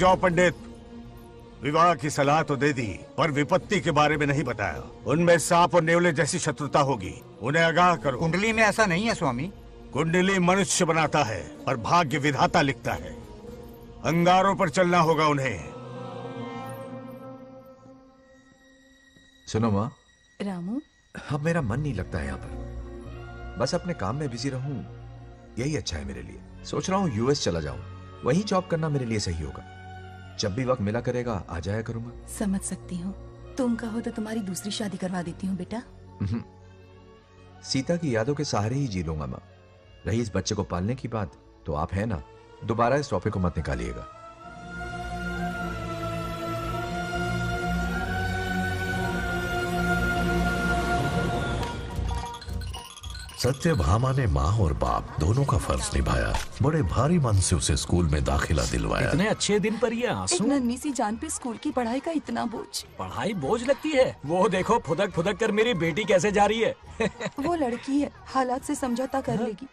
जाओ पंडित। विवाह की सलाह तो दे दी, पर विपत्ति के बारे में नहीं बताया। उनमें सांप और नेवले जैसी शत्रुता होगी, उन्हें आगाह करो। कुंडली में ऐसा नहीं है स्वामी। कुंडली मनुष्य बनाता है और भाग्य विधाता लिखता है। अंगारों पर चलना होगा उन्हें। सुनो माँ। रामू, अब मेरा मन नहीं लगता है यहाँ पर। बस अपने काम में बिजी रहूं, यही अच्छा है मेरे लिए। सोच रहा हूँ यूएस चला जाऊं, वहीं जॉब करना मेरे लिए सही होगा। जब भी वक्त मिला करेगा आ जाया करूंगा। समझ सकती हूँ। तुम कहो तो तुम्हारी दूसरी शादी करवा देती हूँ बेटा। सीता की यादों के सहारे ही जी लूंगा माँ। रही इस बच्चे को पालने की बात, तो आप है ना, दोबारा इस टॉपिक को मत निकालिएगा। सत्यभामा ने माँ और बाप दोनों का फर्ज निभाया। बड़े भारी मन से उसे स्कूल में दाखिला दिलवाया। इतने अच्छे दिन पर ये आंसू। एक नन्ही सी जान पे स्कूल की पढ़ाई का इतना बोझ। पढ़ाई बोझ लगती है? वो देखो फुदक फुदक कर मेरी बेटी कैसे जा रही है। वो लड़की है, हालात से समझौता कर लेगी।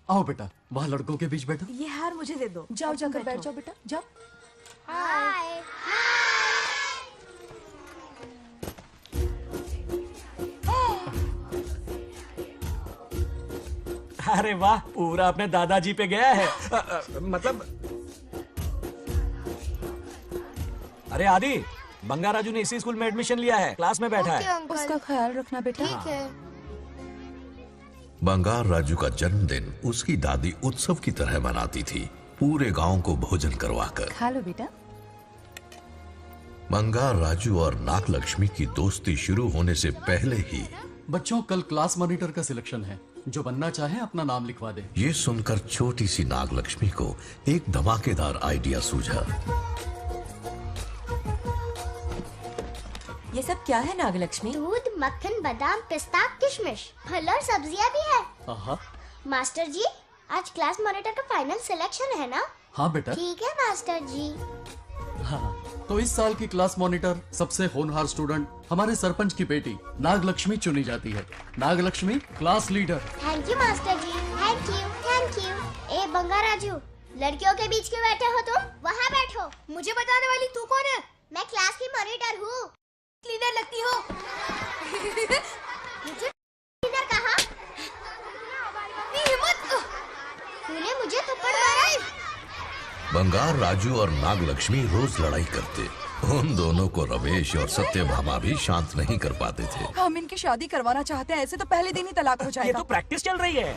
आओ बेटा, वहाँ लड़कों के बीच बैठो। ये हार मुझे दे दो। जाओ जाकर बैठ जाओ बेटा, जाओ। हाय। अरे वाह, पूरा अपने दादाजी पे गया है। मतलब अरे आदि, बंगा राजू ने इसी स्कूल में एडमिशन लिया है, क्लास में बैठा है। उसका ख्याल रखना बेटा। ठीक है। बंगार राजू का जन्मदिन उसकी दादी उत्सव की तरह मनाती थी, पूरे गांव को भोजन करवाकर। खा लो बेटा। बंगार राजू और नागलक्ष्मी की दोस्ती शुरू होने से पहले ही बच्चों, कल क्लास मॉनिटर का सिलेक्शन है। जो बनना चाहे अपना नाम लिखवा दे। ये सुनकर छोटी सी नागलक्ष्मी को एक धमाकेदार आइडिया सूझा। ये सब क्या है नागलक्ष्मी? दूध, मक्खन, बादाम, पिस्ता, किशमिश, फल और सब्जियां भी है। आहा। मास्टर जी, आज क्लास मॉनिटर का फाइनल सिलेक्शन है ना? हाँ बेटा। ठीक है मास्टर जी। हाँ, तो इस साल की क्लास मॉनिटर सबसे होनहार स्टूडेंट हमारे सरपंच की बेटी नागलक्ष्मी चुनी जाती है। Nagalakshmi class leader. Thank you master ji, thank you, thank you. ए बंगा राजू, लड़कियों के बीच क्यों बैठे हो तुम? वहाँ बैठो। मुझे बताने वाली तू कौन है? मैं क्लास की मॉनिटर हूँ। लीडर लगती हो। मुझे लीडर कहा? तूने मुझे थप्पड़ मारा। बंगार राजू और नागलक्ष्मी रोज लड़ाई करते। उन दोनों को रमेश और सत्यभामा भी शांत नहीं कर पाते थे। हम इनकी शादी करवाना चाहते हैं, ऐसे तो पहले दिन ही तलाक हो जाएगा। ये तो प्रैक्टिस चल रही है।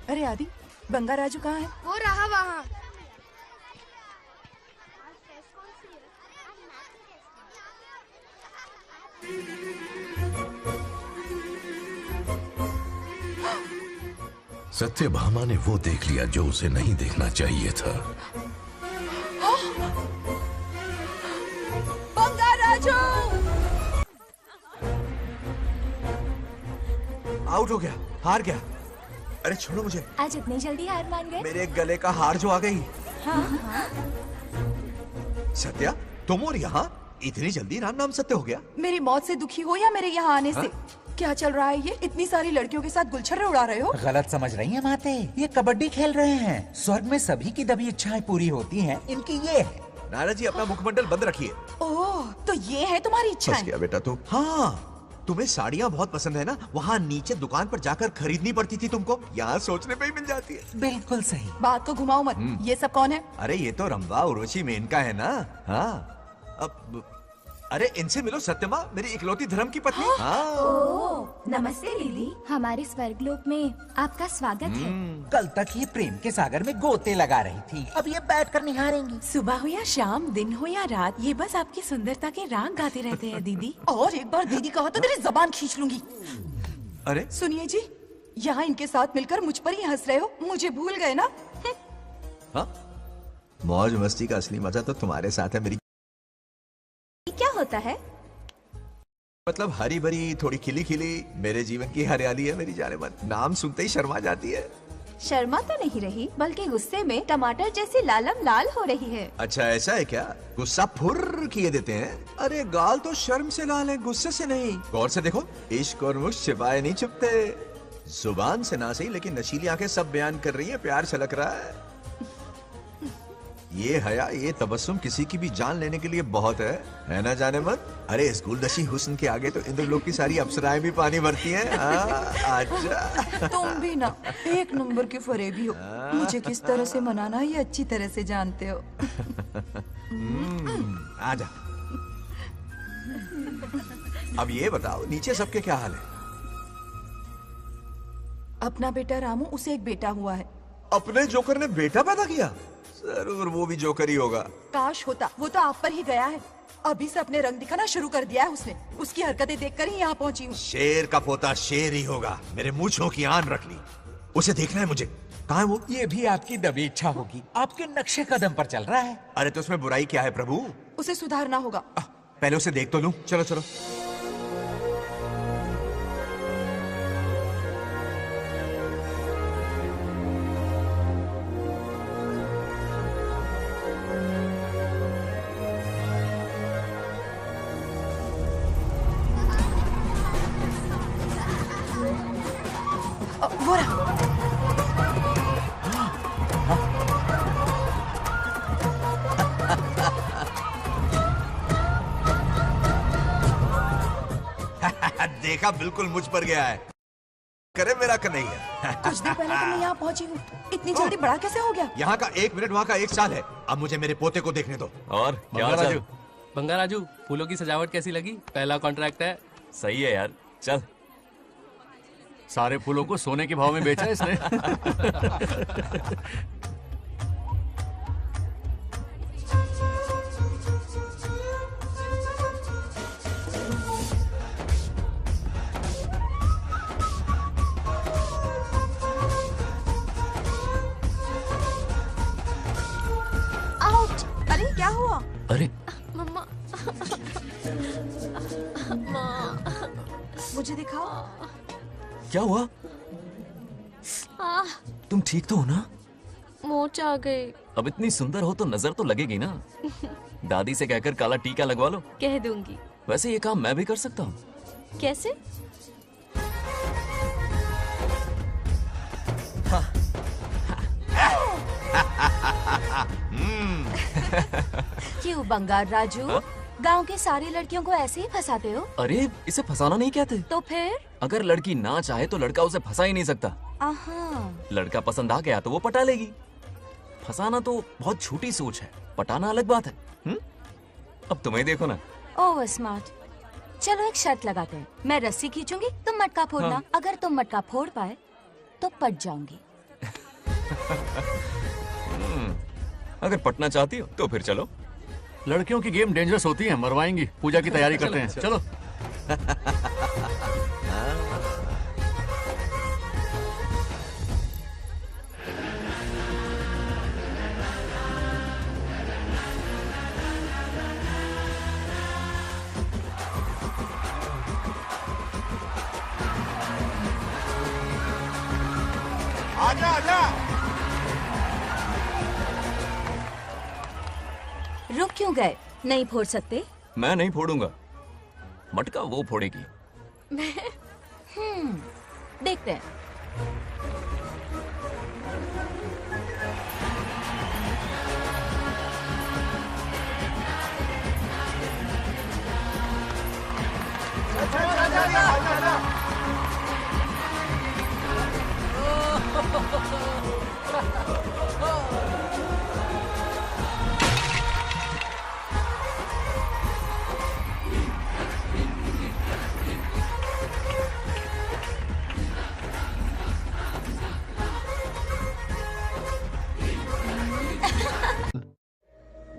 अरे आदि, बंगा राजू कहाँ है? वो रहा वहाँ। सत्यभामा ने वो देख लिया जो उसे नहीं देखना चाहिए था। बंगा राजू! आउट हो गया, हार गया। अरे छोड़ो मुझे। आज इतनी जल्दी हार मान गए? मेरे गले का हार जो आ गई। सत्या, तुम और यहाँ इतनी जल्दी राम नाम सत्य हो गया? मेरी मौत से दुखी हो या मेरे यहाँ आने से? क्या चल रहा है ये? इतनी सारी लड़कियों के साथ गुलछर्रे उड़ा रहे हो? गलत समझ रही हैं माते। ये कबड्डी खेल रहे हैं। स्वर्ग में सभी की दबी इच्छाएं पूरी होती हैं, इनकी ये है। नाना जी, अपना मुखमंडल बंद रखिए। ओह, तो ये है तुम्हारी बस इच्छाएं? गया बेटा तू। हाँ, तुम्हें साड़ियाँ बहुत पसंद है ना? वहाँ नीचे दुकान पर जाकर खरीदनी पड़ती थी तुमको, यहाँ सोचने पे ही मिल जाती है। बिल्कुल सही। बात को घुमाओ मत। ये सब कौन है? अरे ये तो रंभा उर्वशी मेनका है ना। हाँ, अब अरे इनसे मिलो सत्यमा, मेरी इकलौती धर्म की पत्नी। हाँ। नमस्ते दीदी, हमारे स्वर्गलोक में आपका स्वागत है। कल तक ये प्रेम के सागर में गोते लगा रही थी, अब ये बैठकर निहारेंगी। सुबह हो या शाम, दिन हो या रात, ये बस आपकी सुंदरता के राग गाते रहते हैं दीदी। और एक बार दीदी कहा तो तेरी जबान खींच लूंगी। अरे सुनिए जी, यहाँ इनके साथ मिलकर मुझ पर ही हंस रहे हो, मुझे भूल गए ना? हाँ, मौज मस्ती का असली मजा तो तुम्हारे साथ है मेरी। क्या होता है? मतलब हरी भरी थोड़ी खिली खिली मेरे जीवन की हरियाली है मेरी जाने मन। नाम सुनते ही शर्मा जाती है। शर्मा तो नहीं रही, बल्कि गुस्से में टमाटर जैसी लालम लाल हो रही है। अच्छा ऐसा है क्या? गुस्सा फुर्र किए देते हैं। अरे गाल तो शर्म से लाल है, गुस्से से नहीं। गौर से देखो, इश्क और मुश्क छिपाए नहीं छुपते। जुबान से ना सही, लेकिन नशीली आंखें सब बयान कर रही है, प्यार छलक रहा है। ये हया, ये तबस्सुम किसी की भी जान लेने के लिए बहुत है ना जाने मन? अरे इस गुलदशी हुस्न के आगे तो इंद्रलोक की सारी अप्सराएं भी पानी भरती हैं। अच्छा तुम भी ना एक नंबर के फरेबी हो। मुझे किस तरह से मनाना ये अच्छी तरह से जानते हो। आजा। अब ये बताओ नीचे सबके क्या हाल है? अपना बेटा रामू, उसे एक बेटा हुआ है। अपने जोकर ने बेटा पैदा किया? जरूर वो भी जोकर ही होगा। काश होता, वो तो आप पर ही गया है। अभी से अपने रंग दिखाना शुरू कर दिया है उसने। उसकी हरकतें देखकर ही यहाँ पहुँची हूँ। शेर का पोता शेर ही होगा। मेरे मूंछों की आन रख ली। उसे देखना है मुझे। कहाँ है वो? ये भी आपकी दबी इच्छा होगी, आपके नक्शे कदम पर चल रहा है। अरे तो उसमें बुराई क्या है प्रभु? उसे सुधारना होगा। पहले उसे देख तो लूं। चलो चलो। वो रहा। देखा, बिल्कुल मुझ पर गया है। करे मेरा कन्हैया। कुछ दिन पहले तो मैं यहाँ पहुँची हूँ। इतनी जल्दी बड़ा कैसे हो गया? यहाँ का 1 मिनट वहाँ का 1 साल है। अब मुझे मेरे पोते को देखने दो। और क्या राजू? बंगा राजू, फूलों की सजावट कैसी लगी? पहला कॉन्ट्रैक्ट है। सही है यार, चल। सारे फूलों को सोने के भाव में बेचा है इसने। आउट। अरे क्या हुआ? अरे मम्मा। मुझे दिखाओ। क्या हुआ? तुम ठीक तो हो ना? मोच आ गई। अब इतनी सुंदर हो तो नजर तो लगेगी ना। दादी से कहकर काला टीका लगवा लो। कह दूंगी। वैसे ये काम मैं भी कर सकता हूँ। कैसे? क्यों बंगार राजू? गांव की सारी लड़कियों को ऐसे ही फंसाते हो? अरे इसे फंसाना नहीं कहते। तो फिर? अगर लड़की ना चाहे तो लड़का उसे फंसा ही नहीं सकता। लड़का पसंद आ गया तो वो पटा लेगी। फंसाना तो बहुत छोटी सोच है, पटाना अलग बात है। अब तुम्हें देखो ना। Over smart. चलो एक शर्त लगाते हैं। मैं रस्सी खींचूंगी, तुम मटका फोड़ना। हाँ। अगर तुम मटका फोड़ पाए तो पट जाऊंगी। अगर पटना चाहती हो तो फिर चलो। लड़कियों की गेम डेंजरस होती है, मरवाएंगी। पूजा की तैयारी करते हैं, चलो। आजा आजा। रुक क्यों गए? नहीं फोड़ सकते? मैं नहीं फोड़ूंगा, मटका वो फोड़ेगी। देखते हैं।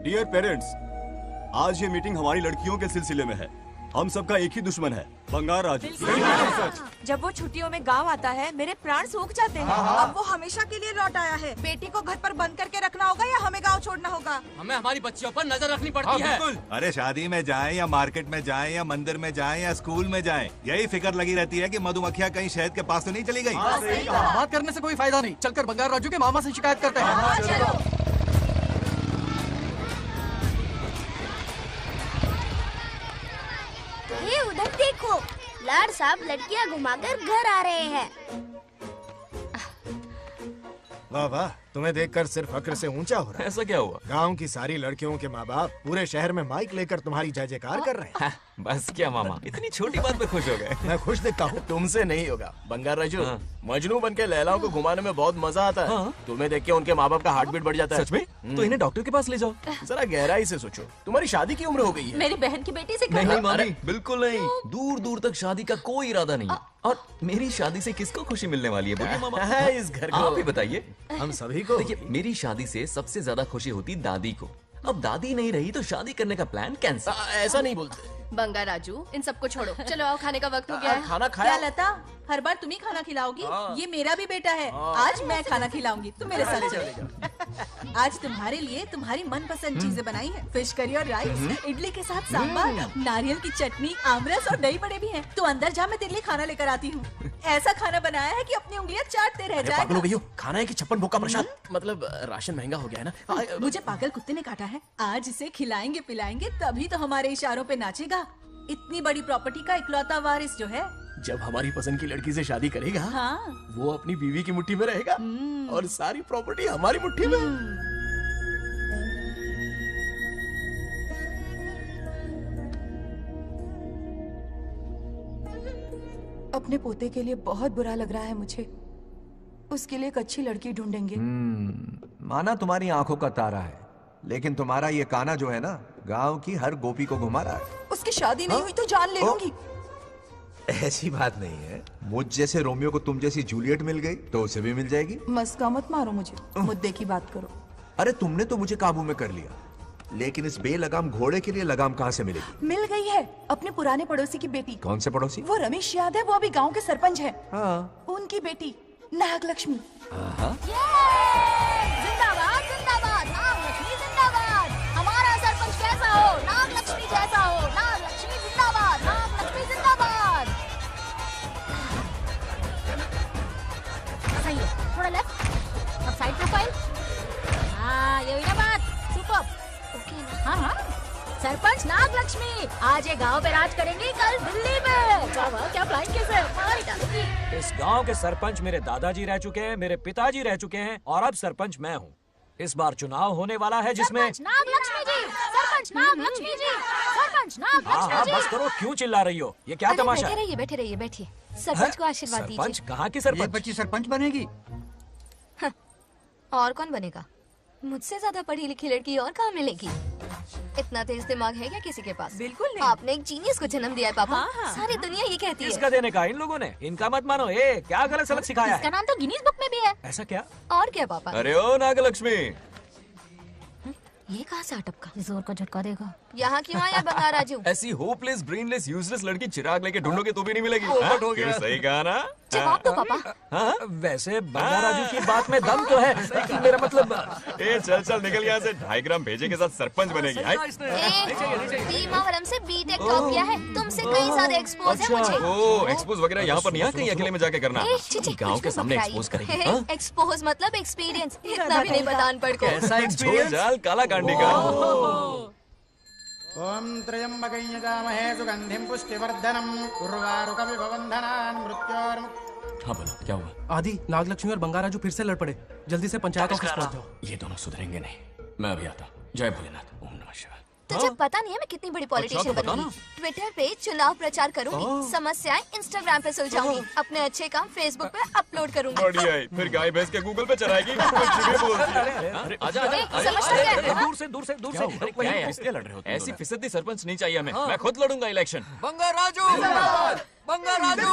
डियर पेरेंट्स, आज ये मीटिंग हमारी लड़कियों के सिलसिले में है। हम सबका एक ही दुश्मन है, बंगार राजू। जब वो छुट्टियों में गांव आता है मेरे प्राण सूख जाते हैं। अब वो हमेशा के लिए लौट आया है। बेटी को घर पर बंद करके रखना होगा या हमें गांव छोड़ना होगा? हमें हमारी बच्चियों पर नजर रखनी पड़ती है। अरे शादी में जाएं या मार्केट में जाएं या मंदिर में जाएं या स्कूल में जाएं, यही फिक्र लगी रहती है कि मधुमक्खियाँ कहीं शहद के पास तो नहीं चली गई। बात करने से कोई फायदा नहीं। चलकर बंगार राजू के मामा से शिकायत करते हैं। ये उधर देखो, लाड साहब लड़कियां घुमाकर घर आ रहे हैं। वाह वाह, तुम्हें देखकर सिर्फ फक्र से ऊंचा हो रहा है। ऐसा क्या हुआ? गांव की सारी लड़कियों के माँ बाप पूरे शहर में माइक लेकर तुम्हारी जय जयकार कर रहे हैं। बस क्या मामा, इतनी छोटी बात पे खुश हो गए। मैं खुश दिखता हूँ। तुमसे नहीं होगा बंगार राजू। मजनू बनके लैलाओं को घुमाने में बहुत मजा आता है। तुम्हें देख के उनके माँ बाप का हार्ट बीट बढ़ जाता है। सच में? तो इन्हें डॉक्टर के पास ले जाओ। जरा गहराई से सोचो, तुम्हारी शादी की उम्र हो गई है। मेरी बहन की बेटी से नहीं मामी, बिल्कुल नहीं। दूर दूर तक शादी का कोई इरादा नहीं है। और मेरी शादी से किसको खुशी मिलने वाली है बोलिए मामा? इस घर को आप ही बताइए। हम सभी को। देखिए, मेरी शादी से सबसे ज्यादा खुशी होती दादी को। अब दादी नहीं रही तो शादी करने का प्लान कैंसिल। ऐसा नहीं बोलते। बंगा राजू, इन सबको छोड़ो, चलो आओ, खाने का वक्त हो गया है। खाना खाया? क्या लता, हर बार तुम ही खाना खिलाओगी? ये मेरा भी बेटा है। आज मैं खाना खिलाऊंगी, तुम मेरे साथ चलो। आज तुम्हारे लिए तुम्हारी मनपसंद चीजें बनाई है। फिश करी और राइस, इडली के साथ सांभर, नारियल की चटनी, आमरस और दही बड़े भी हैं। तो अंदर जा, मैं तेरे लिए खाना लेकर आती हूँ। ऐसा खाना बनाया है कि अपनी उंगलियां चाटते रह पागल हो जाएगा। गई हो। खाना है कि 56 भोग का प्रसाद? मतलब राशन महंगा हो गया है ना। मुझे पागल कुत्ते ने काटा है। आज इसे खिलाएंगे पिलाएंगे तभी तो हमारे इशारों पे नाचेगा। इतनी बड़ी प्रॉपर्टी का इकलौता वारिस जो है। जब हमारी पसंद की लड़की से शादी करेगा, हाँ, वो अपनी बीवी की मुट्ठी में रहेगा और सारी प्रॉपर्टी हमारी मुट्ठी में। अपने पोते के लिए बहुत बुरा लग रहा है मुझे। उसके लिए एक अच्छी लड़की ढूंढेंगे। माना तुम्हारी आंखों का तारा है, लेकिन तुम्हारा ये काना जो है ना, गांव की हर गोपी को घुमा रहा है। उसकी शादी नहीं हुई तो जान ले लूंगी। ऐसी बात नहीं है। मुझ जैसे रोमियो को तुम जैसी जूलियट मिल गई तो उसे भी मिल जाएगी। मस्का मत मारो मुझे, मुद्दे की बात करो। अरे तुमने तो मुझे काबू में कर लिया, लेकिन इस बेलगाम घोड़े के लिए लगाम कहाँ से मिलेगी? मिल गई है, अपने पुराने पड़ोसी की बेटी। कौन से पड़ोसी? वो रमेश याद है, वो अभी गांव के सरपंच है। हाँ। उनकी बेटी नागलक्ष्मी। जिंदाबाद जिंदाबाद, नागलक्ष्मी जिंदाबाद। हमारा सरपंच कैसा हो? नागलक्ष्मी जैसा हो। नागलक्ष्मी जिंदाबाद, नागलक्ष्मी जिंदाबाद। सही है, थोड़ा लेफ्ट, अब साइड प्रोफाइल। हाँ, ये हुई ना बात। सुपर। हाँ हाँ, सरपंच नागलक्ष्मी आज ये गांव पे राज करेंगी, कल दिल्ली में। क्या फ्लाइंग किस है? मार डालूंगी। इस गांव के सरपंच मेरे दादाजी रह चुके हैं, मेरे पिताजी रह चुके हैं और अब सरपंच मैं हूँ। इस बार चुनाव होने वाला है जिसमें सरपंच नागलक्ष्मी जी, सरपंच नागलक्ष्मी जी, सरपंच नागलक्ष्मी जी। बस करो, क्यों चिल्ला रही हो? ये क्या तमाशा? बैठे रहिए, बैठे रहिए, बैठिए। सरपंच को आशीर्वाद दीजिए। सरपंच कहाँ की सरपंच? बच्ची सरपंच बनेगी। और कौन बनेगा? मुझसे ज्यादा पढ़ी लिखी लड़की और कहाँ मिलेगी? इतना तेज दिमाग है क्या किसी के पास? बिल्कुल नहीं। आपने एक जीनियस को जन्म दिया है पापा। हाँ। सारी दुनिया ये कहती है। किसका देने का? इन लोगों ने। इनका मत मानो। क्या गलत सलत सिखाया इसका है? नाम तो गिनीज बुक में भी है। ऐसा क्या? और क्या पापा? अरे ओ नागलक्ष्मी, ये कहाँ से अटपका? जोर का झटका देगा। यहाँ क्यों आया बंगार राजू? ऐसी होपलेस ब्रेनलेस यूजलेस लड़की चिराग लेके ढूंढोगे तो भी नहीं मिलेगी। पोपट हो गया। सही कहा ना? जवाब दो पापा। हाँ? वैसे बंगा राजू की बात में दम तो है, लेकिन मेरा मतलब चल चल निकल यहाँ से। 2.5 ग्राम भेजे के साथ सरपंच बनेगी। भीमावरम से बीटेक टॉप किया है, तुमसे कहीं ज्यादा एक्सपोज है मुझे। ओ एक्सपोज वगैरह यहाँ पर नहीं है, कहीं अकेले में जाके करना। गाँव के सामने एक्सपोज करेंगे। हाँ? एक्सपोज मतलब एक्सपीरियंस, इतना भी नहीं बता अनपढ़ को। ऐसा एक्सपीरियंस? जाल काला कांडी का। ओम त्र्यंबकं यजामहे सुगंधिं पुष्टिवर्धनम् उर्वारुकमिव बन्धनान् मृत्योर्मुक्तिः। हाँ बोलो, क्या हुआ? आदि, नागलक्ष्मी और बंगा राजू फिर से लड़ पड़े। जल्दी से पंचायत ऑफिस पहुंच जाओ। ये दोनों सुधरेंगे नहीं। मैं अभी आता। जय भोलेनाथ। ओम नमः शिवाय। तुझे पता नहीं है मैं कितनी बड़ी पॉलिटिशियन तो बनूंगी। ट्विटर पे चुनाव प्रचार करूंगी, समस्याएं इंस्टाग्राम पे सुलझाऊंगी, अपने अच्छे काम फेसबुक पे अपलोड करूंगी। बढ़िया है। फिर गाय भैंस के गूगल पे चराएगी। आजा दूर से दूर से दूर से। किसके लड़ रहे हो? ऐसी फिसदी सरपंच नहीं चाहिए हमें। मैं खुद लड़ूंगा इलेक्शन। बंगा राजू, बंगा राजू।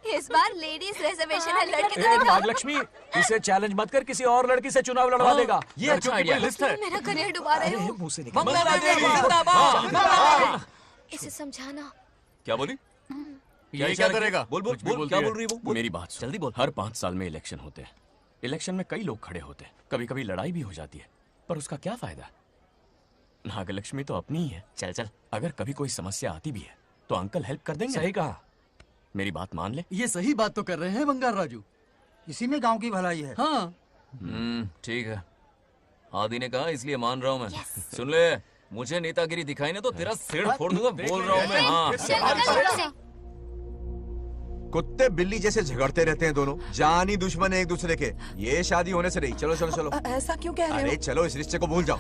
इस बार लेडीज रिजर्वेशन है, लड़के तो दिखाओ। नागलक्ष्मी, इसे चैलेंज मत कर, किसी और लड़की से चुनाव लड़वा देगा। ये अच्छा आइडिया है। मेरा करियर डुबा रहे हो। मुंह से निकल। बंगा राजू इसे समझाना। क्या बोली? ये क्या करेगा? बोल बोल बोल, क्या बोल रही है वो? मेरी बात सुन। जल्दी बोल। हर 5 साल में इलेक्शन होते हैं। इलेक्शन में कई लोग खड़े होते हैं, कभी कभी लड़ाई भी हो जाती है, पर उसका क्या फायदा? नागलक्ष्मी तो अपनी ही है। चल चल। अगर कभी कोई समस्या आती भी है तो अंकल हेल्प कर देंगे। सही कहा। मेरी बात मान ले। ये सही बात तो कर रहे हैं बंगार राजू। इसी में गांव की भलाई है। हाँ, ठीक है। आदि ने कहा इसलिए मान रहा हूँ मैं। सुन ले, मुझे नेतागिरी दिखाई ना तो तेरा सिर फोड़ दूंगा। बोल रहा हूँ मैं। हाँ। कुत्ते बिल्ली जैसे झगड़ते रहते हैं दोनों, जानी दुश्मन है एक दूसरे के। ये शादी होने से नहीं। चलो चलो चलो। ऐसा क्यों कह रहे हो? अरे चलो, इस रिश्ते को भूल जाओ।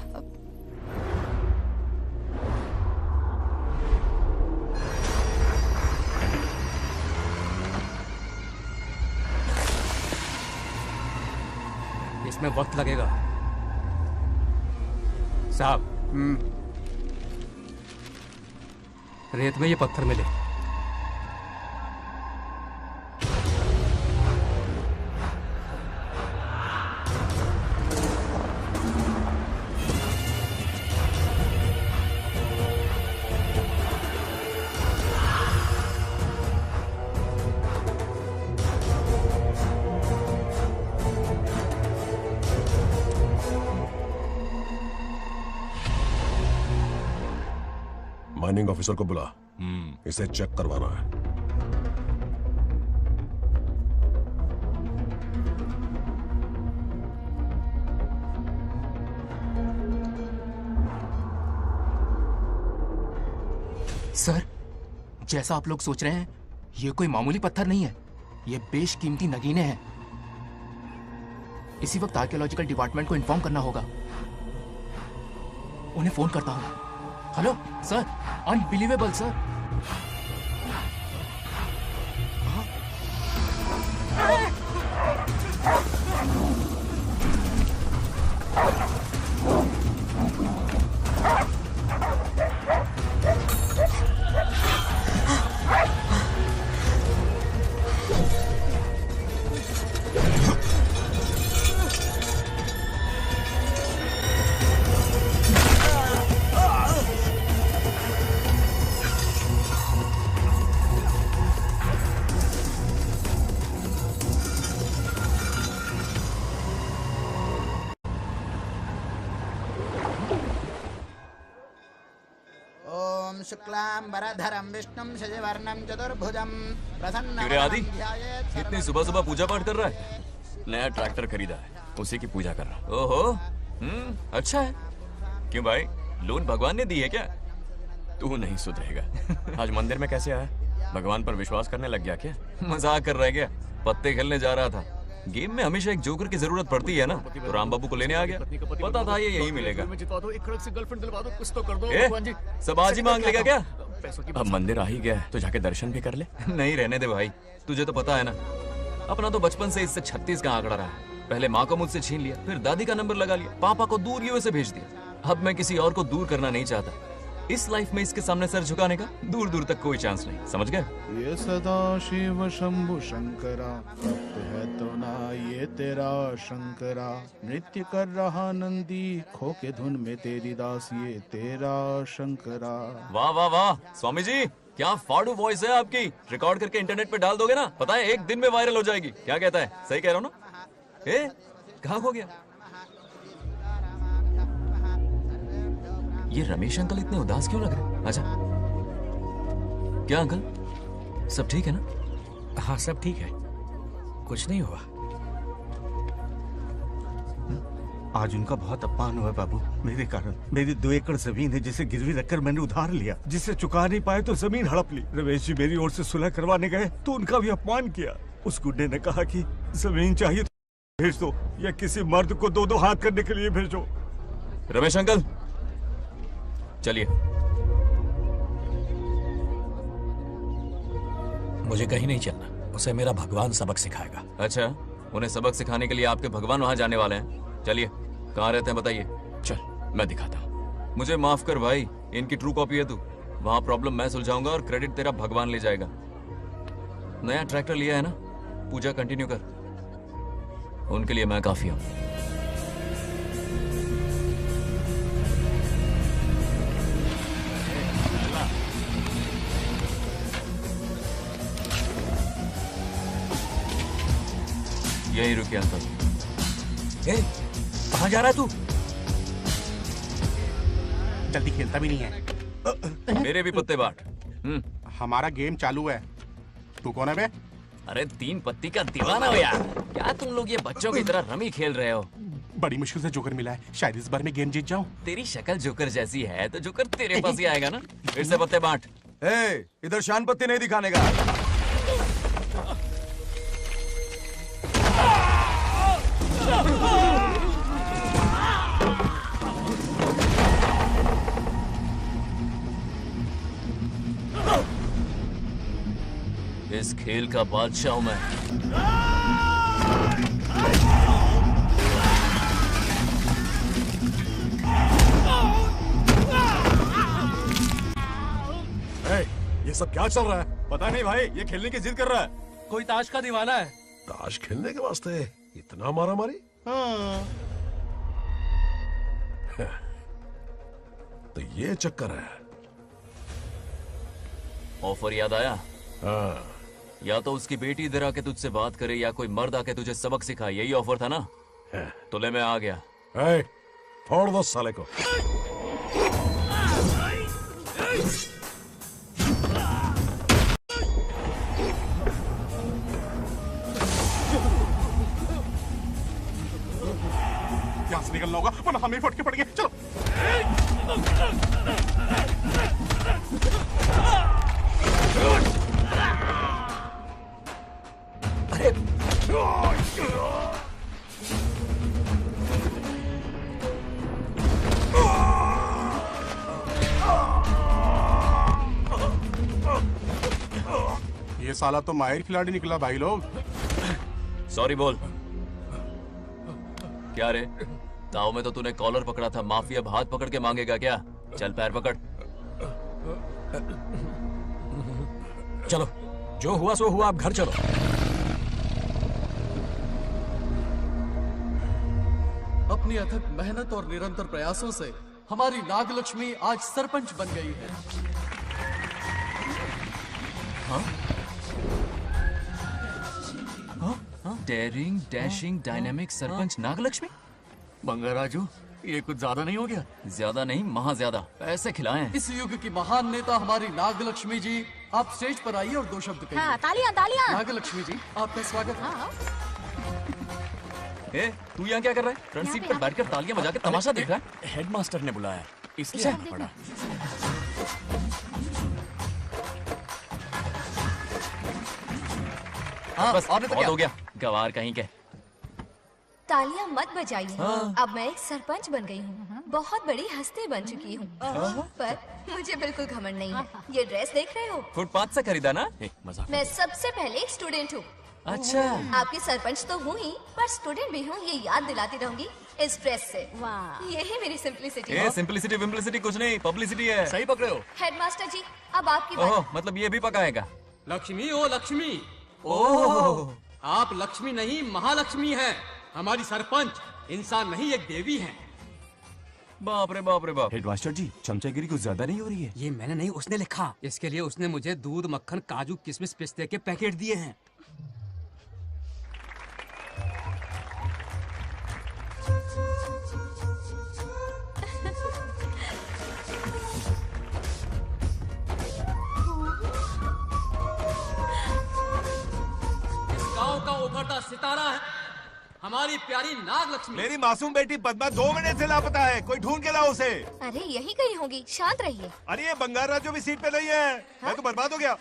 इसमें वक्त लगेगा साहब। रेत में ये पत्थर मिले। माइनिंग ऑफिसर को बुला, इसे चेक करवाना है। सर, जैसा आप लोग सोच रहे हैं, ये कोई मामूली पत्थर नहीं है। ये बेशकीमती नगीने हैं। इसी वक्त आर्कियोलॉजिकल डिपार्टमेंट को इन्फॉर्म करना होगा। उन्हें फोन करता हूं। Hello sir, unbelievable sir. शुक्लांबरधरं विष्णुं शशिवर्णं चतुर्भुजं क्यों आदि इतनी सुबह सुबह पूजा पाठ कर रहा है? नया ट्रैक्टर खरीदा है, उसी की पूजा कर रहा। ओहो, अच्छा है। क्यों भाई, लोन भगवान ने दी है क्या? तू नहीं सुधरेगा। आज मंदिर में कैसे आया? भगवान पर विश्वास करने लग गया क्या? मजाक कर रहा है क्या? पत्ते खेलने जा रहा था। गेम में हमेशा एक जोकर की जरूरत पड़ती है ना, तो राम बाबू को लेने आ गया। पता था ये यही मिलेगा। सब आज ही मांग लेगा क्या? अब मंदिर आ ही गया है तो जाके दर्शन भी कर ले। नहीं, रहने दे भाई, तुझे तो पता है ना, अपना तो बचपन से इससे 36 का आंकड़ा रहा है। पहले माँ को मुझसे छीन लिया, फिर दादी का नंबर लगा लिया, पापा को दूर यूएसए भेज दिया। अब मैं किसी और को दूर करना नहीं चाहता। इस लाइफ में इसके सामने सर झुकाने का दूर दूर तक कोई चांस नहीं, समझ गए? ये सदा शिव शंभु शंकरा, भक्त है तो ना ये तेरा शंकरा। नृत्य कर रहा नंदी, खो के धुन में तेरी दास, ये तेरा शंकरा। वाह वाह वाह, स्वामी जी क्या फाड़ू वॉइस है आपकी। रिकॉर्ड करके इंटरनेट पे डाल दोगे ना, पता है एक दिन में वायरल हो जाएगी। क्या कहता है? सही कह रहा हूँ ना? कहाँ खो गया ये रमेश अंकल? इतने उदास क्यों लग रहे? अच्छा, क्या अंकल सब ठीक है ना? हाँ सब ठीक है, कुछ नहीं हुआ। आज उनका बहुत अपमान हुआ बाबू, मेरे कारण। मेरी 2 एकड़ जमीन है जिसे गिरवी रखकर मैंने उधार लिया, जिसे चुका नहीं पाए तो जमीन हड़प ली। रमेश जी मेरी ओर से सुलह करवाने गए तो उनका भी अपमान किया। उस गुड्डे ने कहा कि जमीन चाहिए तो भेज दो, या किसी मर्द को 2-2 हाथ करने के लिए भेजो। रमेश अंकल चलिए। मुझे कहीं नहीं चलना, उसे मेरा भगवान सबक सिखाएगा। अच्छा, उन्हें सबक सिखाने के लिए आपके भगवान वहां जाने वाले हैं? चलिए, कहाँ रहते हैं बताइए। चल मैं दिखाता हूँ। मुझे माफ कर भाई, इनकी ट्रू कॉपी है तू। वहां प्रॉब्लम मैं सुलझाऊंगा और क्रेडिट तेरा भगवान ले जाएगा। नया ट्रैक्टर लिया है ना, पूजा कंटिन्यू कर, उनके लिए मैं काफी हूँ। यही रुके अंकल। कहाँ जा रहा है तू? जल्दी खेलता भी नहीं है। मेरे भी पत्ते बांट। हमारा गेम चालू है। तू कौन है बे? अरे 3 पत्ती का दीवाना हो यार। क्या तुम लोग ये बच्चों की तरह रमी खेल रहे हो? बड़ी मुश्किल से जोकर मिला है, शायद इस बार में गेम जीत जाऊं। तेरी शक्ल जोकर जैसी है तो जोकर तेरे पास ही आएगा ना। फिर से पत्ते बांट। इधर शान पत्ती नहीं दिखाने का। इस खेल का बादशाह हूं मैं। ये सब क्या चल रहा है? पता नहीं भाई, ये खेलने की जिद कर रहा है। कोई ताश का दीवाना है। ताश खेलने के वास्ते इतना मारा मारी? तो ये चक्कर है। ऑफर याद आया? हाँ। या तो उसकी बेटी इधर आके तुझसे बात करे या कोई मर्द आके तुझे सबक सिखाए, यही ऑफर था ना? तो ले मैं आ गया। फोड़ दो साले को। यहाँ से निकलना होगा वरना हमें फटके पड़ेंगे। चलो। ये साला तो माहिर खिलाड़ी निकला भाई लोग। सॉरी बोल। क्या रे, ताऊ में तो तूने कॉलर पकड़ा था, माफी अब हाथ पकड़ के मांगेगा क्या? चल पैर पकड़। चलो, जो हुआ सो हुआ, अब घर चलो। अपनी अथक मेहनत और निरंतर प्रयासों से हमारी नागलक्ष्मी आज सरपंच बन गई है। Daring, dashing, dynamic sarpanch Nagalakshmi? Bangarraju, ये कुछ ज्यादा नहीं हो गया? ज्यादा नहीं, महा ज्यादा। पैसे खिलाएं। इस युग की महान नेता हमारी नागलक्ष्मी जी, आप स्टेज पर आइए और दो शब्द कहिए। हाँ, तालियां तालियां। नागलक्ष्मी जी, आपका स्वागत है। ए, तू यहाँ क्या कर रहा है? फ्रंट सीट पर बैठकर तालियां बजा के तमाशा देख रहा है? हेडमास्टर ने बुलाया, इसलिए आना पड़ा। बस बहुत हो गया, गवार कहीं के। तालियां मत बजाइए। अब मैं एक सरपंच बन गई हूँ, बहुत बड़ी हस्ती बन चुकी हूँ। पर मुझे बिल्कुल घमंड नहीं है। ये ड्रेस देख रहे हो? फुटपाथ से खरीदा ना? मजाक। मैं सबसे पहले एक स्टूडेंट हूँ। अच्छा। आपकी सरपंच तो हूँ ही, पर स्टूडेंट भी हूँ, ये याद दिलाती रहूंगी इस ड्रेस से। यही मेरी सिंपलिसिटी है। सिंपलिसिटी विम्पलिसिटी कुछ नहीं, पब्लिसिटी है। सही पकड़े हो। हेडमास्टर जी, अब आपकी बारी। मतलब ये भी पकाएगा? लक्ष्मी, ओ लक्ष्मी। ओह, आप लक्ष्मी नहीं महालक्ष्मी हैं। हमारी सरपंच इंसान नहीं, एक देवी हैं। बाप रे बाप रे बाप। हेडमास्टर जी, चमचागिरी कुछ ज्यादा नहीं हो रही है? ये मैंने नहीं, उसने लिखा। इसके लिए उसने मुझे दूध, मक्खन, काजू, किशमिश, पिस्ते के पैकेट दिए हैं। गांव का उभरता सितारा है हमारी प्यारी नागलक्ष्मी। मेरी मासूम बेटी पद्मा 2 महीने से लापता है, कोई ढूंढ के लाओ उसे। अरे यही कहीं होगी, शांत रहिए। अरे ये बंगाराजू भी सीट पे नहीं है। मैं तो बर्बाद हो गया।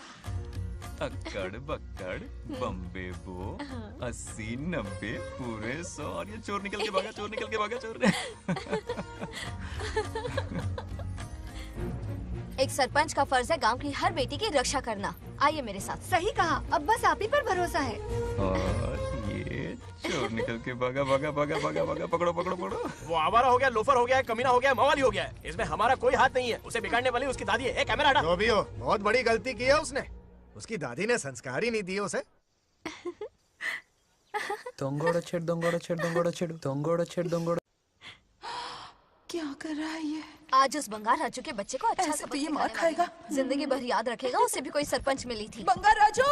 अक्कड़ बक्कड़ बम्बे बो 80 90 पूरे 100 और ये चोर निकल के भागा, चोर निकल के भागा, चोर। एक सरपंच का फर्ज है गांव की हर बेटी की रक्षा करना। आइए मेरे साथ। सही कहा, अब बस आप ही पर भरोसा है। और ये चोर निकल के भागा भागा भागा भागा भागा, पकड़ो पकड़ो पकड़ो। वो आवारा हो गया, लोफर हो गया, कमीना हो गया, मवाली हो गया। इसमें हमारा कोई हाथ नहीं है। उसे बिगाड़ने वाली उसकी दादी है। कैमरा हटा। जो भी हो, बहुत बड़ी गलती की है उसने। उसकी दादी ने संस्कार ही नहीं दिए उसे। क्या कर रहा है ये? आज उस बंगार राजू के बच्चे को अच्छा ऐसे तो ये मार खाएगा। जिंदगी भर याद रखेगा। उसे भी कोई सरपंच मिली थी। बंगार राजू,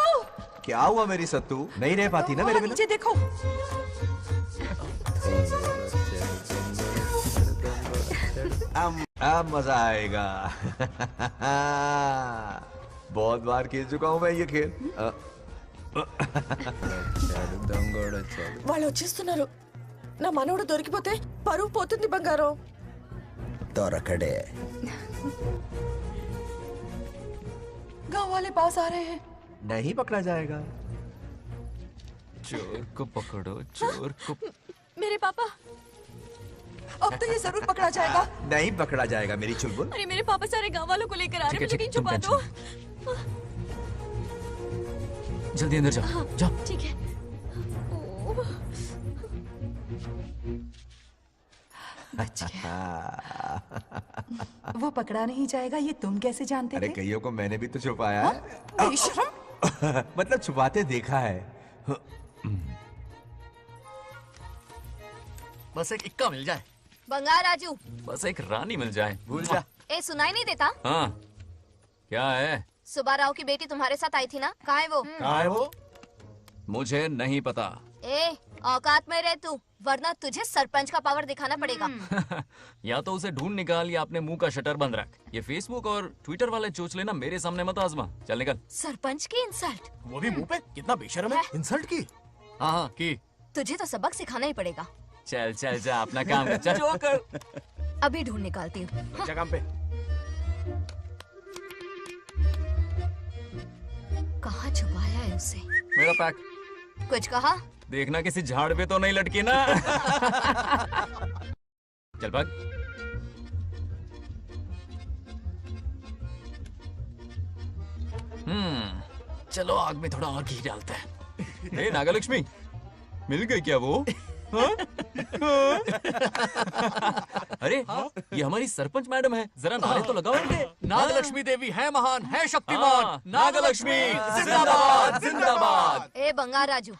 क्या हुआ मेरी सत्तू? नहीं रह पाती ना मेरे बिना? नीचे देखो। अब मजा आएगा। बहुत बार खेल चुका हूँ मैं ये खेल। వాళ్ళు వచ్చేస్తున్నారు. నా మనవడు దొరికిపోతే పరువు పోతుంది బంగారం. దొరకడే. गांव वाले पास आ रहे हैं। नहीं पकड़ा जाएगा। चोर को पकड़ो, चोर को। मेरे पापा, अब तो ये जरूर पकड़ा जाएगा। नहीं पकड़ा जाएगा मेरी चुलबुल। अरे मेरे पापा सारे गांव वालों को लेकर आ रहे हैं, मुझे कहीं छुपा दो। जल्दी अंदर जाओ, जाओ। ठीक है। वो पकड़ा नहीं जाएगा, ये तुम कैसे जानते अरे थे? कईयों को मैंने भी तो छुपाया है। बेशरम। मतलब छुपाते देखा है। बस एक इक्का मिल जाए। बंगार राजू, बस एक रानी मिल जाए। भूल जा। ए सुनाई नहीं देता? हाँ, क्या है? सुबह राव की बेटी तुम्हारे साथ आई थी ना, कहाँ है वो? कहाँ है वो? मुझे नहीं पता। ए औकात में रह तू, वरना तुझे सरपंच का पावर दिखाना पड़ेगा। या तो उसे ढूंढ निकाल या अपने मुंह का शटर बंद रख। ये फेसबुक और ट्विटर वाले चोचले ना मेरे सामने मत आजमा। चल निकल। सरपंच की इंसल्ट? वो भी मुंह पे? कितना बेशर्म है। इंसल्ट की? हाँ हाँ की। तुझे तो सबक सिखाना ही पड़ेगा। चल चल जा अपना काम कर। चल जो कर। अभी ढूंढ निकालती हूँ। अच्छा काम पे। कहाँ छुपाया है उसे? मेरा पैक। कुछ कहा? देखना किसी झाड़ पे तो नहीं लटकी ना। चल भाग। चलो आग में थोड़ा और घी डालते हैं। हे नागलक्ष्मी, मिल गई क्या वो? हाँ? अरे ये हमारी सरपंच मैडम है, जरा नारे तो लगाओ इनके। नागलक्ष्मी देवी है महान, है शक्तिमान। नागलक्ष्मी जिंदाबाद जिंदाबाद। ए बंगार राजू,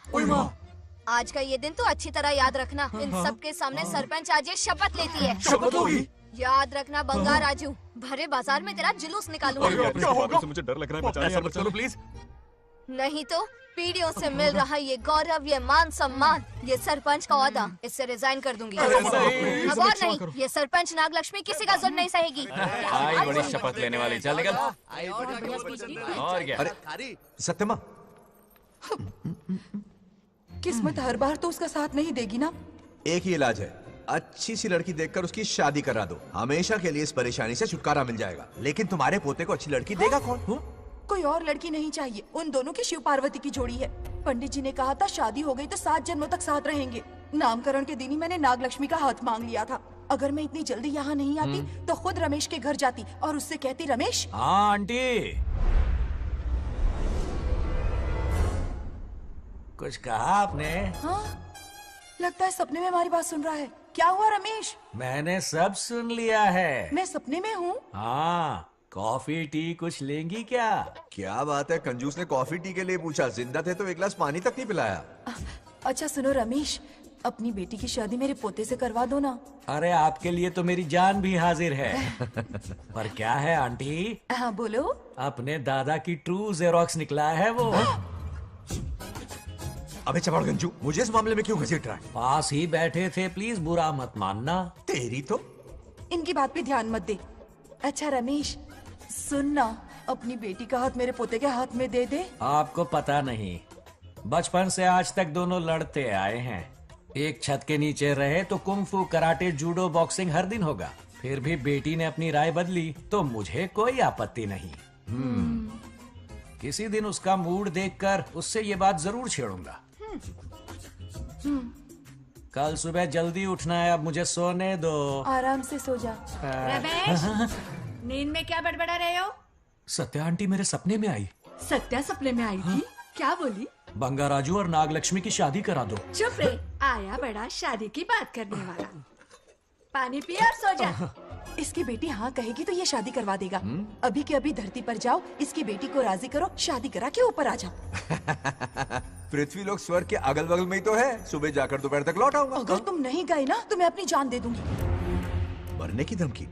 आज का ये दिन तो अच्छी तरह याद रखना। इन सब के सामने सरपंच आज ये शपथ लेती है। शपथ होगी? याद रखना बंगार राजू, भरे बाजार में तेरा जुलूस निकालूंगा। क्या होगा? मुझे डर लग रहा है, बचाने मत करो प्लीज। नहीं तो पीढ़ियों से मिल रहा ये गौरव, ये मान सम्मान, ये सरपंच का ओहदा, इससे रिजाइन कर दूंगी। अब और नहीं, ये सरपंच नागलक्ष्मी किसी का जुल्म नहीं सहेगी। आई बड़ी शपथ लेने वाली। चल निकल। और क्या? अरे सत्यमा, किस्मत हर बार तो उसका साथ नहीं देगी ना। एक ही इलाज है, अच्छी सी लड़की देखकर उसकी शादी करा दो। हमेशा के लिए इस परेशानी से छुटकारा मिल जाएगा। लेकिन तुम्हारे पोते को अच्छी लड़की देगा कौन? कोई और लड़की नहीं चाहिए, उन दोनों की शिव पार्वती की जोड़ी है। पंडित जी ने कहा था शादी हो गई तो 7 जन्मों तक साथ रहेंगे। नामकरण के दिन ही मैंने नागलक्ष्मी का हाथ मांग लिया था। अगर मैं इतनी जल्दी यहाँ नहीं आती तो खुद रमेश के घर जाती और उससे कहती, रमेश। हाँ आंटी, कुछ कहा आपने? हाँ, लगता है सपने में हमारी बात सुन रहा है। क्या हुआ रमेश? मैंने सब सुन लिया है। मैं सपने में हूँ? हाँ, कॉफी टी कुछ लेंगी क्या? क्या बात है, कंजूस ने कॉफी टी के लिए पूछा, जिंदा थे तो एक गिलास पानी तक नहीं पिलाया। अच्छा सुनो रमेश, अपनी बेटी की शादी मेरे पोते से करवा दो ना। अरे आपके लिए तो मेरी जान भी हाजिर है। पर क्या है आंटी? हाँ बोलो। अपने दादा की ट्रू जेरोक्स निकला है वो। अबे चमाड़ गंजू, मुझे इस मामले में क्यों घसीट रहा है? पास ही बैठे थे, प्लीज बुरा मत मानना। तेरी तो। इनकी बात पे ध्यान मत दे। अच्छा रमेश सुन ना, अपनी बेटी का हाथ मेरे पोते के हाथ में दे दे। आपको पता नहीं, बचपन से आज तक दोनों लड़ते आए हैं। एक छत के नीचे रहे तो कुंफू, कराटे, जूडो, बॉक्सिंग हर दिन होगा। फिर भी बेटी ने अपनी राय बदली तो मुझे कोई आपत्ति नहीं। किसी दिन उसका मूड देखकर उससे ये बात जरूर छेड़ूंगा। कल सुबह जल्दी उठना है, अब मुझे सोने दो। आराम से सो जा। रमेश, नींद में क्या बड़बड़ा रहे हो? सत्या आंटी मेरे सपने में आई। सत्या सपने में आई थी? क्या बोली? बंगा राजू और नागलक्ष्मी की शादी करा दो। चुप रे, आया बड़ा शादी की बात करने वाला। पानी पिया और सो जा। इसकी बेटी हाँ कहेगी तो ये शादी करवा देगा। अभी के अभी धरती पर जाओ, इसकी बेटी को राजी करो, शादी करा के ऊपर आ जाओ। पृथ्वी लोग स्वर्ग के अगल बगल में ही तो है, सुबह जाकर दोपहर तक लौट आऊंगा। अगर तुम नहीं गए ना तो मैं अपनी जान दे दूंगी। मरने की धमकी?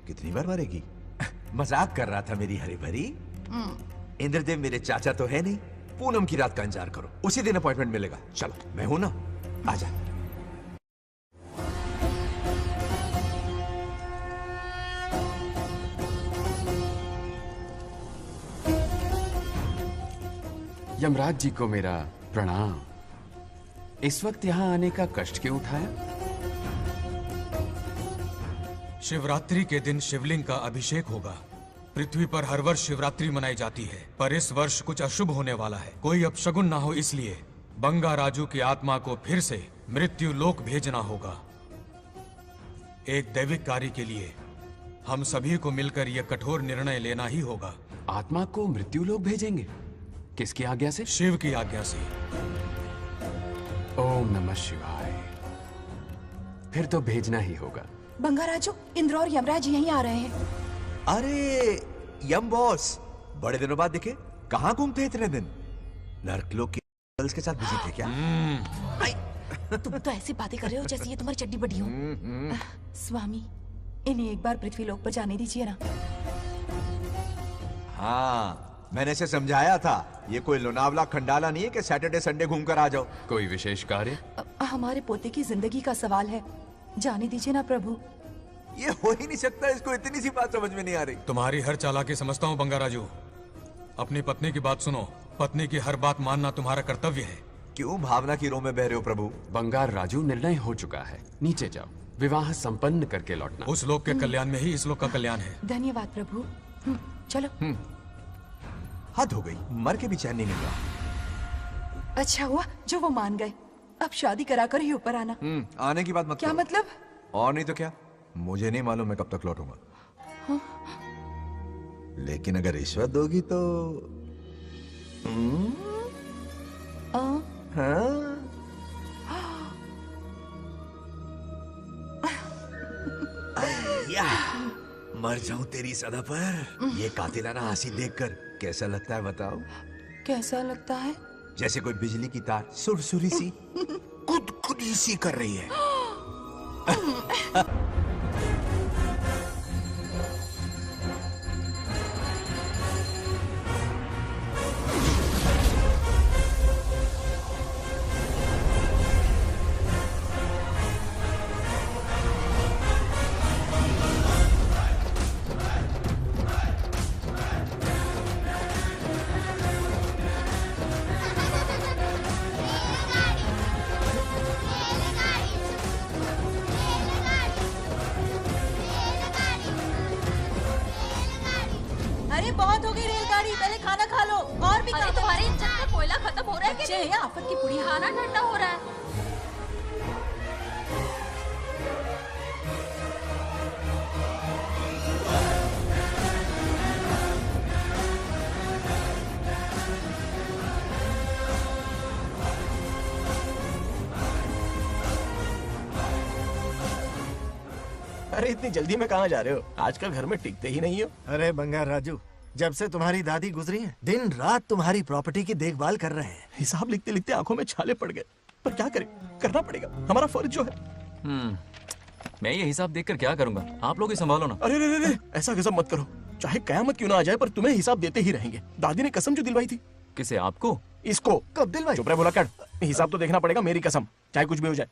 कितनी बार मरेगी? मजाक कर रहा था मेरी हरी भरी। इंद्रदेव मेरे चाचा तो है नहीं। पूनम की रात का इंतजार करो, उसी दिन अपॉइंटमेंट मिलेगा। चलो मैं हूं ना, आजा। यमराज जी को मेरा प्रणाम। इस वक्त यहाँ आने का कष्ट क्यों उठाया? शिवरात्रि के दिन शिवलिंग का अभिषेक होगा। पृथ्वी पर हर वर्ष शिवरात्रि मनाई जाती है, पर इस वर्ष कुछ अशुभ होने वाला है। कोई अपशगुन ना हो, इसलिए बंगा राजू की आत्मा को फिर से मृत्यु लोक भेजना होगा। एक दैविक कार्य के लिए हम सभी को मिलकर यह कठोर निर्णय लेना ही होगा। आत्मा को मृत्यु लोक भेजेंगे? किसकी आज्ञा से? शिव की आज्ञा से। ओम नमः शिवाय। फिर तो भेजना ही होगा। बंगाराजू, इंद्र और यमराज यहीं आ रहे हैं। अरे यम बॉस, बड़े दिनों बाद दिखे। कहाँ घूमते हैं इतने दिन? नर्कलोक के गर्ल्स के साथ बिजी थे क्या? तुम तो ऐसी बातें कर रहे हो जैसे ये तुम्हारी चड्डी बड़ी हो। स्वामी, इन्हें एक बार पृथ्वी लोक पर जाने दीजिए ना। हाँ, मैंने इसे समझाया था। ये कोई लोनावला खंडाला नहीं है कि सैटरडे संडे घूम कर आ जाओ। कोई विशेष कार्य? हमारे पोते की जिंदगी का सवाल है, जाने दीजिए ना प्रभु। ये हो ही नहीं सकता, इसको इतनी सी बात समझ में नहीं आ रही। तुम्हारी हर चालाकी समझता हूँ बंगाराजू। अपनी पत्नी की बात सुनो। पत्नी की हर बात मानना तुम्हारा कर्तव्य है। क्यों भावना की रो में बह रहे हो प्रभु? बंगार राजू, निर्णय हो चुका है। नीचे जाओ, विवाह संपन्न करके लौटना। उस लोक के कल्याण में ही इस लोक का कल्याण है। धन्यवाद प्रभु। चलो। हद हो गई, मर के भी चैन नहीं मिल रहा। अच्छा हुआ जो वो मान गए। अब शादी कराकर ही ऊपर आना। आने की बात मत क्या करो। मतलब? और नहीं तो क्या, मुझे नहीं मालूम मैं कब तक लौटूंगा। हाँ? लेकिन अगर रिश्वत दोगी तो हाँ? या, मर जाऊं तेरी सदा पर। ये कातिलाना हंसी देखकर कैसा लगता है बताओ? कैसा लगता है? जैसे कोई बिजली की तार सुरसुरी सी खुद सी कर रही है। अरे बहुत हो गई रेलगाड़ी, पहले खाना खा लो। और भी अरे तुम्हारे इंजन का कोयला खत्म हो रहा है कि नहीं? आफत की पुड़ी। खाना ठंडा हो रहा है। अरे इतनी जल्दी में कहाँ जा रहे हो? आजकल घर में टिकते ही नहीं हो। अरे बंगार राजू, जब से तुम्हारी दादी गुजरी है, दिन रात तुम्हारी प्रॉपर्टी की देखभाल कर रहे हैं। हिसाब लिखते लिखते आंखों में छाले पड़ गए, पर क्या करें, करना पड़ेगा, हमारा फर्ज जो है। मैं ये हिसाब देखकर क्या करूंगा? आप लोग ही संभालो ना। अरे रे रे, ऐसा कसम मत करो। चाहे कयामत क्यों ना आ जाए, पर तुम्हें हिसाब देते ही रहेंगे। दादी ने कसम जो दिलवाई थी। किसे? आपको? इसको। कब दिलवाई? चुप रहे भोला कर। हिसाब तो देखना पड़ेगा, मेरी कसम, चाहे कुछ भी हो जाए।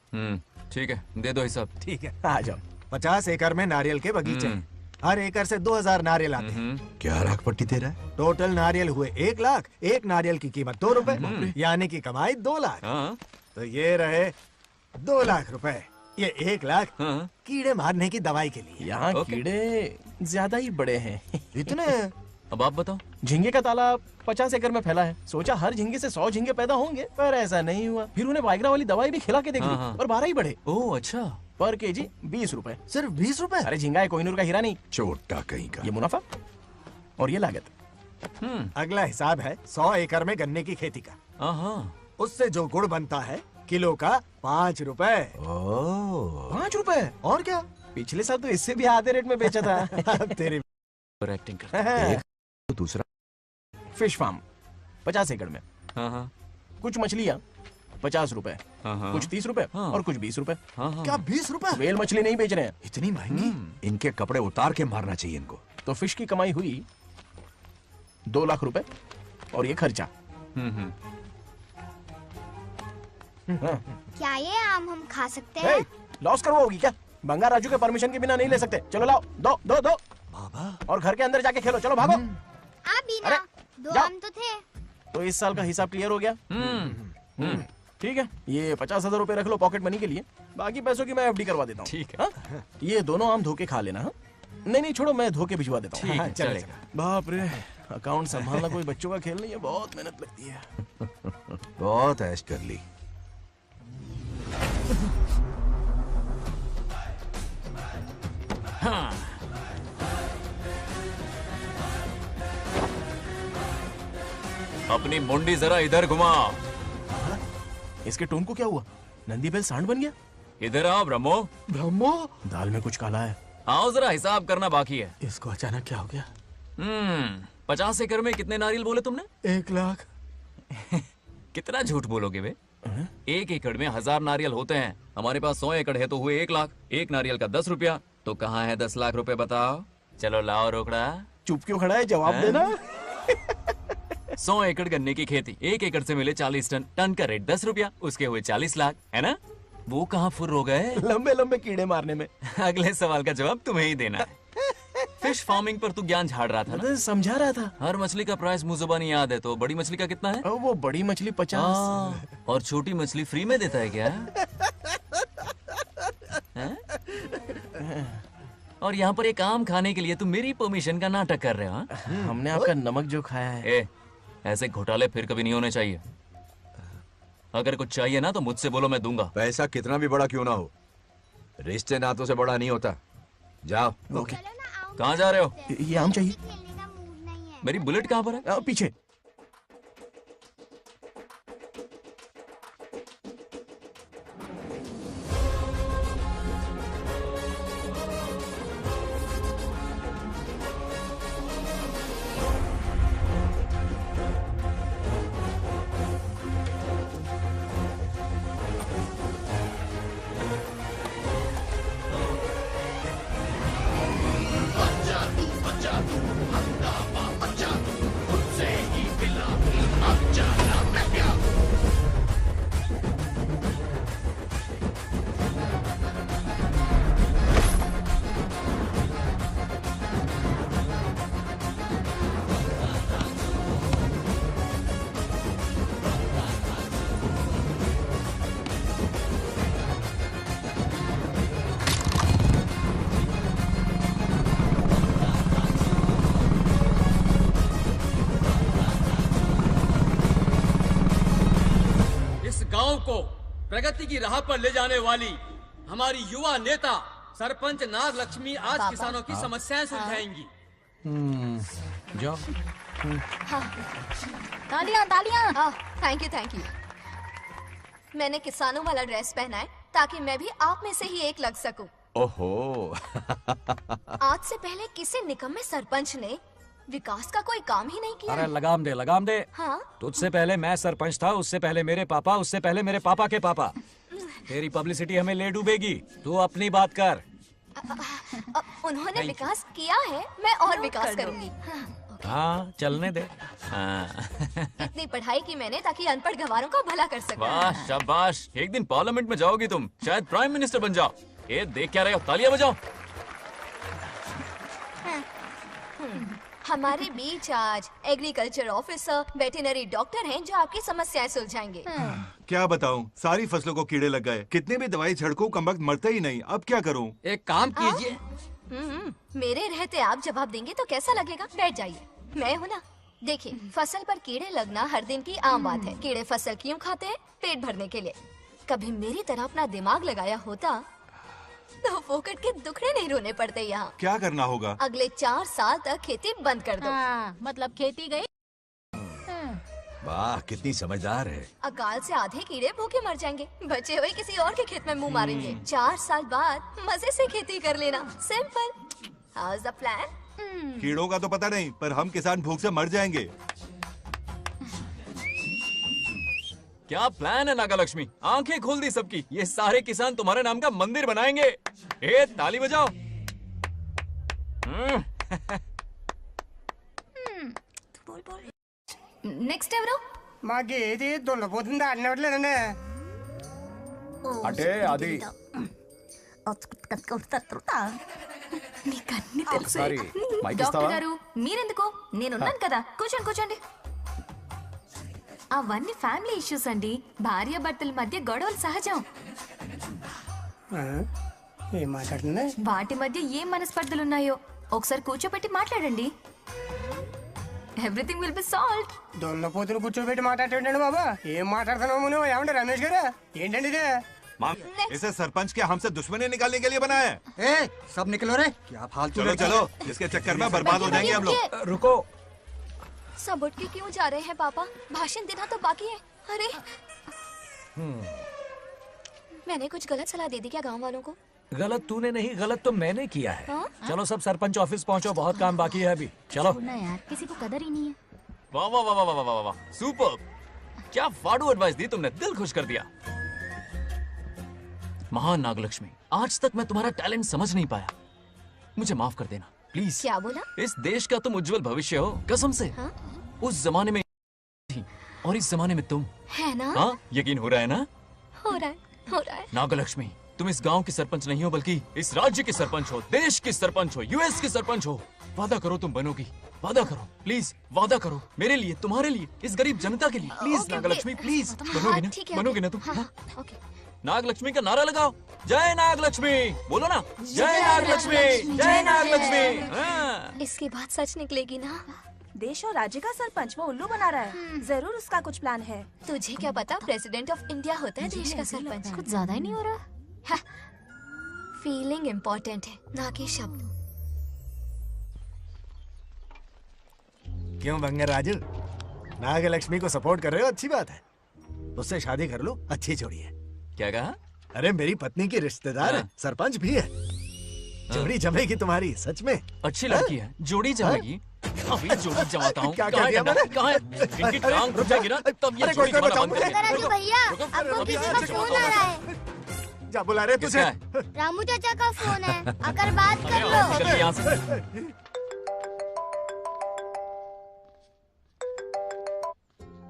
ठीक है, दे दो हिसाब। ठीक है, आ जाओ। 50 एकड़ में नारियल के बगीचे हैं। हर एकड़ से 2000 नारियल आते हैं। क्या लाख पट्टी दे रहा है? टोटल नारियल हुए 1 लाख। एक नारियल की कीमत 2 रुपए, यानी कि कमाई 2 लाख। तो ये रहे 2 लाख रुपए। ये 1 लाख कीड़े मारने की दवाई के लिए। यहाँ कीड़े ज्यादा ही बड़े हैं। इतने? अब आप बताओ। झींगे का तालाब 50 एकड़ में फैला है। सोचा हर झींगे से 100 झींगे पैदा होंगे, पर ऐसा नहीं हुआ। फिर उन्हें वाइग्रा वाली दवाई भी खिला के देख ली, और 12 ही बढ़े। ओह अच्छा। पर केजी 20 रुपए। सिर्फ 20 रुपए? अरे झींगा है, कोहिनूर का हीरा नहीं। छोटा कहीं का। ये मुनाफा और ये लागत। अगला हिसाब है 100 एकड़ में गन्ने की खेती का। उससे जो गुड़ बनता है किलो का 5 रुपए। 5 रुपए? और क्या, पिछले साल तो इससे भी आधे रेट में बेचा था। तेरी एक्टिंग कर। दूसरा फिश फार्म 50 एकड़ में। कुछ मछलियाँ 50 रुपए, कुछ 30 रुपए और कुछ 20 रुपए। क्या 20 रुपए? वेल मछली नहीं बेच रहे हैं। इतनी महंगी? इनके कपड़े उतार के मारना चाहिए इनको। तो फिश की कमाई हुई 2 लाख रुपए, और ये खर्चा। क्या ये आम हम खा सकते हैं? लॉस करवाओगी क्या? बंगार राजू के परमिशन के बिना नहीं ले सकते। चलो लाओ, दो दो दो। बाबा। और घर के अंदर जाके खेलो, चलो भागो। आप भी ना, 2 आम तो थे। तो इस साल का हिसाब क्लियर हो गया? ठीक है, ये 50,000 रुपए रख लो पॉकेट मनी के लिए। बाकी पैसों की मैं एफडी करवा देता हूँ। ठीक है। ये दोनों आम धोके खा लेना। नहीं नहीं छोड़ो, मैं धोके भिजवा देता हूँ। ठीक है, चलेगा। बाप रे, अकाउंट संभालना कोई बच्चों का खेल नहीं है, बहुत मेहनत लगती है। बहुत ऐश कर ली। अपनी मुंडी जरा इधर घुमा। इसके टोन को क्या हुआ? नंदी बैल सांड बन गया? इधर आओ ब्रह्मो। ब्रह्मो, दाल में कुछ काला है। आओ जरा हिसाब करना बाकी है। इसको अचानक क्या हो गया? 50 एकड़ में कितने नारियल बोले तुमने? 1 लाख। कितना झूठ बोलोगे बे? 1 एकड़ में 1000 नारियल होते हैं। हमारे पास 100 एकड़ है तो हुए 1 लाख। एक नारियल का 10 रुपया, तो कहाँ है 10 लाख रुपए बताओ? चलो लाओ रोकड़ा। चुप क्यों खड़ा है, जवाब देना। 100 एकड़ गन्ने की खेती, 1 एकड़ से मिले 40 टन, टन का रेट 10 रुपया, उसके हुए 40 लाख, है ना? वो कहाँ फुर हो गए? लंबे लंबे कीड़े मारने में। अगले सवाल का जवाब तुम्हें ही देना है। फिश फार्मिंग पर तू ज्ञान झाड़ रहा था ना? समझा रहा था। हर मछली का प्राइस मुंह जुबानी याद है, तो बड़ी मछली का कितना है? वो बड़ी मछली 50। और छोटी मछली फ्री में देता है क्या? और यहाँ पर एक आम खाने के लिए तुम मेरी परमिशन का नाटक कर रहे हो? हमने आपका नमक जो खाया है। ऐसे घोटाले फिर कभी नहीं होने चाहिए। अगर कुछ चाहिए ना तो मुझसे बोलो, मैं दूंगा। पैसा कितना भी बड़ा क्यों ना हो, रिश्ते नातों से बड़ा नहीं होता। जाओ। ओके। कहाँ जा रहे हो? ये आम चाहिए। मेरी बुलेट कहाँ पर है? पीछे। गांव को प्रगति की राह पर ले जाने वाली हमारी युवा नेता सरपंच नाग लक्ष्मी आज किसानों की समस्याएं सुलझाएंगी। जाओ। तालियां तालियां। Thank you. मैंने किसानों वाला ड्रेस पहना है ताकि मैं भी आप में से ही एक लग सकूं। ओहो। आज से पहले किसी निकम्मे सरपंच ने विकास का कोई काम ही नहीं किया। अरे लगाम दे। हाँ? तुझसे पहले मैं सरपंच था, उससे पहले मेरे पापा, उससे पहले मेरे पापा के पापा। तेरी पब्लिसिटी हमें ले डूबेगी, तू अपनी बात कर। उन्होंने विकास किया है, मैं और विकास करूंगी। हाँ, चलने दे। इतनी पढ़ाई की मैंने ताकि अनपढ़ गंवारों का भला कर सकूं। वाह शाबाश, एक दिन पार्लियामेंट में जाओगी तुम, शायद प्राइम मिनिस्टर बन जाओ। ये देख क्या रहे हो, तालियां बजाओ। हमारे बीच आज एग्रीकल्चर ऑफिसर, वेटरनरी डॉक्टर हैं जो आपकी समस्याएं सुलझाएंगे। क्या बताऊं, सारी फसलों को कीड़े लग गए। कितने भी दवाई छिड़कूं कमबख्त मरते ही नहीं। अब क्या करूं? एक काम कीजिए। मेरे रहते आप जवाब देंगे तो कैसा लगेगा? बैठ जाइए, मैं हूँ ना। देखिए, फसल पर कीड़े लगना हर दिन की आम बात है। कीड़े फसल क्यों खाते हैं? पेट भरने के लिए। कभी मेरी तरह अपना दिमाग लगाया होता तो फोकट के दुखड़े नहीं रोने पड़ते यहाँ। क्या करना होगा? अगले 4 साल तक खेती बंद कर दो। मतलब खेती गई। वाह, कितनी समझदार है। अकाल से आधे कीड़े भूखे मर जाएंगे, बचे हुए किसी और के खेत में मुंह मारेंगे। 4 साल बाद मजे से खेती कर लेना। Simple. How is the plan? कीड़ों का तो पता नहीं, पर हम किसान भूख से मर जाएंगे। क्या प्लान है नागा लक्ष्मी? आंखें खोल दी सबकी। ये सारे किसान तुम्हारे नाम का मंदिर बनाएंगे। ताली बजाओ। నెక్స్ట్ ఎవరు? మాకు ఏది దున్నపోతుంది ఆడినట్లేదండి. అంటే అది నీకన్నీ తెలుసు. సారీ, మైక్ డాక్టర్ ఇస్తావా? గారు మీరెందుకు? నేనున్నాను కదా, కూర్చోండి కూర్చోండి. అవన్నీ ఫ్యామిలీ ఇష్యూస్ అండి. భార్య భర్తల మధ్య గొడవలు సహజం. ఏం మాట్లాడుతుంది? వాటి మధ్య ఏం మనస్పర్ధలున్నాయో ఒకసారి కూర్చోబెట్టి మాట్లాడండి. Everything will be solved. దున్నపోతులు కూర్చోబెట్టి మాట్లాడేటండి బాబా. ఏం మాట్లాడుతున్నావు నువ్వు? ఏమంటే రమేష్ గారు, ఏంటండి ఇదే? इसे सरपंच क्या हमसे दुश्मनी निकालने के लिए बनाया है? सब निकलो रे, क्या फालतू। चलो चलो, इसके चक्कर में बर्बाद हो जाएंगे हम लोग। रुको। सब उठ के क्यों जा रहे हैं पापा? भाषण देना तो बाकी है। अरे मैंने कुछ गलत सलाह दे दी क्या गांव वालों को? गलत तूने नहीं, गलत तो मैंने किया है। हाँ? चलो सब सरपंच ऑफिस पहुंचो, बहुत काम बाकी है अभी। चलो। ना यार, किसी को कदर ही नहीं है। वाह वाह वाह वाह वाह वाह वाह, सुपर! क्या फाड़ू एडवाइस दी तुमने, दिल खुश कर दिया। महान नागलक्ष्मी, आज तक मैं तुम्हारा टैलेंट समझ नहीं पाया, मुझे माफ कर देना प्लीज। क्या बोला? इस देश का तुम उज्जवल भविष्य हो, कसम से। हाँ? उस जमाने में थी और इस जमाने में तुम, है ना? हाँ यकीन हो रहा है ना? हो रहा है। नागलक्ष्मी, तुम इस गांव की सरपंच नहीं हो बल्कि इस राज्य की सरपंच हो, देश की सरपंच हो, यूएस की सरपंच हो। वादा करो तुम बनोगी, वादा करो प्लीज, वादा करो मेरे लिए, तुम्हारे लिए, इस गरीब जनता के लिए, प्लीज नागलक्ष्मी प्लीज। बनोगी ना? बनोगी ना तुम? नागलक्ष्मी का नारा लगाओ, जय नागलक्ष्मी, बोलो ना, जय नागलक्ष्मी, जय नागलक्ष्मी। इसकी बात सच निकलेगी ना? देश और राज्य का सरपंच वो उल्लू बना रहा है, जरूर उसका कुछ प्लान है। तुझे क्या पता, प्रेसिडेंट ऑफ इंडिया होता है देश का सरपंच। कुछ ज्यादा ही नहीं हो रहा? फीलिंग इम्पोर्टेंट है, ना कि शब्द। क्यों बंगर राजू, नागलक्ष्मी को सपोर्ट कर रहे हो? अच्छी बात है, उससे शादी कर लो, अच्छी जोड़ी है। क्या कहा? अरे मेरी पत्नी की रिश्तेदार है, सरपंच भी है, जोड़ी जमेगी तुम्हारी, सच में। अच्छी लड़की है, जोड़ी जमेगी। अभी जोड़ी जमाता हूँ। क्या कह दिया मैंने? कहाँ है? इनकी टांग रुक जाएगी ना, तब ये जोड़ी जमाना बंद कर देंगे। भैया, आपको किसी का फोन आ रहा है। जा बुला रहे तुझे? रामू चाचा का फोन है, आकर बात कर लो। चल यहाँ से।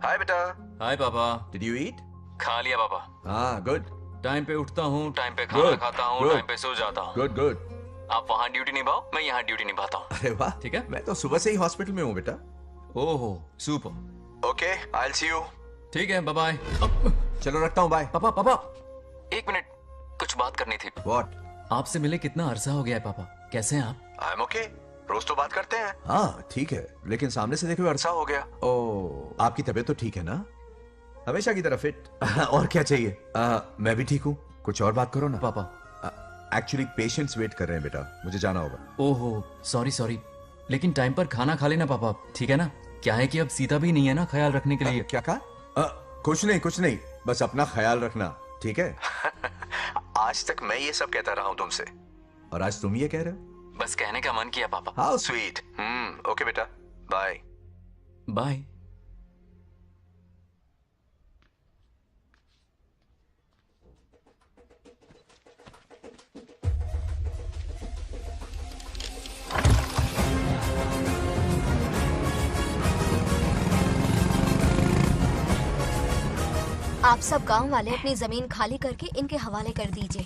हाय बेटा। हाय पापा। Did you eat? खा लिया पापा। हाँ गुड। टाइम पे उठता हूँ, टाइम पे खाना खाता हूँ, टाइम पे सो जाता हूँ। Good good. आप वहाँ ड्यूटी निभाओ, मैं यहाँ ड्यूटी निभाता हूँ। अरे वाह, ठीक है। मैं तो सुबह से ही हॉस्पिटल में हूँ बेटा। ओहो super. Okay, I will see you. ठीक है, बाय बाय। चलो रखता हूँ, बाय। पापा पापा, एक मिनट, कुछ बात करनी थी। व्हाट? आपसे मिले कितना अरसा हो गया है पापा, कैसे हैं आप? आई एम ओके, रोज तो बात करते हैं। हाँ ठीक है, लेकिन सामने से देखे हुए अरसा हो गया। ओ, आपकी तबीयत तो ठीक है ना? हमेशा की तरह फिट। और क्या चाहिए? मैं भी ठीक हूँ, कुछ और बात करो ना। पापा एक्चुअली पेशेंट्स वेट कर रहे हैं बेटा, मुझे जाना होगा। ओहो सॉरी सॉरी, लेकिन टाइम पर खाना खा लेना पापा, ठीक है ना? क्या है कि अब सीता भी नहीं है ना ख्याल रखने के लिए। क्या कहा? कुछ नहीं, बस अपना ख्याल रखना, ठीक है? आज तक मैं ये सब कहता रहा हूँ तुमसे, और आज तुम ये कह रहे हो? बस कहने का मन किया पापा। How sweet. ओके बेटा, बाय बाय। आप सब गांव वाले अपनी जमीन खाली करके इनके हवाले कर दीजिए।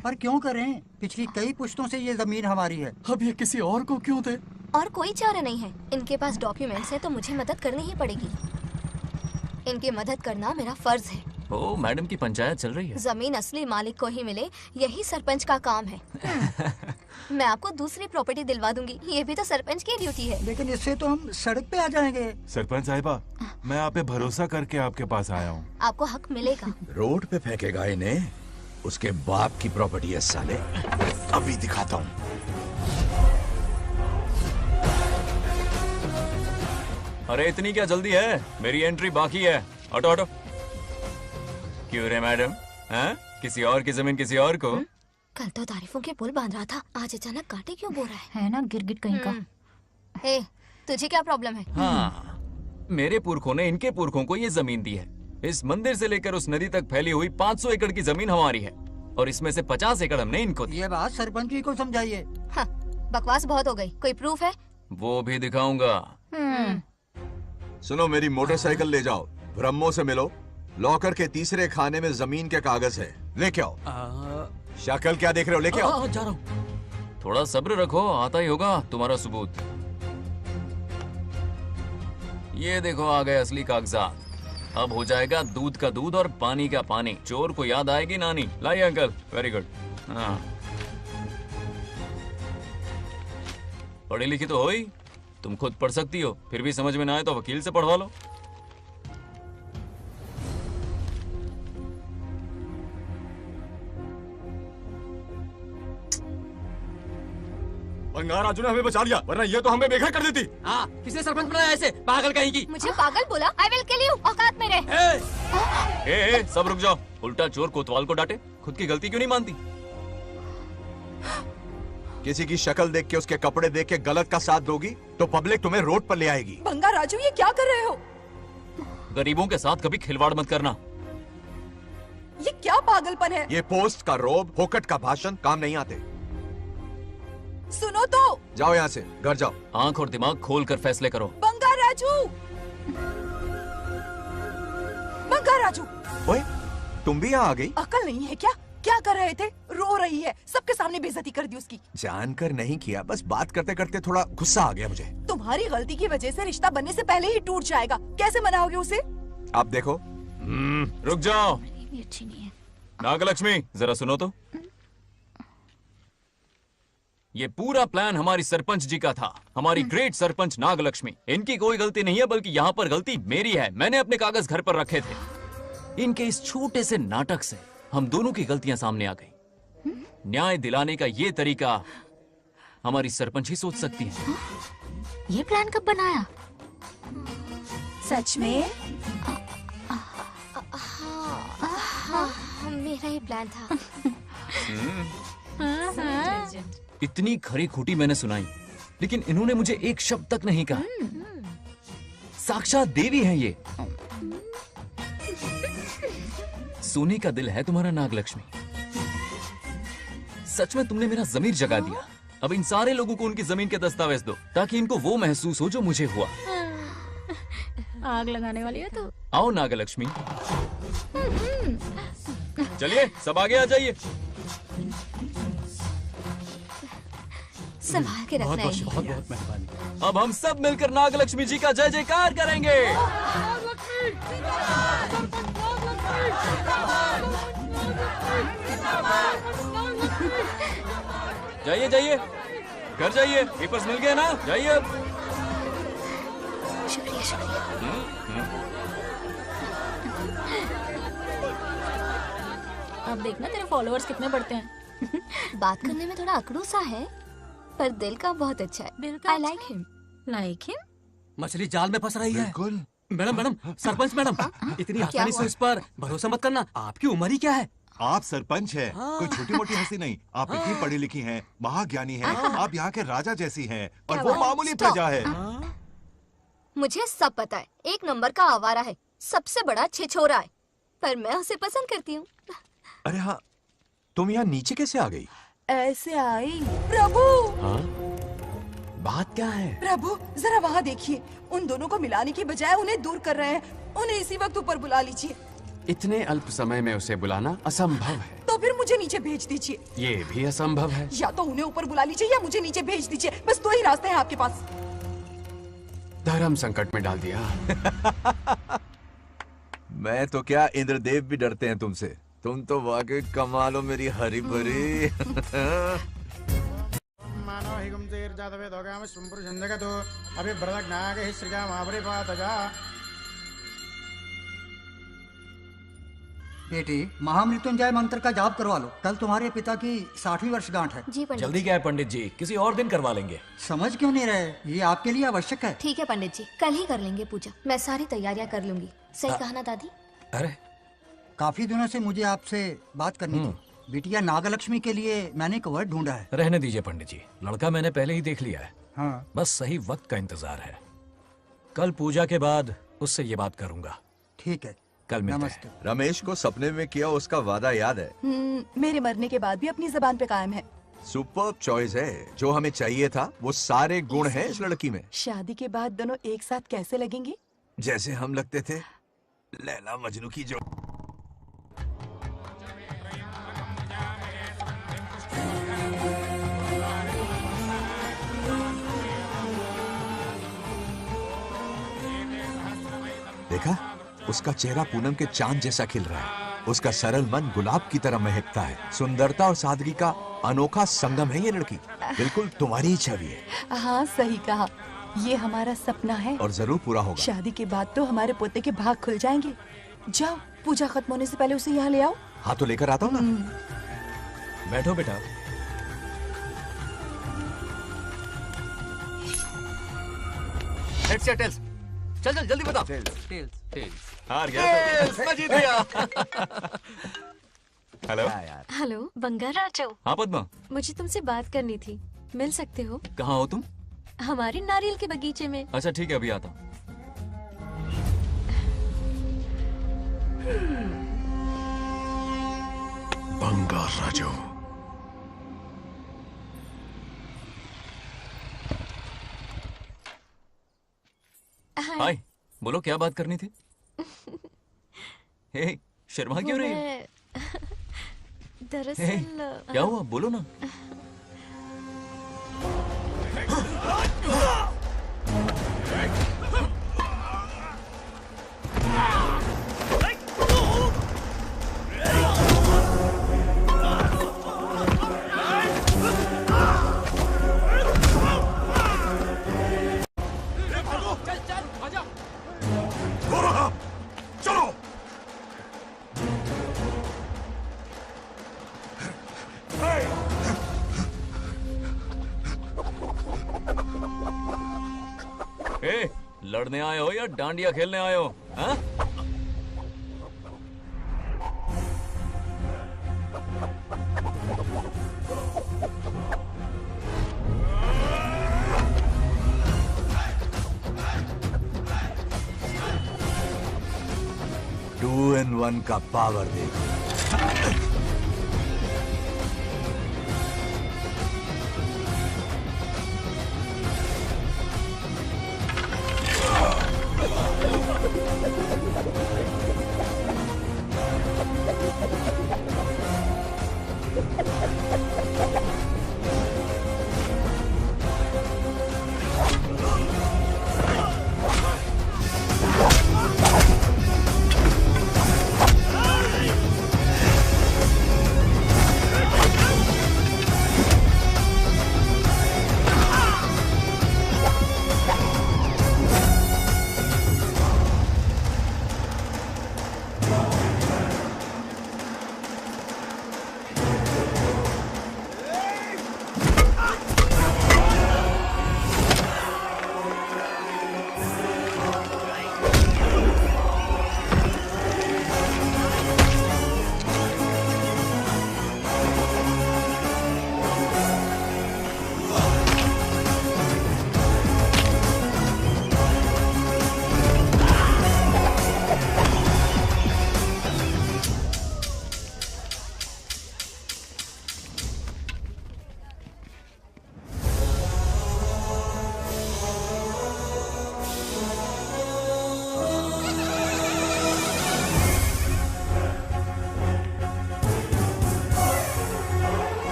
पर क्यों करें? पिछली कई पुश्तों से ये जमीन हमारी है। अब ये किसी और को क्यों दे? और कोई चारा नहीं है, इनके पास डॉक्यूमेंट्स है तो मुझे मदद करनी ही पड़ेगी। इनकी मदद करना मेरा फर्ज है। ओ मैडम की पंचायत चल रही है। जमीन असली मालिक को ही मिले, यही सरपंच का काम है। मैं आपको दूसरी प्रॉपर्टी दिलवा दूंगी, ये भी तो सरपंच की ड्यूटी है। लेकिन इससे तो हम सड़क पे आ जाएंगे। सरपंच साहिबा, मैं आप पे भरोसा करके आपके पास आया हूँ। आपको हक मिलेगा। रोड पे फेंकेगा इन्हें, उसके बाप की प्रॉपर्टी है साले, अभी दिखाता हूँ। अरे इतनी क्या जल्दी है, मेरी एंट्री बाकी है। हटो हटो। क्यों रे मैडम, हैं? किसी और की जमीन किसी और को? कल तो तारीफों के पुल बांध रहा था, आज अचानक कांटे क्यों बो रहा है ना गिरगिट कहीं का। हे, तुझे क्या प्रॉब्लम है? हाँ, मेरे पुरखों ने इनके पुरखों को ये जमीन दी है। इस मंदिर से लेकर उस नदी तक फैली हुई 500 एकड़ की जमीन हमारी है, और इसमें से 50 एकड़ हमने इनको दी। ये बात सरपंच जी को समझाइए। हाँ, बकवास बहुत हो गई, कोई प्रूफ है? वो भी दिखाऊंगा। सुनो, मेरी मोटरसाइकिल ले जाओ, ब्रह्मो से मिलो, लॉकर के तीसरे खाने में जमीन के कागज है, लेके आओ। शक्ल क्या देख रहे हो, लेके आओ। जा रहा हूँ। थोड़ा सब्र रखो, आता ही होगा तुम्हारा सबूत। ये देखो आ गए असली कागजात। अब हो जाएगा दूध का दूध और पानी का पानी। चोर को याद आएगी नानी। लाइए अंकल, वेरी गुड। हाँ, पढ़ी लिखी तो हो ही, तुम खुद पढ़ सकती हो, फिर भी समझ में ना आए तो वकील से पढ़वा लो। बंगार राजू ने हमें बचा लिया, वरना ये तो हमें बेघर कर देती। हाँ, किसने सरपंच बनाया ऐसे पागल कहेंगी? मुझे पागल बोला? आई विल किल यू, औकात में रह। ए, सब रुक जाओ। उल्टा चोर कोतवाल को डांटे, खुद की गलती क्यों नहीं मानती? किसी की शक्ल देख के, उसके कपड़े देख के गलत का साथ दोगी तो पब्लिक तुम्हें रोड पर ले आएगी। बंगार राजू, ये क्या कर रहे हो? गरीबों के साथ कभी खिलवाड़ मत करना। ये क्या पागलपन है? ये पोस्ट का रोब, फोकट का भाषण काम नहीं आते। सुनो तो। जाओ यहाँ से, घर जाओ। आंख और दिमाग खोल कर फैसले करो। बंगार राजू, बंगार राजू। ओए, तुम भी यहाँ आ गई? अकल नहीं है क्या? क्या कर रहे थे? रो रही है, सबके सामने बेइज्जती कर दी उसकी। जानकर नहीं किया, बस बात करते करते थोड़ा गुस्सा आ गया मुझे। तुम्हारी गलती की वजह से रिश्ता बनने से पहले ही टूट जाएगा। कैसे मनाओगे उसे? आप देखो। रुक जाओ। अच्छी नहीं है। नागलक्ष्मी, जरा सुनो तो। ये पूरा प्लान हमारी सरपंच जी का था, हमारी ग्रेट सरपंच नागलक्ष्मी। इनकी कोई गलती नहीं है, बल्कि यहाँ पर गलती मेरी है। मैंने अपने कागज घर पर रखे थे। इनके इस छोटे से नाटक से हम दोनों की गलतियां सामने आ गई। न्याय दिलाने का ये तरीका हमारी सरपंच ही सोच सकती है। ये प्लान कब बनाया? सच में? हाँ, मेरा ही प्लान था। इतनी खरी खोटी मैंने सुनाई, लेकिन इन्होंने मुझे एक शब्द तक नहीं कहा। साक्षात देवी है ये। सोने का दिल है तुम्हारा नागलक्ष्मी। सच में तुमने मेरा ज़मीर जगा दिया। अब इन सारे लोगों को उनकी जमीन के दस्तावेज दो, ताकि इनको वो महसूस हो जो मुझे हुआ। आग लगाने वाली है तो। आओ नागलक्ष्मी, चलिए सब आगे आ जाइए। संभाल के रखना है। बहुत बहुत मेहरबानी। अब हम सब मिलकर नागलक्ष्मी जी का जय जयकार करेंगे। जाइए जाइए, घर जाइए। पेपर्स मिल गए ना? जाइए अब। शुक्रिया शुक्रिया। अब देखना तेरे फॉलोअर्स कितने बढ़ते हैं। बात करने में थोड़ा अकड़ू सा है, पर दिल का बहुत अच्छा है। I like him. Like him? मछली जाल में फंस रही है। बिल्कुल। मैडम, सरपंच मैडम, इतनी आसानी से उस पर भरोसा मत करना। आपकी उम्र ही क्या है? आप सरपंच हैं, कोई छोटी मोटी हंसी नहीं। आप इतनी पढ़ी लिखी हैं, महाज्ञानी हैं, आप यहाँ के राजा जैसी हैं, और वो मामूली प्रजा है। मुझे सब पता है, एक नंबर का आवारा है, सबसे बड़ा छिछोरा है, पर मैं उसे पसंद करती हूँ। अरे हाँ, तुम यहाँ नीचे कैसे आ गई? ऐसे आई। प्रभु, हाँ? बात क्या है? प्रभु जरा वहाँ देखिए, उन दोनों को मिलाने की बजाय उन्हें दूर कर रहे हैं। उन्हें इसी वक्त ऊपर बुला लीजिए। इतने अल्प समय में उसे बुलाना असंभव है। तो फिर मुझे नीचे भेज दीजिए। ये भी असंभव है। या तो उन्हें ऊपर बुला लीजिए या मुझे नीचे भेज दीजिए। बस दो ही रास्ते हैं आपके पास। धर्म संकट में डाल दिया। मैं तो क्या, इंद्रदेव भी डरते हैं तुमसे। तुम तो वाकई कमाल हो मेरी हरी भरी। मानो हि गुंजेर जातवे दोगाम संपुरुषं जगतो अभिव्रतज्ञागे श्रीजा महापरिपातजा। बेटी, महामृत्युंजय मंत्र का जाप करवा लो। कल तुम्हारे पिता की 60वीं वर्षगांठ है। जी पंडित। जल्दी क्या है पंडित जी, किसी और दिन करवा लेंगे। समझ क्यों नहीं रहे? ये आपके लिए आवश्यक है। ठीक है पंडित जी, कल ही कर लेंगे पूजा। मैं सारी तैयारियां कर लूंगी। सही कहा ना दादी? अरे काफी दिनों से मुझे आपसे बात करनी थी। बिटिया नागलक्ष्मी के लिए मैंने एक वर्ड ढूंढा है। रहने दीजिए पंडित जी, लड़का मैंने पहले ही देख लिया है। हाँ। बस सही वक्त का इंतजार है। कल पूजा के बाद उससे ये बात करूंगा। ठीक है, कल मिलते नमस्ते। रमेश को सपने में किया उसका वादा याद है? मेरे मरने के बाद भी अपनी जबान पे कायम है। सुपर्ब चॉइस है। जो हमें चाहिए था वो सारे गुण हैं इस लड़की में। शादी के बाद दोनों एक साथ कैसे लगेंगे? जैसे हम लगते थे लैला मजनू की जो। देखा, उसका चेहरा पूनम के चांद जैसा खिल रहा है। उसका सरल मन गुलाब की तरह महकता है। सुंदरता और सादगी का अनोखा संगम है ये लड़की। बिल्कुल तुम्हारी ही छवि है। हाँ सही कहा, ये हमारा सपना है और जरूर पूरा होगा। शादी के बाद तो हमारे पोते के भाग खुल जाएंगे। जाओ, पूजा खत्म होने से पहले उसे यहाँ ले आओ। हाँ तो लेकर आता हूँ ना। बैठो बेटा। हेड्स या टेल्स? चल चल जल्दी बता। टेल्स। हार गया तो। मैं जीत गया। Hello hello Bangarraju. हाँ पद्मा, मुझे तुमसे बात करनी थी, मिल सकते हो? कहाँ हो तुम? हमारे नारियल के बगीचे में। अच्छा ठीक है, अभी आता हूँ। बंगाराजू। हाय, बोलो क्या बात करनी थी? हे, शर्मा क्यों रही है? हे, दरअसल क्या हुआ बोलो ना। ए, लड़ने आए हो या डांडिया खेलने आए हो? हाँ? टू इन वन का पावर देखो।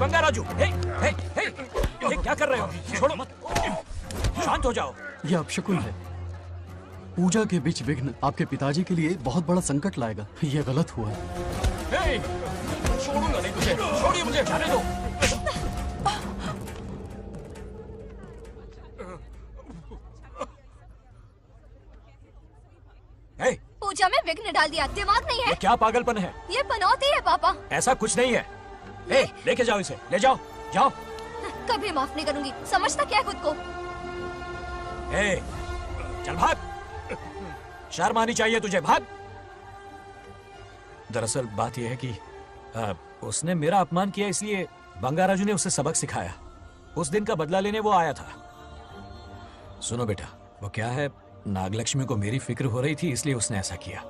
बंगाराजू, क्या कर रहे हो? छोड़ो मत, शांत हो जाओ। यह अपशकुन है। पूजा के बीच विघ्न आपके पिताजी के लिए बहुत बड़ा संकट लाएगा। यह गलत हुआ है। छोड़ूंगा नहीं तुझे, छोड़िए मुझे, जाने दो। पूजा में विघ्न डाल दिया, दिमाग नहीं है? ये क्या पागलपन है? ये पनौती है पापा। ऐसा कुछ नहीं है। लेके जाओ इसे, ले जाओ, जाओ। कभी माफ नहीं करूंगी, समझता क्या खुद को? चल भाग, शर्म आनी चाहिए तुझे, भाग। दरअसल बात यह है कि उसने मेरा अपमान किया, इसलिए बंगाराजू ने उसे सबक सिखाया। उस दिन का बदला लेने वो आया था। सुनो बेटा, वो क्या है, नागलक्ष्मी को मेरी फिक्र हो रही थी, इसलिए उसने ऐसा किया।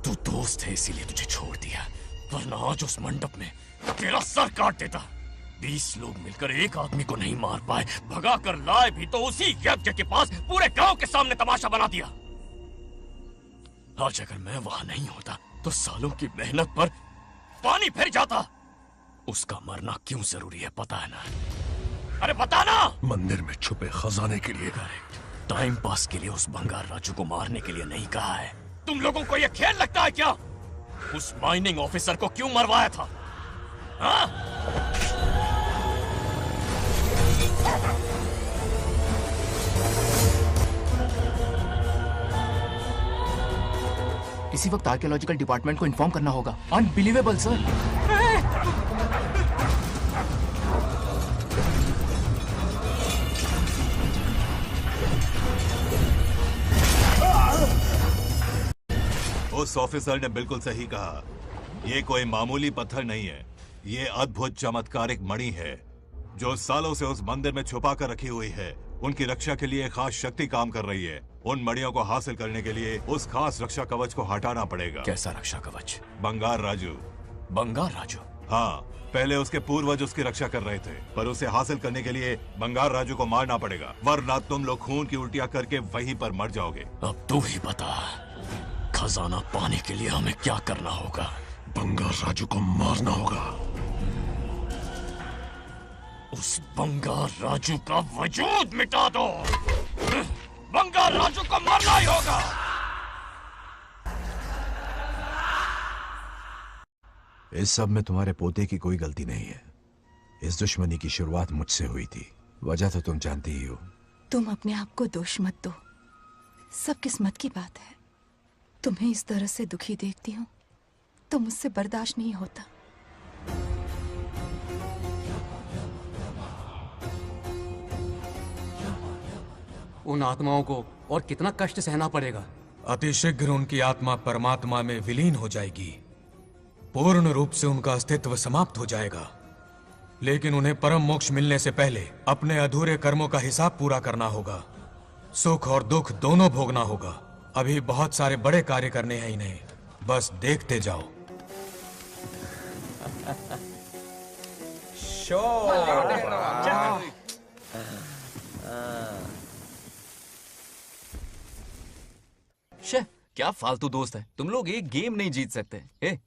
तू दोस्त है इसीलिए तुझे छोड़ दिया, वरना आज उस मंडप में तेरा सर काट देता। 20 लोग मिलकर एक आदमी को नहीं मार पाए, भगा कर लाए भी तो उसी यज्ञ के पास पूरे गांव के सामने तमाशा बना दिया। आज अगर मैं वहां नहीं होता तो सालों की मेहनत पर पानी फिर जाता। उसका मरना क्यों जरूरी है पता है ना? अरे बता ना। मंदिर में छुपे खजाने के लिए। टाइम पास के लिए उस बंगार राजू को मारने के लिए नहीं कहा है। तुम लोगों को यह खेल लगता है क्या? उस माइनिंग ऑफिसर को क्यों मरवाया था? हाँ? इसी वक्त आर्कियोलॉजिकल डिपार्टमेंट को इन्फॉर्म करना होगा। Unbelievable sir. उस ऑफिसर ने बिल्कुल सही कहा। ये कोई मामूली पत्थर नहीं है, ये अद्भुत चमत्कारिक मणि है जो सालों से उस मंदिर में छुपा कर रखी हुई है। उनकी रक्षा के लिए खास शक्ति काम कर रही है। उन मणियों को हासिल करने के लिए उस खास रक्षा कवच को हटाना पड़ेगा। कैसा रक्षा कवच? बंगार राजू। बंगार राजू? हाँ, पहले उसके पूर्वज उसकी रक्षा कर रहे थे, पर उसे हासिल करने के लिए बंगार राजू को मारना पड़ेगा, वरना तुम लोग खून की उल्टियां करके वहीं पर मर जाओगे। अब तू ही बता, खजाना पाने के लिए हमें क्या करना होगा? बंगार राजू को मारना होगा। उस बंगार राजू का वजूद मिटा दो। बंगार राजू को मारना ही होगा। इस सब में तुम्हारे पोते की कोई गलती नहीं है। इस दुश्मनी की शुरुआत मुझसे हुई थी। वजह तो तुम जानती ही हो। तुम अपने आप को दोष मत दो, सब किस्मत की बात है। तुम्हें इस तरह से दुखी देखती हूँ तो मुझसे बर्दाश्त नहीं होता। उन आत्माओं को और कितना कष्ट सहना पड़ेगा। अतिशीघ्र उनकी आत्मा परमात्मा में विलीन हो जाएगी। पूर्ण रूप से उनका अस्तित्व समाप्त हो जाएगा। लेकिन उन्हें परम मोक्ष मिलने से पहले अपने अधूरे कर्मों का हिसाब पूरा करना होगा। सुख और दुख दोनों भोगना होगा। अभी बहुत सारे बड़े कार्य करने हैं इन्हें, बस देखते जाओ। शे, क्या फालतू दोस्त है। तुम लोग एक गेम नहीं जीत सकते। ए,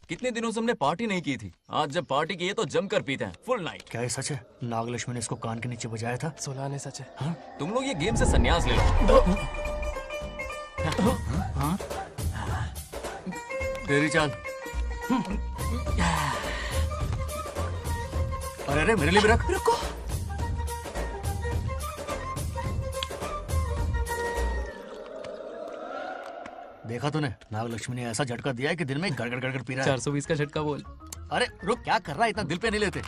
कितने दिनों से हमने पार्टी नहीं की थी। आज जब पार्टी की है तो जमकर पीते हैं, फुल नाइट। क्या ये सच है? नागलक्ष्मी ने इसको कान के नीचे बजाया था। सुलाने सच है। हाँ? तुम लोग ये गेम से संन्यास ले लो। हाँ? तेरी चाल। अरे अरे मेरे लिए भी रख। रुको, देखा तूने? नागलक्ष्मी ने ऐसा झटका दिया है कि दिन में गड़गड़ गड़गड़ पी रहा है। 420 का झटका बोल। अरे रुक, क्या कर रहा है? इतना दिल पे नहीं लेते।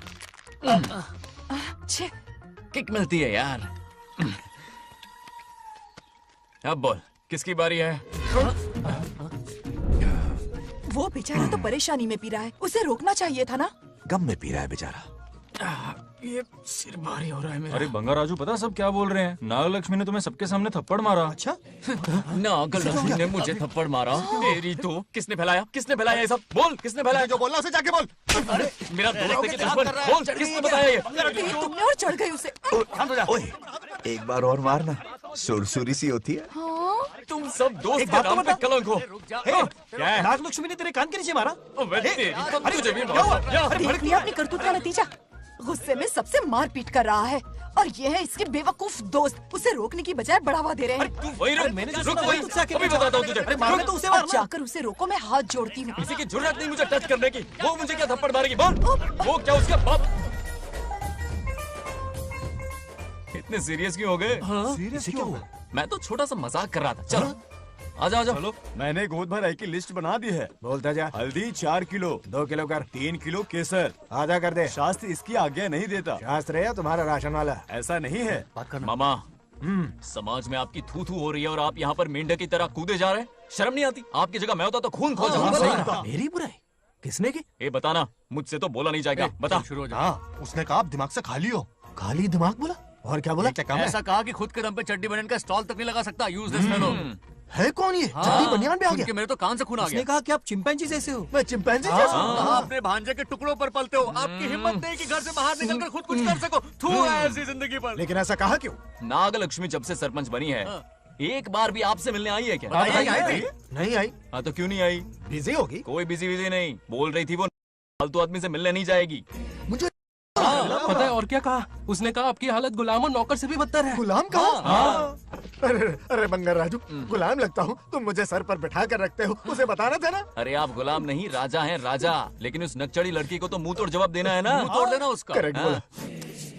किक मिलती है यार। अब बोल, किसकी बारी है? वो बेचारा तो परेशानी में पी रहा है, उसे रोकना चाहिए था ना। गम में पी रहा है बेचारा। ये सिर भारी हो रहा है मेरा। अरे बंगार राजू, पता सब क्या बोल रहे हैं? नागलक्ष्मी ने तुम्हें सबके सामने थप्पड़ मारा। अच्छा? नागलक्ष्मी ने मुझे थप्पड़ मारा? तेरी तो किसने फैलाया? किसने फैलाया ये सब? बोल, किसने फैलाया? जो बोलना उसे जाके बोल। अरे मेरा दोस्त है कि दुश्मन? बोल, किसने बताया ये? तुमने और चढ़ गई उसे। ओए, एक बार और मारना, सुरसुरी सी होती है। तुम सब दोस्त के नाम पे कलंक हो। क्या है? नागलक्ष्मी ने तेरे कान के नीचे मारा? तुझे भी देख लिया अपनी करतूत का नतीजा। गुस्से में सबसे मारपीट कर रहा है और ये है इसके बेवकूफ दोस्त। उसे रोकने की बजाय बढ़ावा दे रहे हैं। तू वही रुक, अभी बताता हूँ तुझे। अरे मारना तो उसे मारना। जाकर उसे रोको, मैं हाथ जोड़ती हूँ। किसी की जुर्रत नहीं मुझे टच करने की। वो मुझे क्या थप्पड़ मारेगी? बोल, वो क्या उसका बाप? इतने सीरियस क्यों हो गए? सीरियस क्यों हुआ? मैं तो छोटा सा मजाक कर रहा था। चलो आजा आजा। चलो, मैंने गोद भराई की लिस्ट बना दी है। बोलता जा। हल्दी 4 किलो, 2 किलो कर, 3 किलो केसर। आधा कर दे। शास्त्र इसकी आज्ञा नहीं देता। शास्त्र है तुम्हारा राशन वाला, ऐसा नहीं है। बात करना। मामा, समाज में आपकी थू थू हो रही है और आप यहाँ पर मेंढक की तरह कूदे जा रहे हैं। शर्म नहीं आती? आपकी जगह मैं होता तो खून खो जाता। मेरी बुराई किसने की? ये बताना, मुझसे तो बोला नहीं जाएगा। बता। शुरू हो जा। हाँ, उसने कहा आप दिमाग से खाली हो। खाली दिमाग बोला? और क्या बोला? क्या काम है? ऐसा कहा कि खुद के दम पे चड्डी बनियान का स्टॉल तक नहीं लगा सकता। Use this fellow. है कौन ये? चड्डी बनियान पे आ गया? मेरे तो कान से खून आ गया। उसने कहा कि आप चिंपैंजी जैसे हो। मैं चिंपैंजी जैसा हूँ? आप अपने भांजे के टुकड़ों पर पलते हो। आपकी हिम्मत नहीं कि घर से बाहर निकलकर खुद कुछ कर सको। थू है ऐसी जिंदगी पर। लेकिन ऐसा कहा क्यों? नागलक्ष्मी जब से सरपंच बनी है एक बार भी आपसे मिलने आई है क्या? नहीं आई। हाँ तो क्यों नहीं आई? बिजी होगी। कोई बिजी नहीं, बोल रही थी वो फालतू आदमी से मिलने नहीं जाएगी। मुझे पता है और क्या कहा उसने? कहा आपकी हालत गुलाम और नौकर से भी बदतर है। गुलाम कहा? अरे बंगर राजू, गुलाम लगता हूँ, तुम मुझे सर पर बिठा कर रखते हो, उसे बताना था ना। अरे आप गुलाम नहीं, राजा हैं राजा। लेकिन उस नकचड़ी लड़की को तो मुंह तोड़ जवाब देना है ना। मुंह तोड़ देना उसका। करेक्ट बोला।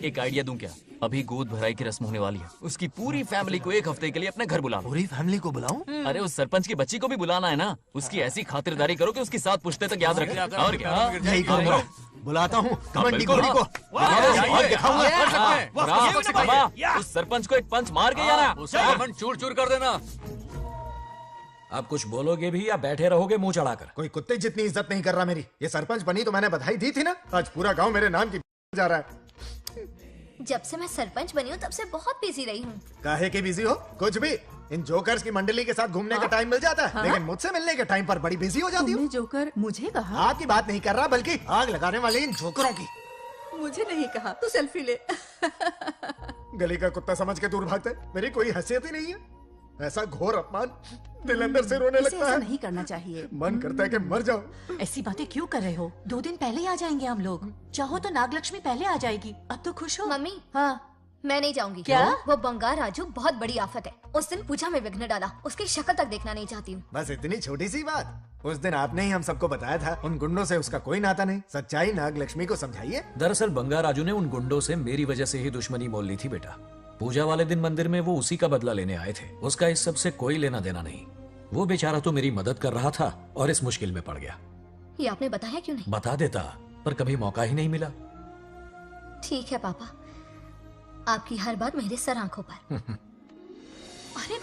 एक आइडिया दूं क्या? अभी गोद भराई की रस्म होने वाली है, उसकी पूरी फैमिली को एक हफ्ते के लिए अपने घर बुला लो। पूरी फैमिली को बुलाऊं? अरे उस सरपंच की बच्ची को भी बुलाना है ना। उसकी ऐसी खातिरदारी करो कि उसकी 7 पुश्ते तक याद रखे। और क्या? यही करूंगा। बुलाता हूँ कमंडी घोड़ी को। उस सरपंच को एक पंच मार के जाना, उसका कमंड चूर चूर कर देना। आप कुछ बोलोगे भी या बैठे रहोगे मुंह चढ़ाकर? कोई कुत्ते जितनी इज्जत नहीं कर रहा मेरी। ये सरपंच बनी तो मैंने बधाई दी थी ना। आज पूरा गांव मेरे नाम की जा रहा है। जब से मैं सरपंच बनी हूँ तब से बहुत बिजी रही हूँ। काहे के बिजी हो? कुछ भी। इन जोकर्स की मंडली के साथ घूमने का टाइम मिल जाता है, लेकिन मुझसे मिलने के टाइम पर बड़ी बिजी हो जाती हूँ। जोकर मुझे कहा? आपकी बात नहीं कर रहा, बल्कि आग लगाने वाले इन जोकरों की। मुझे नहीं कहा। तू सेल्फी ले। गली का कुत्ता समझ के दूर भागता है। मेरी कोई हैसियत ही नहीं है। ऐसा घोर अपमान, दिल अंदर से रोने लगता है। नहीं करना चाहिए। मन करता है कि मर जाओ। ऐसी बातें क्यों कर रहे हो? 2 दिन पहले ही आ जाएंगे हम लोग। चाहो तो नागलक्ष्मी पहले आ जाएगी। अब तो खुश हो? मम्मी, हाँ। मैं नहीं जाऊंगी। क्या? वो बंगार राजू बहुत बड़ी आफत है। उस दिन पूजा में विघ्न डाला, उसकी शक्ल तक देखना नहीं चाहती हूँ। बस इतनी छोटी सी बात। उस दिन आपने ही हम सबको बताया था, उन गुंडों से उसका कोई नाता नहीं। सच्चाई नागलक्ष्मी को समझाइए। दरअसल बंगार राजू ने उन गुंडों से मेरी वजह से ही दुश्मनी मोल ली थी बेटा। पूजा वाले दिन मंदिर में वो उसी का बदला लेने आए थे। उसका इस सब से कोई लेना देना नहीं। वो बेचारा तो मेरी मदद कर रहा था और इस मुश्किल में पड़ गया। ये आपने बताया क्यों नहीं? बता देता, पर कभी मौका ही नहीं मिला। ठीक है पापा, आपकी हर बात मेरे सर आंखों पर। अरे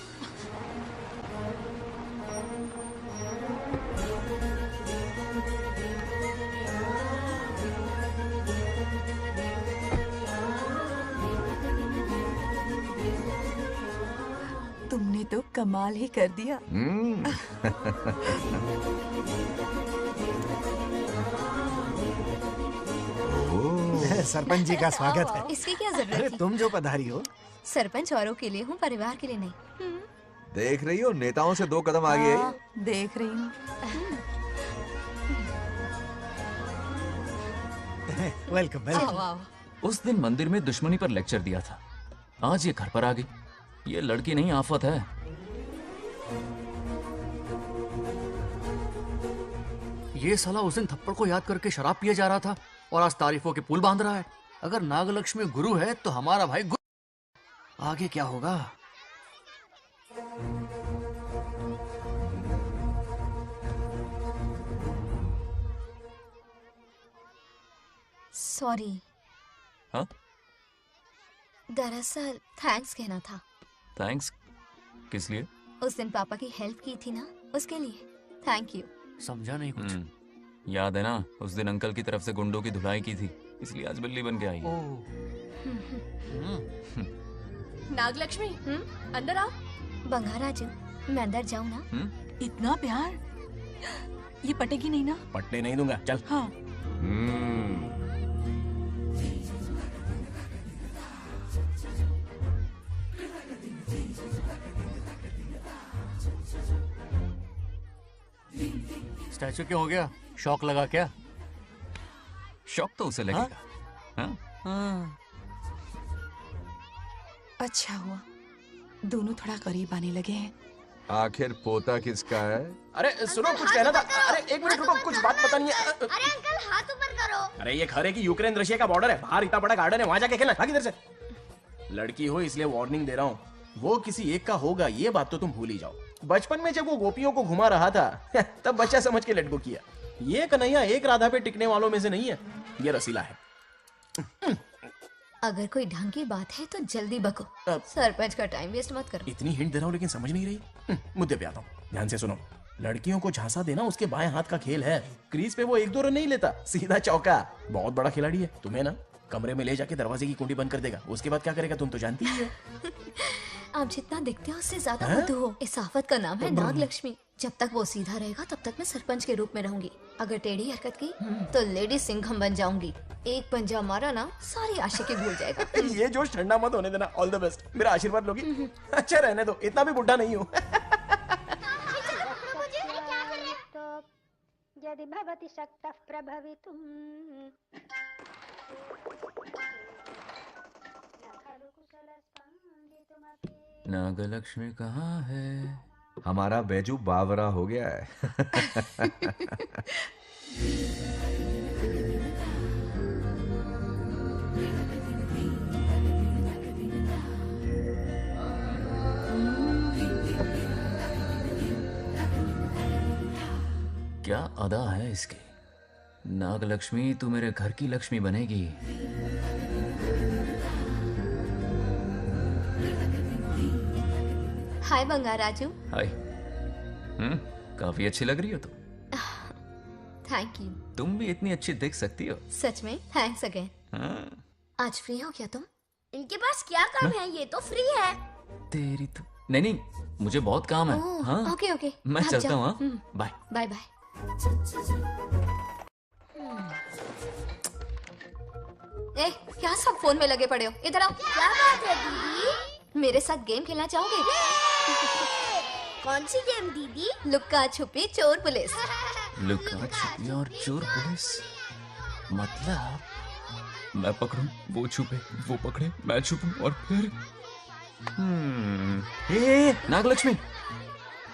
तुमने तो कमाल ही कर दिया। सरपंच जी का स्वागत है। इसकी क्या जरूरत थी? तुम जो पधारी हो। सरपंच औरों के लिए हूँ, परिवार के लिए नहीं। देख रही हो, नेताओं से 2 कदम आगे आई। देख रही हूँ। Welcome welcome. उस दिन मंदिर में दुश्मनी पर लेक्चर दिया था, आज ये घर पर आ गई। ये लड़की नहीं, आफत है। ये साला उस दिन थप्पड़ को याद करके शराब पिए जा रहा था और आज तारीफों के पुल बांध रहा है। अगर नागलक्ष्मी गुरु है तो हमारा भाई गुरु। आगे क्या होगा? सॉरी। हाँ? दरअसल थैंक्स कहना था। थैंक्स किस लिए? उस दिन पापा की हेल्प की थी ना, उसके लिए थैंक यू। समझा नहीं कुछ। याद है ना, उस दिन अंकल की तरफ से गुंडों की धुलाई की थी, इसलिए आज बिल्ली बन के आई है। नागलक्ष्मी, अंदर आओ। बंगार राजू, मैं अंदर जाऊँ ना? इतना प्यार, ये पटेगी नहीं ना? पटने नहीं दूंगा, चल। हाँ। स्टैचू क्यों हो गया? शौक लगा क्या? शौक तो उसे लगेगा। हाँ? हाँ। अच्छा हुआ दोनों थोड़ा करीब आने लगे हैं। आखिर पोता किसका है? अरे सुनो, कुछ कहना था। अरे 1 मिनट रुको, कुछ बात पता नहीं है। अरे अंकल, हाथ ऊपर करो। अरे ये घर है कि यूक्रेन रशिया का बॉर्डर है? बाहर इतना बड़ा गार्डन है, वहां जाके खेलना। भाग इधर से। लड़की हो इसलिए वार्निंग दे रहा हूँ, वो किसी एक का होगा, ये बात तो तुम भूल ही जाओ। बचपन में जब वो गोपियों को घुमा रहा था तब बच्चा समझ के लटको किया। ये कन्हैया एक राधा पे टिकने वालों में से नहीं है, ये रसीला है। अगर कोई ढंग की बात है तो जल्दी बको। सरपंच का टाइम वेस्ट मत करो। इतनी हिंट दे रहा हूँ लेकिन समझ नहीं रही। मुद्दे पे आता हूँ, ध्यान से सुनो। लड़कियों को झांसा देना उसके बाएं हाथ का खेल है। क्रीज पे वो 1-2 रन नहीं लेता, सीधा चौका। बहुत बड़ा खिलाड़ी है। तुम्हें ना कमरे में ले जाके दरवाजे की कुंडी बंद कर देगा, उसके बाद क्या करेगा तुम तो जानती ही हो। आप जितना दिखते हो उससे ज्यादा बुद्धू हो। इस आफत का नाम है नागलक्ष्मी। जब तक वो सीधा रहेगा तब तक मैं सरपंच के रूप में रहूंगी। अगर टेढ़ी हरकत की तो लेडी सिंघम बन जाऊंगी। एक पंजा मारा ना सारी आशिकी भूल जाएगा। ये जोश ठंडा मत होने देना। All the best. मेरा आशीर्वाद लोगी? अच्छा रहने दो, इतना भी बुढ़ा नहीं हूँ। यदि भवति शक्तः प्रभवितुम् नागलक्ष्मी कहाँ है? हमारा बैजू बावरा हो गया है। क्या अदा है इसकी। नागलक्ष्मी तू मेरे घर की लक्ष्मी बनेगी। हाय बंगार राजू। हाय। काफी अच्छी लग रही हो तुम। Thank you. तुम भी इतनी अच्छी दिख सकती हो। सच में थैंक्स अगेन। हाँ। आज फ्री हो क्या तुम? इनके पास क्या काम है? ये तो फ्री है। तेरी तो नहीं, मुझे बहुत काम है। ओह, हाँ ओके ओके। मैं आप चलता जाओ। हूँ। हाँ बाय बाय बाय। ए, क्या सब फोन में लगे पड़े हो? इधर आओ। क्या बात है दीदी? मेरे साथ गेम खेलना चाहोगे? कौन सी गेम दीदी? लुक्का छुपी चोर पुलिस। लुका छुपी और चोर पुलिस मतलब मैं पकड़ूं, वो छुपे, वो पकड़े, मैं छुपूं और फिर नागलक्ष्मी,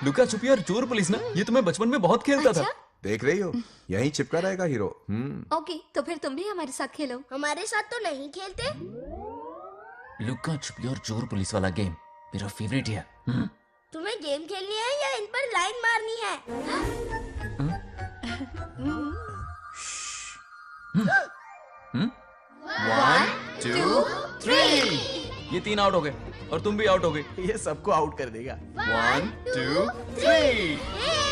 लुका छुपी और चोर पुलिस ना, ये तो मैं बचपन में बहुत खेलता था। देख रही हो, यहीं चिपका रहेगा हीरो। ओके, तो फिर तुम भी हमारे साथ खेलो। हमारे साथ तो नहीं खेलते। लुका छुपी और चोर पुलिस वाला गेम मेरा फेवरेट है। तुम्हें गेम खेलनी है या इन पर लाइन मारनी है? 1 2 3 ये 3 आउट हो गए और तुम भी आउट हो गए। ये सबको आउट कर देगा। 1 2 3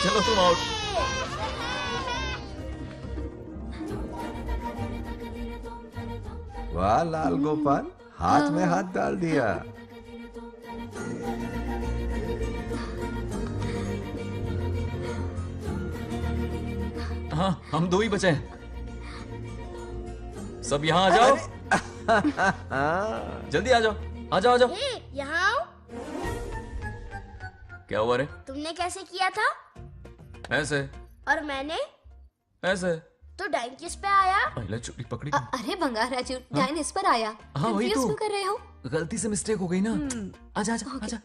चलो तुम आउट। वाह लाल गोपाल, हाथ में हाथ डाल दिया। हाँ, हम 2 ही बचे हैं। सब यहाँ आ जाओ। जल्दी आ जाओ, आ जाओ, आ जाओ। यहाँ आओ। क्या हुआ रे? तुमने कैसे किया था? ऐसे। और मैंने? ऐसे। तो डाइन किस पे आया? पहले चोरी पकड़ी। अरे बंगार राजू, डाइन इस पर आया। हाँ वही Confuse तो। क्यों कर रहे हो? गलती से मिस्टेक हो गई ना। आजा आजा आजा।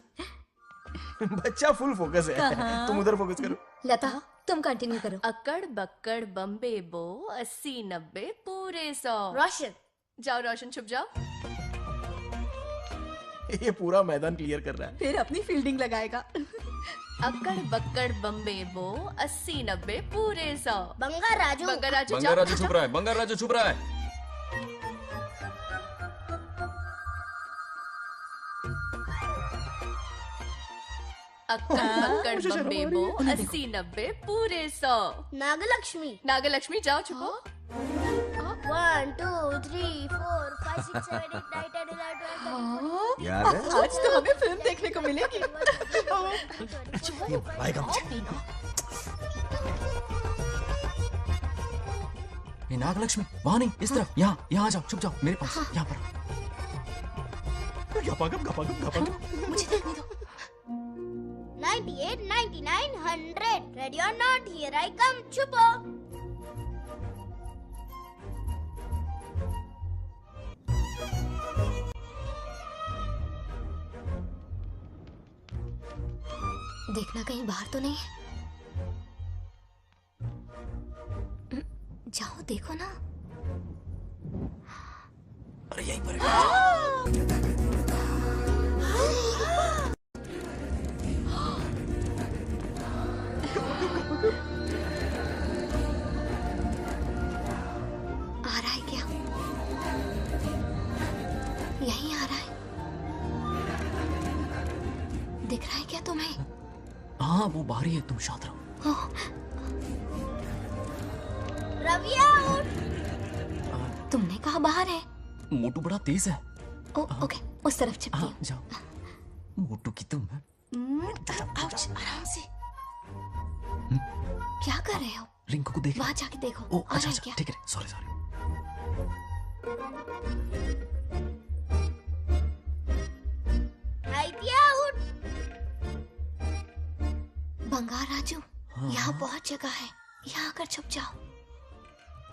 बच्चा फुल फोकस है। कहाँ? तुम उधर फोकस करो। लता, तुम कंटिन्यू करो। अकड़ बक्कड़ बम्बे बो 80-90 पूरे 100। रोशन, जाओ रोशन, छुप जाओ। ये पूरा मैदान क्लियर कर रहा है। फिर अपनी फील्डिंग लगाएगा। अकड़ बक्कड़ बम्बे बो 80-90 पूरे 100। बंगार राजू, बंगार राजू, बंगार राजू छुप रहा है, बंगार राजू छुप रहा है। अक्कड़ बक्कड़ बम्बे बो 80-90 पूरे 100। नागलक्ष्मी, नागलक्ष्मी जाओ छुपो। 1 2 3 4 5 6 7 8 9 10 11 12 याद है? आज तो हमें फिल्म देखने को मिलेगी। आएगा मुझे। ये नागलक्ष्मी वहां नहीं, इस तरफ, यहाँ यहाँ आ जाओ, छुप जाओ मेरे पास, यहाँ पर। मुझे देखने दो। 98 99 100 ready or not, here I come. छुपो। देखना कहीं बाहर तो नहीं है। जाओ देखो ना। अरे यहीं पर आ रहा है क्या? यहीं आ रहा है। दिख रहा है क्या तुम्हें? हाँ वो बाहर ही है, तुम शांत रहो। रवि आउट। तुमने कहा बाहर है? मोटू बड़ा तेज है। ओके, उस तरफ छिपती हूँ। जाओ। मोटू की तुम। आउच, आराम से। कर रहे हो? रिंकू को देख। वहाँ जाके देखो। ओ आ अच्छा रहा है अच्छा क्या? ठीक है, सॉरी सॉरी। आइडिया उठ। बंगार राजू, यहाँ बहुत जगह है, यहाँ आकर छुप जाओ।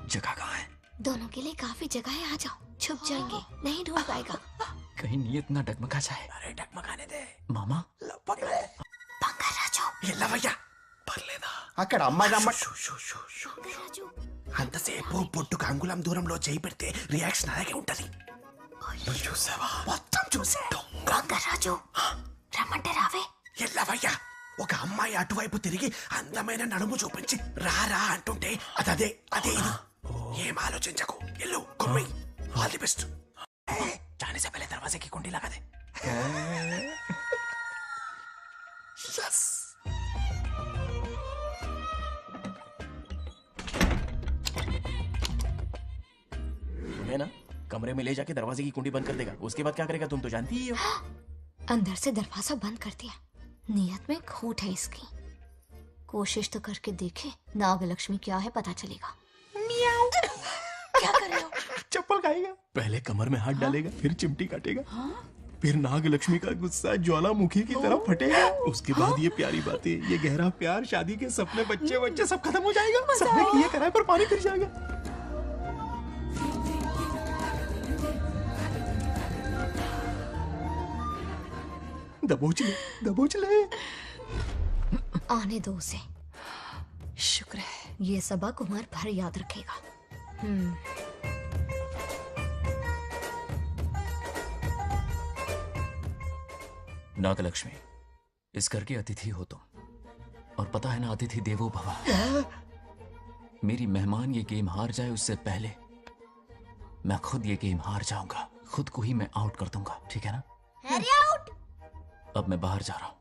जगह कहाँ है? दोनों के लिए काफी जगह है, आ जाओ। छुप जाएंगे, नहीं ढूंढ पाएगा। कहीं नीयत ना डगमगा जाए। अरे डगमगाने दे मामा। बंगार राजू, ये लवయ్యా పర్లేదా అక్కడ అమ్మాయి అంతసేపు పొట్టుకు అంగుళం దూరంలో చేయి పెడితే రియాక్షన్ అలాగే ఉంటది. చూసావా? మొత్తం చూసా. బొంగర్ రాజు, రమ్మంటే రావే. ఎల్లవయ్యా, ఒక అమ్మాయి అటువైపు తిరిగి అందమైన నడుము చూపించి రా అంటుంటే అదే ఇది. ఏం ఆలోచించకు, ఎల్లు కొమ్మి. All the best. जाने से पहले दरवाजे की कुंडी लगा दे. यस. तुम्हें ना कमरे में ले जाके दरवाजे की कुंडी बंद कर देगा. उसके बाद क्या करेगा तुम तो जानती ही हो. अंदर से दरवाजा बंद कर दिया. नियत में खोट है इसकी. कोशिश तो करके देखे, नागलक्ष्मी क्या है पता चलेगा. क्या कर रहे हो? चप्पल खाएगा. पहले कमर में हाथ डालेगा, फिर चिमटी काटेगा, फिर नागलक्ष्मी का गुस्सा ज्वालामुखी की तरह फटेगा. उसके बाद ये प्यारी बातें, ये गहरा प्यार, शादी के सपने, बच्चे सब खत्म हो जाएगा. सबने किए कराए पर पानी फिर जाएगा. दबोच ले. आने दो उसे. शुक्र है, ये सबक उम्र भर याद रखेगा. नागलक्ष्मी, इस घर की अतिथि हो तुम, और पता है ना, अतिथि देवो भव. मेरी मेहमान ये गेम हार जाए उससे पहले मैं खुद ये गेम हार जाऊंगा. खुद को ही मैं आउट कर दूंगा, ठीक है ना? Harry out. अब मैं बाहर जा रहा हूं.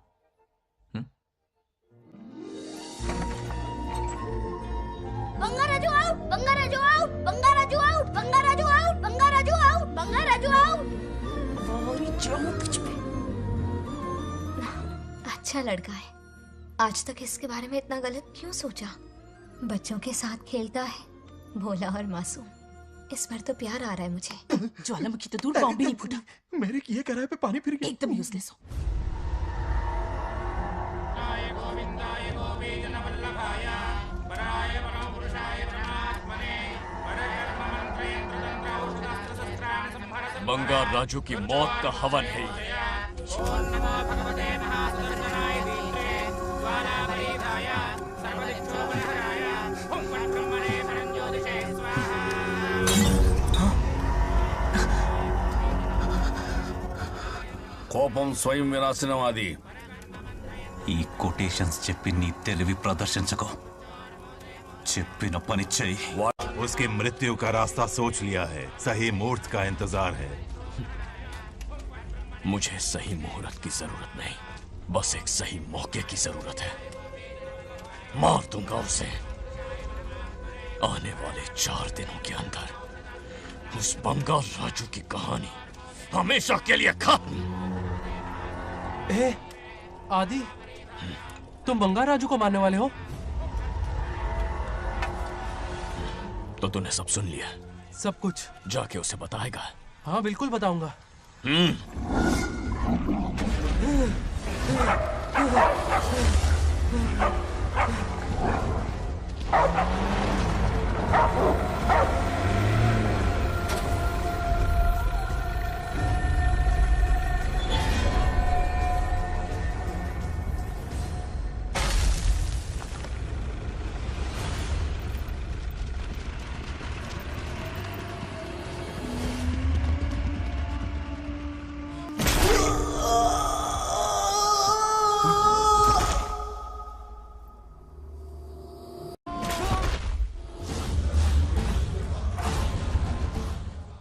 Bangarraju out. Bangarraju out. Bangarraju out. Bangarraju out. Bangarraju out. Bangarraju out. अच्छा लड़का है. आज तक इसके बारे में इतना गलत क्यों सोचा? बच्चों के साथ खेलता है, भोला और मासूम. इस पर तो प्यार आ रहा है मुझे. ज्वालामुखी तो दूर, बॉम्ब भी नहीं फूटा. मेरे किए कराए पे पानी फिर गया. एकदम यूजलेस हो. बंगार राजू की मौत का हवन है ये. కోపం స్వయం వినాశనవాది. ఈ కొటేషన్స్ చెప్పి నీ తెలివి ప్రదర్శించకు. చెప్పిన పని చెయ్యి. उसकी मृत्यु का रास्ता सोच लिया है. सही मुहूर्त का इंतजार है. मुझे सही मुहूर्त की जरूरत नहीं, बस एक सही मौके की जरूरत है. मार दूंगा उसे. आने वाले 4 दिनों के अंदर उस बंगार राजू की कहानी हमेशा के लिए खत्म. आदि, तुम बंगार राजू को मारने वाले हो? तो तूने सब सुन लिया? सब कुछ. जाके उसे बताएगा? हाँ बिल्कुल बताऊंगा.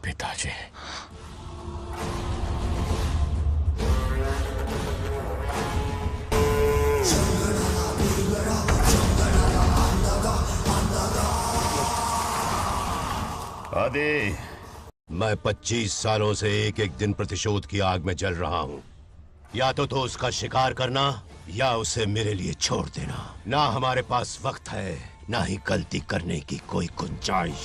पिताजी, आदि, मैं 25 सालों से एक एक दिन प्रतिशोध की आग में जल रहा हूँ. या तो उसका शिकार करना या उसे मेरे लिए छोड़ देना. ना हमारे पास वक्त है ना ही गलती करने की कोई गुंजाइश।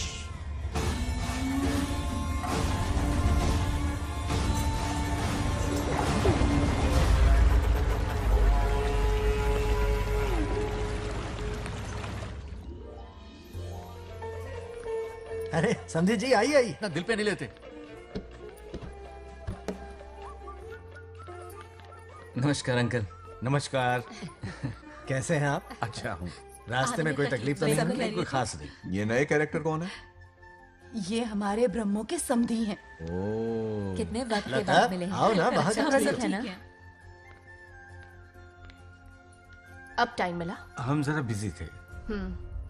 अरे समझे जी, आई आई ना दिल पे नहीं लेते। नमस्कार अंकल। नमस्कार। कैसे हैं आप? अच्छा हूँ। रास्ते में कोई तकलीफ तो नहीं हुई? कोई खास नहीं। ये नए कैरेक्टर कौन है? ये हमारे ब्रह्मों के समधी हैं। ओ, कितने वक्त के लता, बाद मिले हैं। आओ ना, बाहर अच्छा, चलते है ना? अब टाइम मिला? हम जरा बिजी थे।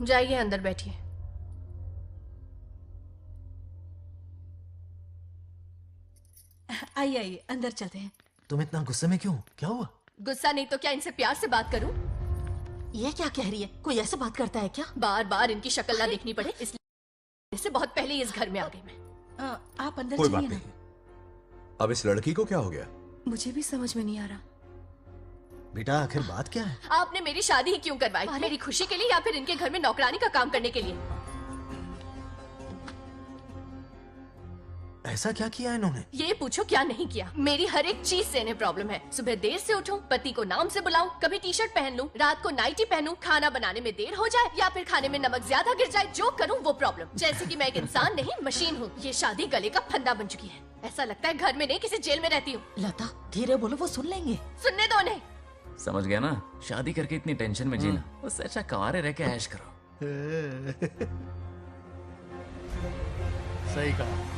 जाइए अंदर बैठिए। आइए आइए, अंदर चलते हैं। तुम इतना गुस्से में क्यों? क्या हुआ? गुस्सा नहीं तो क्या इनसे प्यार से बात करूं? ये क्या कह रही है? कोई ऐसे बात करता है क्या? बार बार इनकी शक्ल ना देखनी पड़े इसलिए से बहुत पहले ही इस घर में आ गई मैं। आप अंदर कोई चलिए बात ना। नहीं। अब इस लड़की को क्या हो गया? मुझे भी समझ में नहीं आ रहा। बेटा आखिर बात क्या है? आपने मेरी शादी ही क्यों करवाई? मेरी खुशी के लिए या फिर इनके घर में नौकरानी का काम करने के लिए? ऐसा क्या किया इन्होंने? ये पूछो क्या नहीं किया। मेरी हर एक चीज से इन्हें प्रॉब्लम है। सुबह देर से उठूं, पति को नाम से बुलाऊं, कभी टी शर्ट पहन लूं, रात को नाइटी पहनूं, खाना बनाने में देर हो जाए या फिर खाने में नमक ज्यादा गिर जाए, जो करूं वो प्रॉब्लम। जैसे कि मैं एक इंसान नहीं मशीन हूँ। ये शादी गले का फंदा बन चुकी है। ऐसा लगता है घर में नहीं किसी जेल में रहती हूँ। लता धीरे बोलो, वो सुन लेंगे। सुनने दो उन्हें। समझ गया ना? शादी करके इतनी टेंशन में जीना, उससे अच्छा कुंवारे रह के ऐश करो। सही कहा।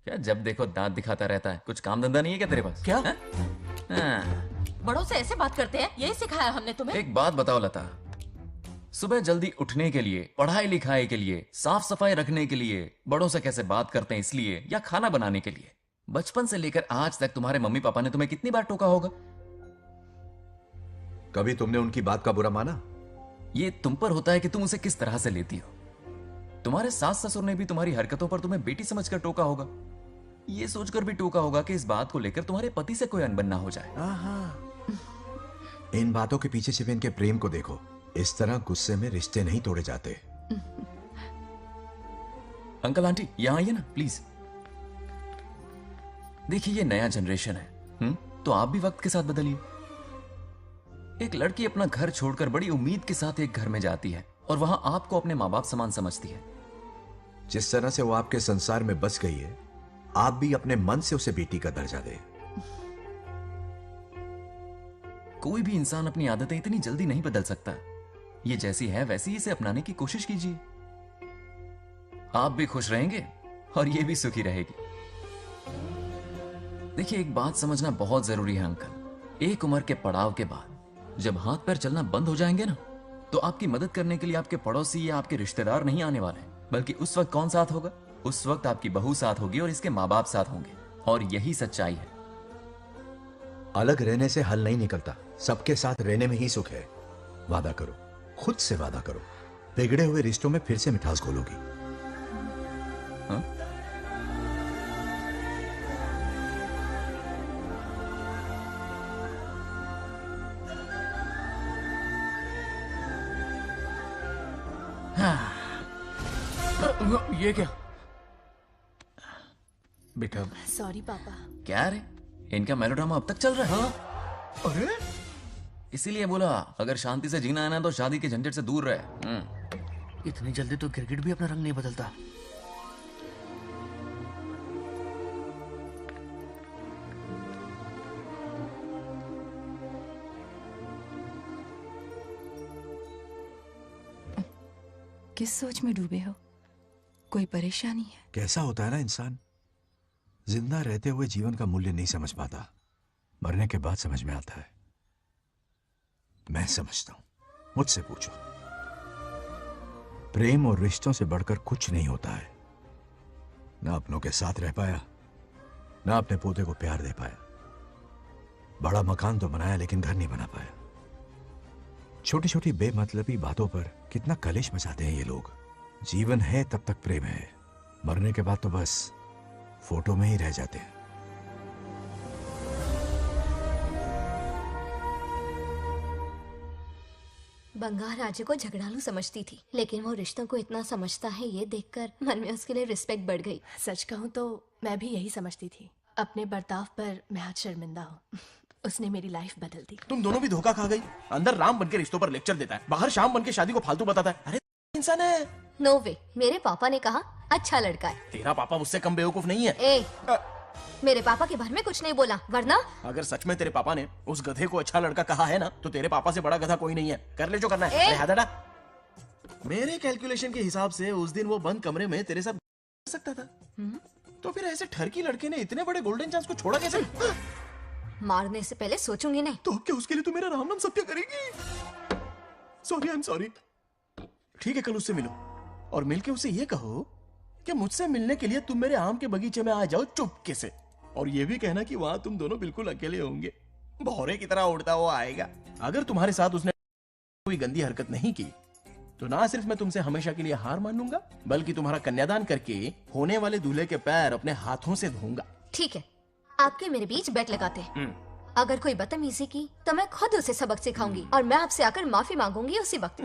क्या जब देखो दांत दिखाता रहता है? कुछ काम धंधा नहीं है क्या तेरे पास? क्या? हाँ। बड़ों से ऐसे बात करते हैं? यही सिखाया हमने तुम्हें? एक बात बताओ लता, सुबह जल्दी उठने के लिए, पढ़ाई लिखाई के लिए, साफ सफाई रखने के लिए बड़ों से कैसे बात करते हैं इसलिए, या खाना बनाने के लिए? बचपन से लेकर आज तक तुम्हारे मम्मी पापा ने तुम्हें कितनी बार टोका होगा? कभी तुमने उनकी बात का बुरा माना? ये तुम पर होता है कि तुम उसे किस तरह से लेती हो। तुम्हारे सास ससुर ने भी तुम्हारी हरकतों पर तुम्हें बेटी समझकर टोका होगा। ये सोचकर भी टोका होगा कि इस बात को लेकर तुम्हारे पति से कोई अनबन ना हो जाए। इन बातों के पीछे छिपे इनके प्रेम को देखो। इस तरह गुस्से में रिश्ते नहीं तोड़े जाते। अंकल आंटी यहां आइए ना प्लीज। देखिए ये नया जनरेशन है, तो आप भी वक्त के साथ बदलिए। एक लड़की अपना घर छोड़कर बड़ी उम्मीद के साथ एक घर में जाती है और वहां आपको अपने माँ बाप समान समझती है। जिस तरह से वो आपके संसार में बस गई है, आप भी अपने मन से उसे बेटी का दर्जा दें। कोई भी इंसान अपनी आदतें इतनी जल्दी नहीं बदल सकता। ये जैसी है वैसी इसे अपनाने की कोशिश कीजिए। आप भी खुश रहेंगे और ये भी सुखी रहेगी। देखिए एक बात समझना बहुत जरूरी है अंकल। एक उम्र के पड़ाव के बाद जब हाथ पैर चलना बंद हो जाएंगे ना, तो आपकी मदद करने के लिए आपके पड़ोसी या आपके रिश्तेदार नहीं आने वाले, बल्कि उस वक्त कौन साथ होगा? उस वक्त आपकी बहू साथ होगी और इसके माँ बाप साथ होंगे। और यही सच्चाई है। अलग रहने से हल नहीं निकलता, सबके साथ रहने में ही सुख है। वादा करो, खुद से वादा करो, बिगड़े हुए रिश्तों में फिर से मिठास घोलोगी। हाँ? ये क्या? बेटा सॉरी पापा। क्या रे, इनका मेलोड्रामा अब तक चल रहा है? अरे इसीलिए बोला अगर शांति से जीना है ना तो शादी के झंझट से दूर रहे। इतनी जल्दी तो क्रिकेट भी अपना रंग नहीं बदलता। किस सोच में डूबे हो? कोई परेशानी है? कैसा होता है ना इंसान, जिंदा रहते हुए जीवन का मूल्य नहीं समझ पाता, मरने के बाद समझ में आता है। मैं समझता हूं, मुझसे पूछो। प्रेम और रिश्तों से बढ़कर कुछ नहीं होता है। ना अपनों के साथ रह पाया, ना अपने पोते को प्यार दे पाया। बड़ा मकान तो बनाया लेकिन घर नहीं बना पाया। छोटी छोटी बेमतलबी बातों पर कितना कलेश मचाते हैं ये लोग। जीवन है तब तक प्रेम है, मरने के बाद तो बस फोटो में ही रह जाते हैं। बंगार राजू को झगड़ालू समझती थी, लेकिन वो रिश्तों को इतना समझता है ये देखकर मन में उसके लिए रिस्पेक्ट बढ़ गई। सच कहूँ तो मैं भी यही समझती थी। अपने बर्ताव पर मैं आज शर्मिंदा हूँ। उसने मेरी लाइफ बदल दी। तुम दोनों भी धोखा खा गई। अंदर राम बनके रिश्तों पर लेक्चर देता है, बाहर शाम बनके शादी को फालतू बताता है। अरे इंसान है। नो वे, मेरे पापा ने कहा अच्छा लड़का है। तेरा पापा मुझसे कम बेवकूफ नहीं है। मेरे पापा के बारे में कुछ नहीं बोला, वरना अगर सच में तेरे पापा ने उस गधे को अच्छा लड़का कहा है ना, तो तेरे पापा से बड़ा गधा कोई नहीं है। कर ले जो करना है। अरे हाथ हटा। मेरे कैलकुलेशन के हिसाब से उस दिन वो बंद कमरे में तेरे साथ कर सकता था। तो फिर ऐसे ठरकी लड़के ने इतने बड़े गोल्डन चांस को छोड़ा कैसे? मारने से पहले सोचूंगी नहीं। तो क्या उसके लिए तू मेरा राम नाम सत्य करेगी? Sorry, I am sorry. ठीक है, कल उससे मिलो और मिलके उसे ये कहो कि मुझसे मिलने के लिए तुम मेरे आम के बगीचे में आ जाओ चुपके से, और ये भी कहना कि वहां तुम दोनों बिल्कुल अकेले होंगे। भौरे की तरह उड़ता हुआ आएगा। अगर तुम्हारे साथ उसने कोई गंदी हरकत नहीं की तो ना सिर्फ मैं तुमसे हमेशा के लिए हार मान लूंगा, बल्कि तुम्हारा कन्यादान करके होने वाले दूल्हे के पैर अपने हाथों से धोऊंगा। ठीक है, आपके मेरे बीच बेट लगाते हैं। अगर कोई बदतमीजी की तो मैं खुद उसे सबक सिखाऊंगी और मैं आपसे आकर माफी मांगूंगी उसी वक्त।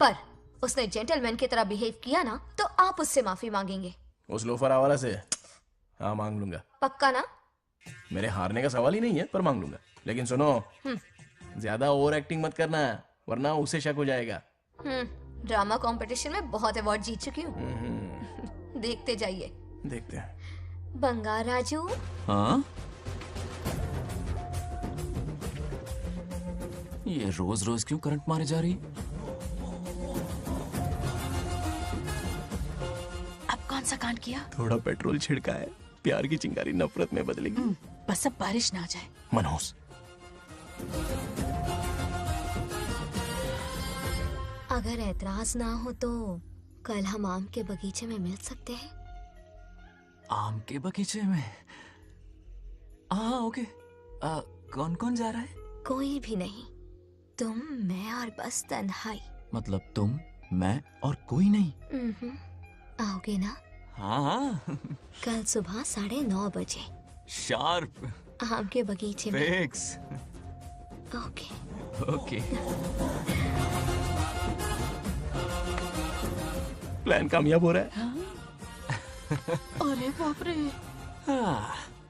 पर उसने जेंटलमैन की तरह बिहेव किया ना, तो आप उससे माफी मांगेंगे। उस लोफर आवारा से हाँ मांग लूंगा। पक्का ना? मेरे हारने का सवाल ही नहीं है, पर मांग लूंगा। लेकिन सुनो, ज्यादा ओवर एक्टिंग मत करना, वरना उसे शक हो जाएगा। ड्रामा कंपटीशन में बहुत अवार्ड जीत चुकी हूँ। देखते जाइए। देखते हैं। बंगार राजू। हाँ? ये रोज रोज क्यों करंट मारे जा रही? अब कौन सा कांड किया? थोड़ा पेट्रोल छिड़का है। प्यार की चिंगारी नफरत में बदलेगी। बस अब बारिश ना आ जाए। मनोज, अगर ऐतराज ना हो तो कल हम आम के बगीचे में मिल सकते हैं। आम के बगीचे में? हाँ ओके। कौन कौन जा रहा है? कोई भी नहीं, तुम, मैं और बस तन्हाई। मतलब तुम, मैं और कोई नहीं? आओगे ना? हाँ। कल सुबह 9:30 बजे शार्प। आम के बगीचे में। फिक्स। ओके। ओके। प्लान कामयाब हो रहा है। अरे बाप रे।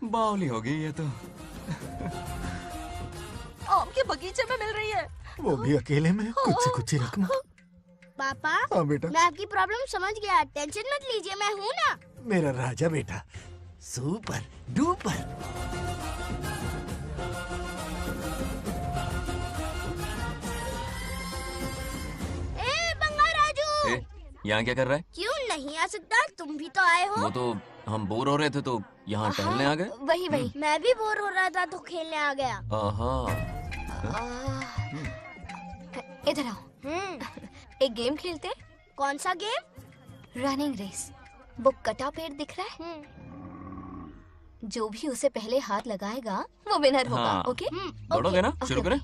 बावली हो गई ये तो। आम के बगीचे में मिल रही है। वो भी अकेले में। कुछ से कुछ ही रखना। पापा, हाँ बेटा। मैं आपकी प्रॉब्लम समझ गया, टेंशन मत लीजिए, मैं हूँ ना। मेरा राजा बेटा, सुपर डुपर। बंगार राजू, यहाँ क्या कर रहा है? क्यों नहीं आ सकता? तुम भी तो आए हो। वो तो हम बोर हो रहे थे तो यहाँ टहलने आ गए। वही वही। मैं भी बोर हो रहा था तो खेलने आ गया। इधर आओ। एक गेम खेलते। कौन सा गेम? Running race. वो कटा पेड़ दिख रहा है? जो भी उसे पहले हाथ लगाएगा वो विनर होगा। हाँ। ओके? दौड़ोगे ना? शुरू करें?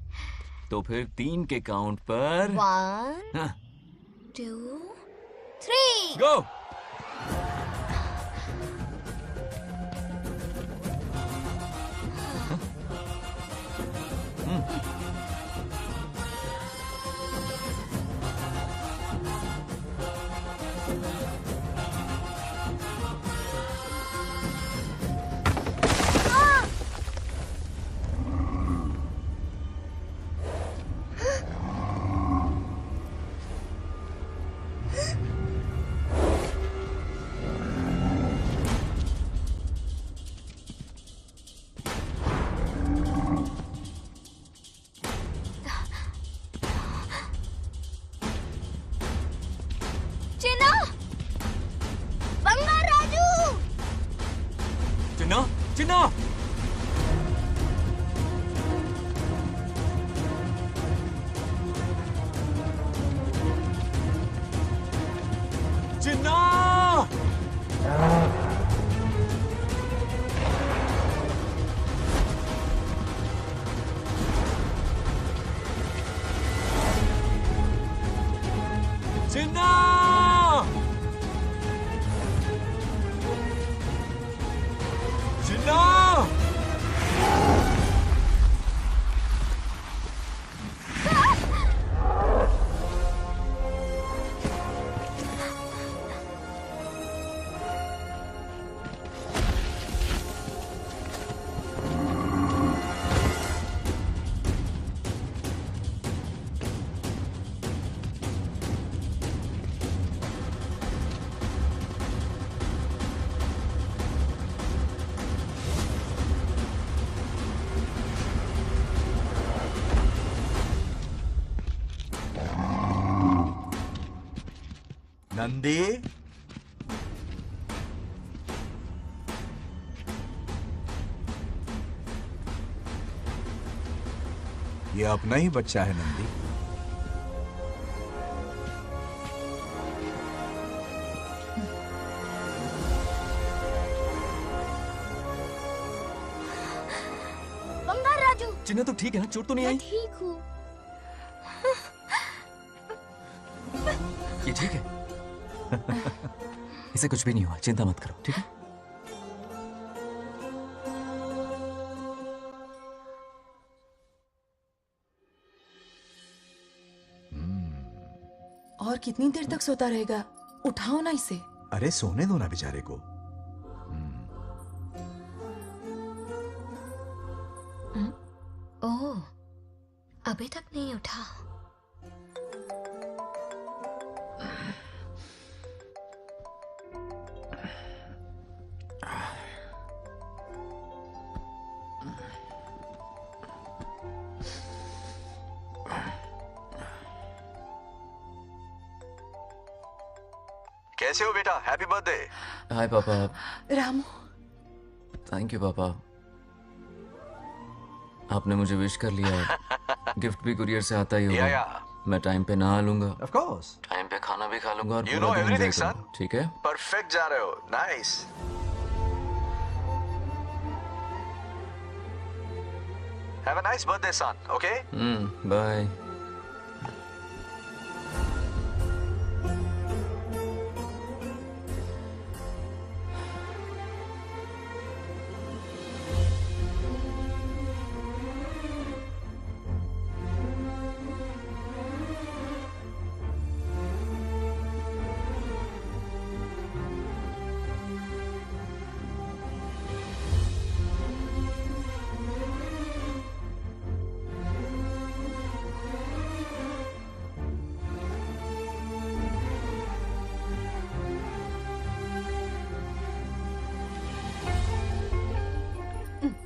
तो फिर 3 के काउंट पर 1 2 3 गो। नंदी, ये अपना ही बच्चा है नंदी। बंगार राजू, चिन्ह तो ठीक है ना? चोट तो नहीं मैं आई? ठीक हूँ। ये ठीक है। इसे कुछ भी नहीं हुआ, चिंता मत करो, ठीक है? और कितनी देर तक सोता रहेगा? उठाओ ना इसे। अरे सोने दो ना बेचारे को। ओह, अभी तक नहीं उठा। कैसे हो बेटा? Happy birthday. हाय पापा। रामू, थैंक यू पापा, आपने मुझे विश कर लिया। गिफ्ट भी कुरियर से आता ही होगा। मैं टाइम पे नहा लूंगा, ऑफ कोर्स, टाइम पे खाना भी खा लूंगा और You पूरा know दिन everything, enjoy son. करूंगा, ठीक है? परफेक्ट जा रहे हो। Nice. Have a nice birthday son, okay? Bye.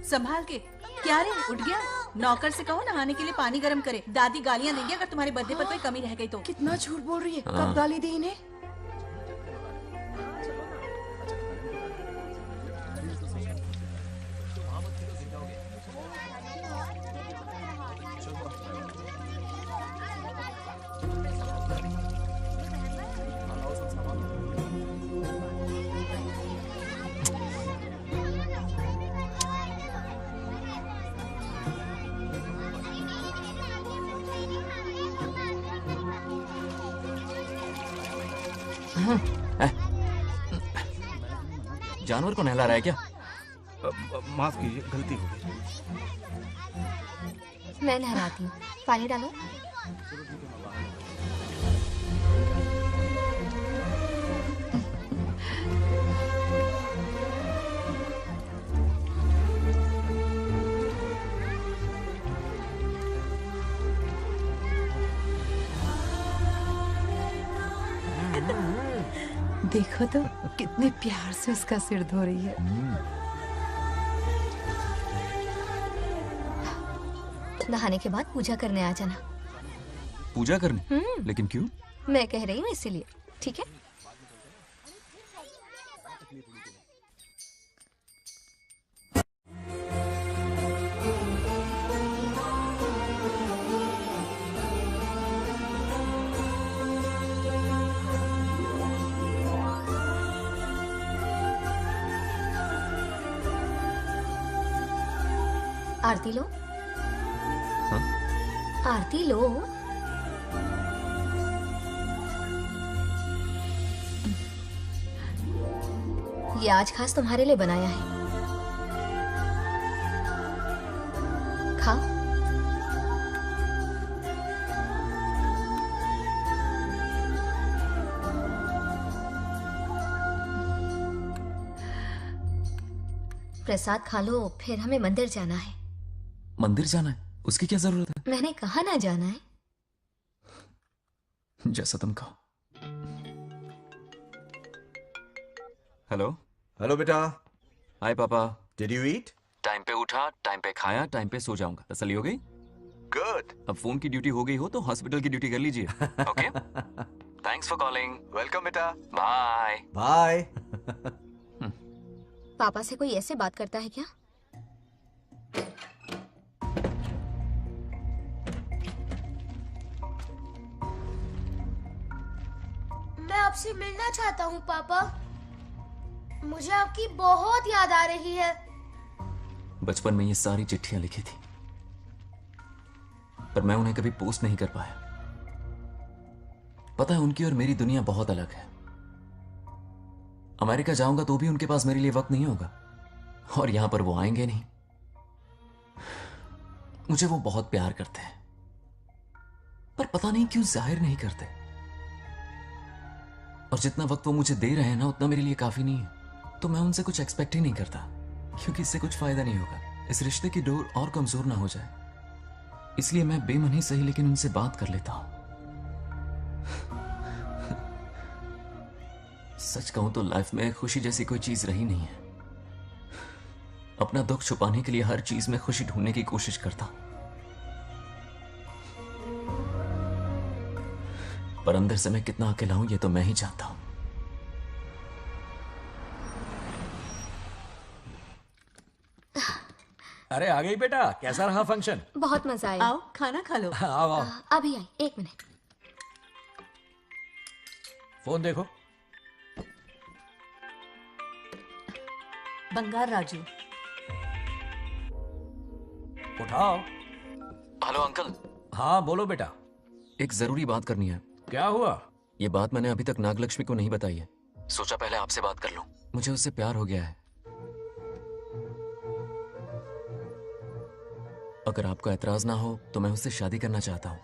संभाल के। क्या रे, उठ गया? नौकर से कहो नहाने के लिए पानी गर्म करे। दादी गालियां देंगी अगर तुम्हारे बर्थडे पर कोई कमी रह गई तो। कितना झूठ बोल रही है। हाँ। कब गाली दी इन्हें? जानवर को नहला रहा है क्या? माफ कीजिए, गलती हो गई। मैं नहलाती हूँ, पानी डालो। देखो तो कितने प्यार से उसका सिर धो रही है। नहाने के बाद पूजा करने आ जाना। पूजा करने? लेकिन क्यों? मैं कह रही हूँ इसीलिए, ठीक है? आरती लो। हाँ? आरती लो। ये आज खास तुम्हारे लिए बनाया है, खाओ। प्रसाद खा लो, फिर हमें मंदिर जाना है। मंदिर जाना है? उसकी क्या जरूरत है? मैंने कहा ना जाना है। जैसा तुम कहो। हेलो। हेलो बेटा। हाय पापा। Did you eat? टाइम पे उठा, टाइम पे खाया, टाइम पे सो जाऊंगा। तसल्ली हो गई? गुड। अब फोन की ड्यूटी हो गई हो तो हॉस्पिटल की ड्यूटी कर लीजिए। Okay? Thanks for calling. Welcome बेटा। Bye bye. पापा से कोई ऐसे बात करता है क्या? मैं आपसे मिलना चाहता हूँ पापा। मुझे आपकी बहुत याद आ रही है। बचपन में ये सारी चिट्ठियां लिखी थी, पर मैं उन्हें कभी पोस्ट नहीं कर पाया। पता है, उनकी और मेरी दुनिया बहुत अलग है। अमेरिका जाऊंगा तो भी उनके पास मेरे लिए वक्त नहीं होगा, और यहां पर वो आएंगे नहीं। मुझे वो बहुत प्यार करते हैं, पर पता नहीं क्यों जाहिर नहीं करते। और जितना वक्त वो मुझे दे रहे हैं ना, उतना मेरे लिए काफी नहीं है। तो मैं उनसे कुछ एक्सपेक्ट ही नहीं करता, क्योंकि इससे कुछ फायदा नहीं होगा। इस रिश्ते की डोर और कमजोर ना हो जाए, इसलिए मैं बेमन ही सही लेकिन उनसे बात कर लेता हूं। सच कहूं तो लाइफ में खुशी जैसी कोई चीज रही नहीं है। अपना दुख छुपाने के लिए हर चीज में खुशी ढूंढने की कोशिश करता हूं, पर अंदर से मैं कितना अकेला हूं ये तो मैं ही जानता हूं। अरे आ गई बेटा, कैसा रहा फंक्शन? बहुत मजा आया। आओ खाना खा लो। आओ आओ। अभी आई, 1 मिनट। फोन देखो। बंगार राजू। उठाओ। Hello uncle. हाँ बोलो बेटा। एक जरूरी बात करनी है। क्या हुआ? ये बात मैंने अभी तक नागलक्ष्मी को नहीं बताई है। सोचा पहले आपसे बात कर लूं। मुझे उससे प्यार हो गया है। अगर आपको ऐतराज ना हो तो मैं उससे शादी करना चाहता हूं।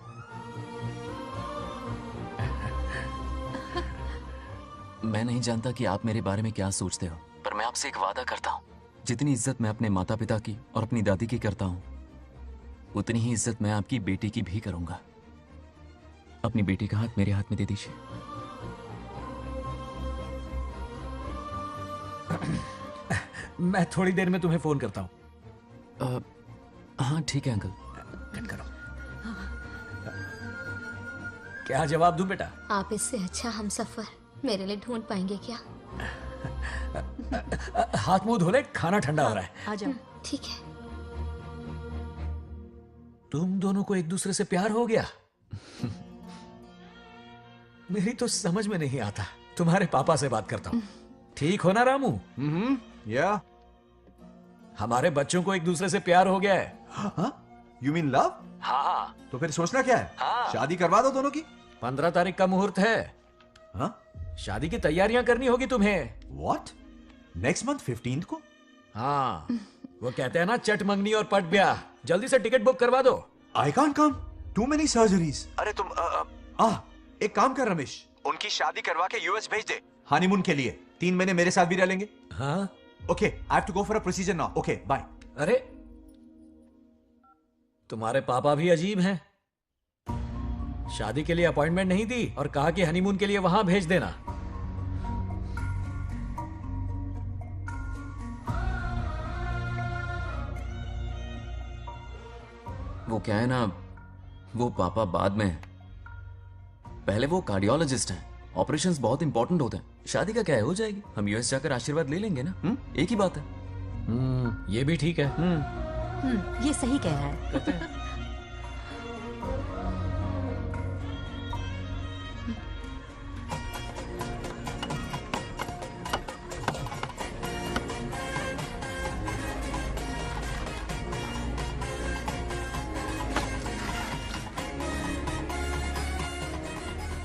मैं नहीं जानता कि आप मेरे बारे में क्या सोचते हो, पर मैं आपसे एक वादा करता हूं। जितनी इज्जत मैं अपने माता पिता की और अपनी दादी की करता हूं, उतनी ही इज्जत मैं आपकी बेटी की भी करूंगा। अपनी बेटी का हाथ मेरे हाथ में दे दीजिए। मैं थोड़ी देर में तुम्हें फोन करता हूं। हाँ ठीक है अंकल। कट करो। क्या जवाब दूं बेटा? आप इससे अच्छा हम सफर मेरे लिए ढूंढ पाएंगे क्या? हाथ मुंह धो ले, खाना ठंडा हो रहा है। आ जाओ। ठीक है। तुम दोनों को एक दूसरे से प्यार हो गया? मेरी तो समझ में नहीं आता। तुम्हारे पापा से बात करता हूँ। ठीक हो ना रामू? या हमारे बच्चों को एक दूसरे से प्यार हो गया है। You mean love? हाँ। तो फिर सोचना क्या है? शादी करवा दो दोनों की। 15 तारीख का मुहूर्त है। हाँ? शादी की तैयारियां करनी होगी तुम्हें। What? नेक्स्ट मंथ 15 को? हाँ, वो कहते हैं ना, चट मंगनी और पट ब्याह। जल्दी से टिकट बुक करवा दो। I can't come. Too many surgeries. अरे तुम एक काम कर रमेश, उनकी शादी करवा के यूएस भेज दे हनीमून के लिए। 3 महीने मेरे साथ भी रह लेंगे। हाँ? Okay, I have to go for a procedure now. Okay, bye. अरे तुम्हारे पापा भी अजीब हैं। शादी के लिए अपॉइंटमेंट नहीं दी और कहा कि हनीमून के लिए वहां भेज देना। वो क्या है ना, वो पापा बाद में, पहले वो कार्डियोलॉजिस्ट हैं। ऑपरेशंस बहुत इंपॉर्टेंट होते हैं। शादी का क्या है, हो जाएगी। हम यूएस जाकर आशीर्वाद ले लेंगे ना। एक ही बात है। ये भी ठीक है। ये सही कह रहा है।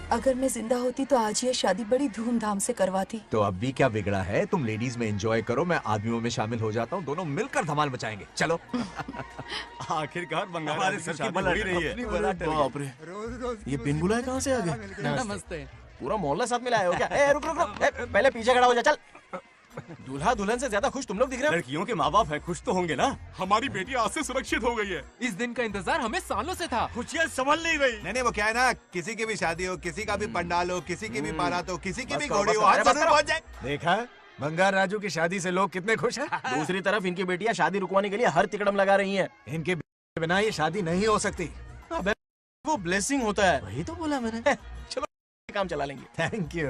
अगर मैं जिंदा होती तो आज ये शादी बड़ी धूमधाम से करवाती। तो अब भी क्या बिगड़ा है? तुम लेडीज में एंजॉय करो, मैं आदमियों में शामिल हो जाता हूँ। दोनों मिलकर धमाल मचाएंगे। चलो। आखिरकार बंगाल हमारे की सर की शादी बला हो ही रही है। बाप रे, ये बिन बुलाए कहाँ से आ गए? नमस्ते। पूरा मोहल्ला साथ में लाए हो क्या? ए, रुक रुक रुक। ए, पहले पीछे खड़ा हो जा। चल। दूल्हा दुल्हन से ज्यादा खुश तुम लोग दिख रहे हो। लड़कियों के माँ बाप है, खुश तो होंगे ना। हमारी बेटी आज से सुरक्षित हो गई है। इस दिन का इंतजार हमें सालों से था। खुशियाँ संभल नहीं रही। नहीं वो क्या है ना, किसी की भी शादी हो, किसी का भी पंडाल हो, किसी की भी बारात हो, किसी की बस भी करो, घोड़ी बस हो, करो, आज बस जरूर करो। पहुंच जाए। देखा, बंगार राजू की शादी से लोग कितने खुश हैं। दूसरी तरफ इनकी बेटियां शादी रुकवाने के लिए हर तिकड़म लगा रही हैं। इनके बिना ये शादी नहीं हो सकती। अबे वो ब्लेसिंग होता है। वही तो बोला मैंने। चलो काम चला लेंगे। Thank you.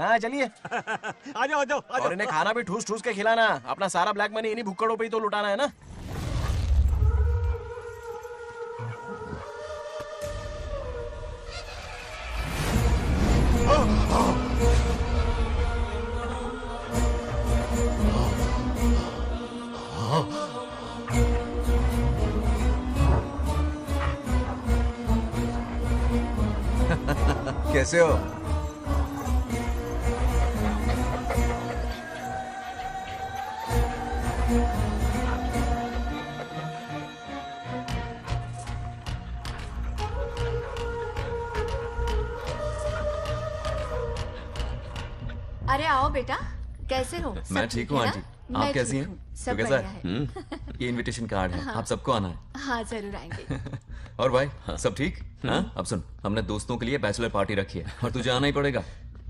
हाँ चलिए। आ जाओ। और इन्हें खाना भी ठूस ठूस के खिलाना। अपना सारा ब्लैक मनी इन्हीं भुक्कड़ों पे ही तो लुटाना है ना। कैसे हो? अरे आओ बेटा, कैसे हो? मैं ठीक हूँ आंटी। आप कैसी हैं? सब तो कैसा बढ़िया है? ये इनविटेशन कार्ड है, हाँ। आप सबको आना है। हाँ जरूर आएंगे। और भाई सब ठीक? हाँ? अब सुन, हमने दोस्तों के लिए बैचलर पार्टी रखी है और तुझे आना ही पड़ेगा।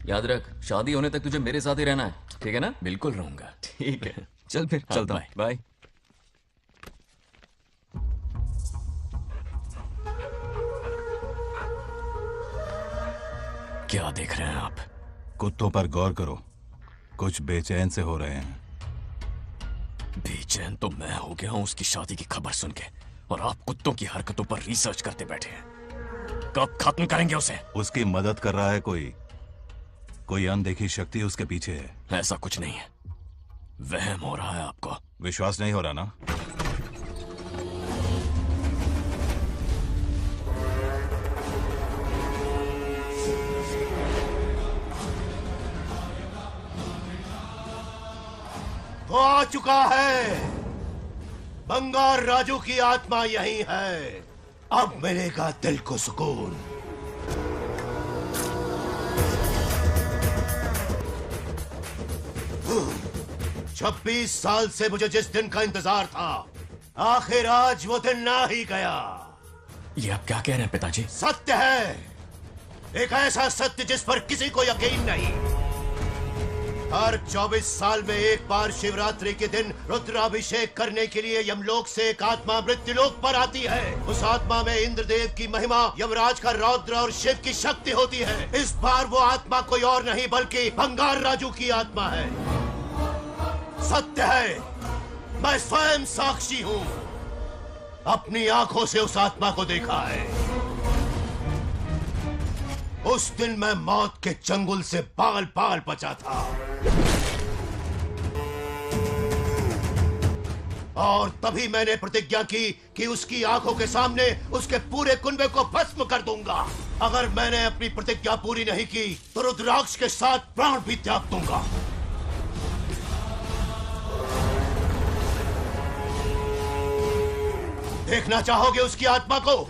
याद रख, शादी होने तक तुझे मेरे साथ ही रहना है, ठीक है ना? बिल्कुल रहूंगा। ठीक है, चल फिर चलता हूँ। बाय। क्या देख रहे हैं आप? कुत्तों पर गौर करो, कुछ बेचैन से हो रहे हैं। बेचैन तो मैं हो गया हूं उसकी शादी की खबर सुन के, और आप कुत्तों की हरकतों पर रिसर्च करते बैठे हैं। कब खत्म करेंगे उसे? उसकी मदद कर रहा है कोई अनदेखी शक्ति उसके पीछे है। ऐसा कुछ नहीं है, वहम हो रहा है आपको। विश्वास नहीं हो रहा ना? वो आ चुका है। बंगार राजू की आत्मा यही है। अब मिलेगा दिल को सुकून। छब्बीस साल से मुझे जिस दिन का इंतजार था, आखिर आज वो दिन ना ही गया। ये आप क्या कह रहे हैं पिताजी? सत्य है, एक ऐसा सत्य जिस पर किसी को यकीन नहीं। हर 24 साल में एक बार शिवरात्रि के दिन रुद्राभिषेक करने के लिए यमलोक से एक आत्मा मृत्युलोक पर आती है। उस आत्मा में इंद्रदेव की महिमा, यमराज का रौद्र और शिव की शक्ति होती है। इस बार वो आत्मा कोई और नहीं बल्कि बंगार राजू की आत्मा है। सत्य है, मैं स्वयं साक्षी हूँ, अपनी आंखों से उस आत्मा को देखा है। उस दिन मैं मौत के चंगुल से बाल बाल बचा था, और तभी मैंने प्रतिज्ञा की कि उसकी आंखों के सामने उसके पूरे कुनबे को भस्म कर दूंगा। अगर मैंने अपनी प्रतिज्ञा पूरी नहीं की तो रुद्राक्ष के साथ प्राण भी त्याग दूंगा। देखना चाहोगे उसकी आत्मा को?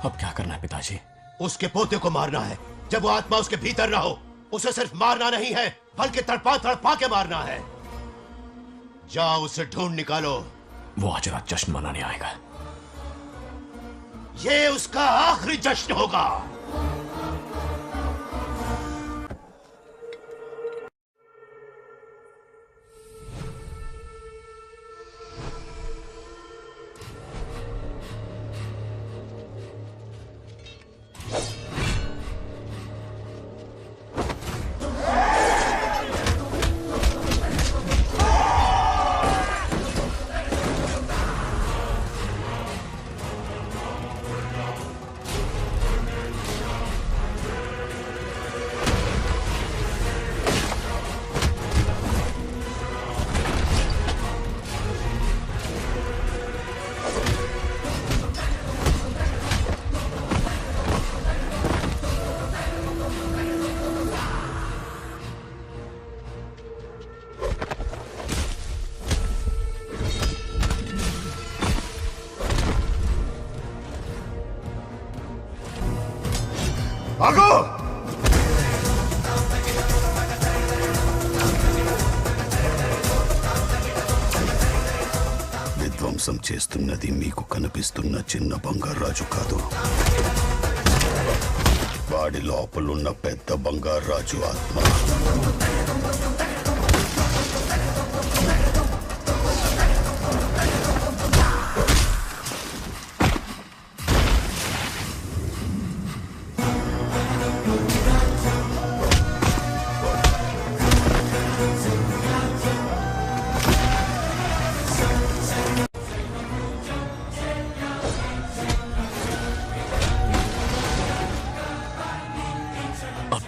अब क्या करना है पिताजी? उसके पोते को मारना है। जब वो आत्मा उसके भीतर ना हो, उसे सिर्फ मारना नहीं है बल्कि तड़पा तड़पा के मारना है। जाओ उसे ढूंढ निकालो। वो आज रात जश्न मनाने आएगा। ये उसका आखिरी जश्न होगा। మోసం చేస్తున్నది మీకు కనిపిస్తున్న చిన్న బంగారాజు కాదు, వాడి లోపలున్న పెద్ద బంగారాజు ఆత్మ.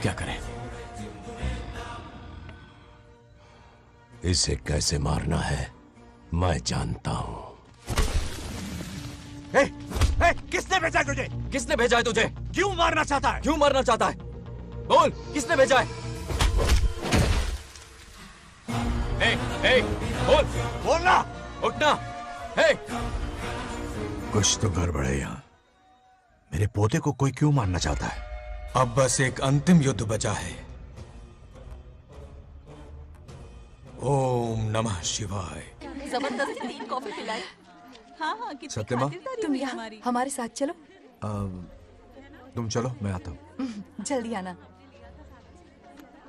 क्या करें? इसे कैसे मारना है मैं जानता हूं. किसने भेजा है तुझे? किसने भेजा है तुझे? क्यों मारना चाहता है? क्यों मारना चाहता है? बोल, किसने भेजा है? बोल, बोलना, उठना. कुछ तो गड़बड़ है यहाँ. मेरे पोते को कोई क्यों मारना चाहता है? अब बस एक अंतिम युद्ध बचा है. ओम नमः शिवाय. जबरदस्ती 3 कॉफी पिलाई. हाँ हाँ कितनी सत्यमा? खातिरदारी तुम हुई यहाँ हमारी. हमारे साथ चलो. तुम चलो, मैं आता हूँ. जल्दी आना.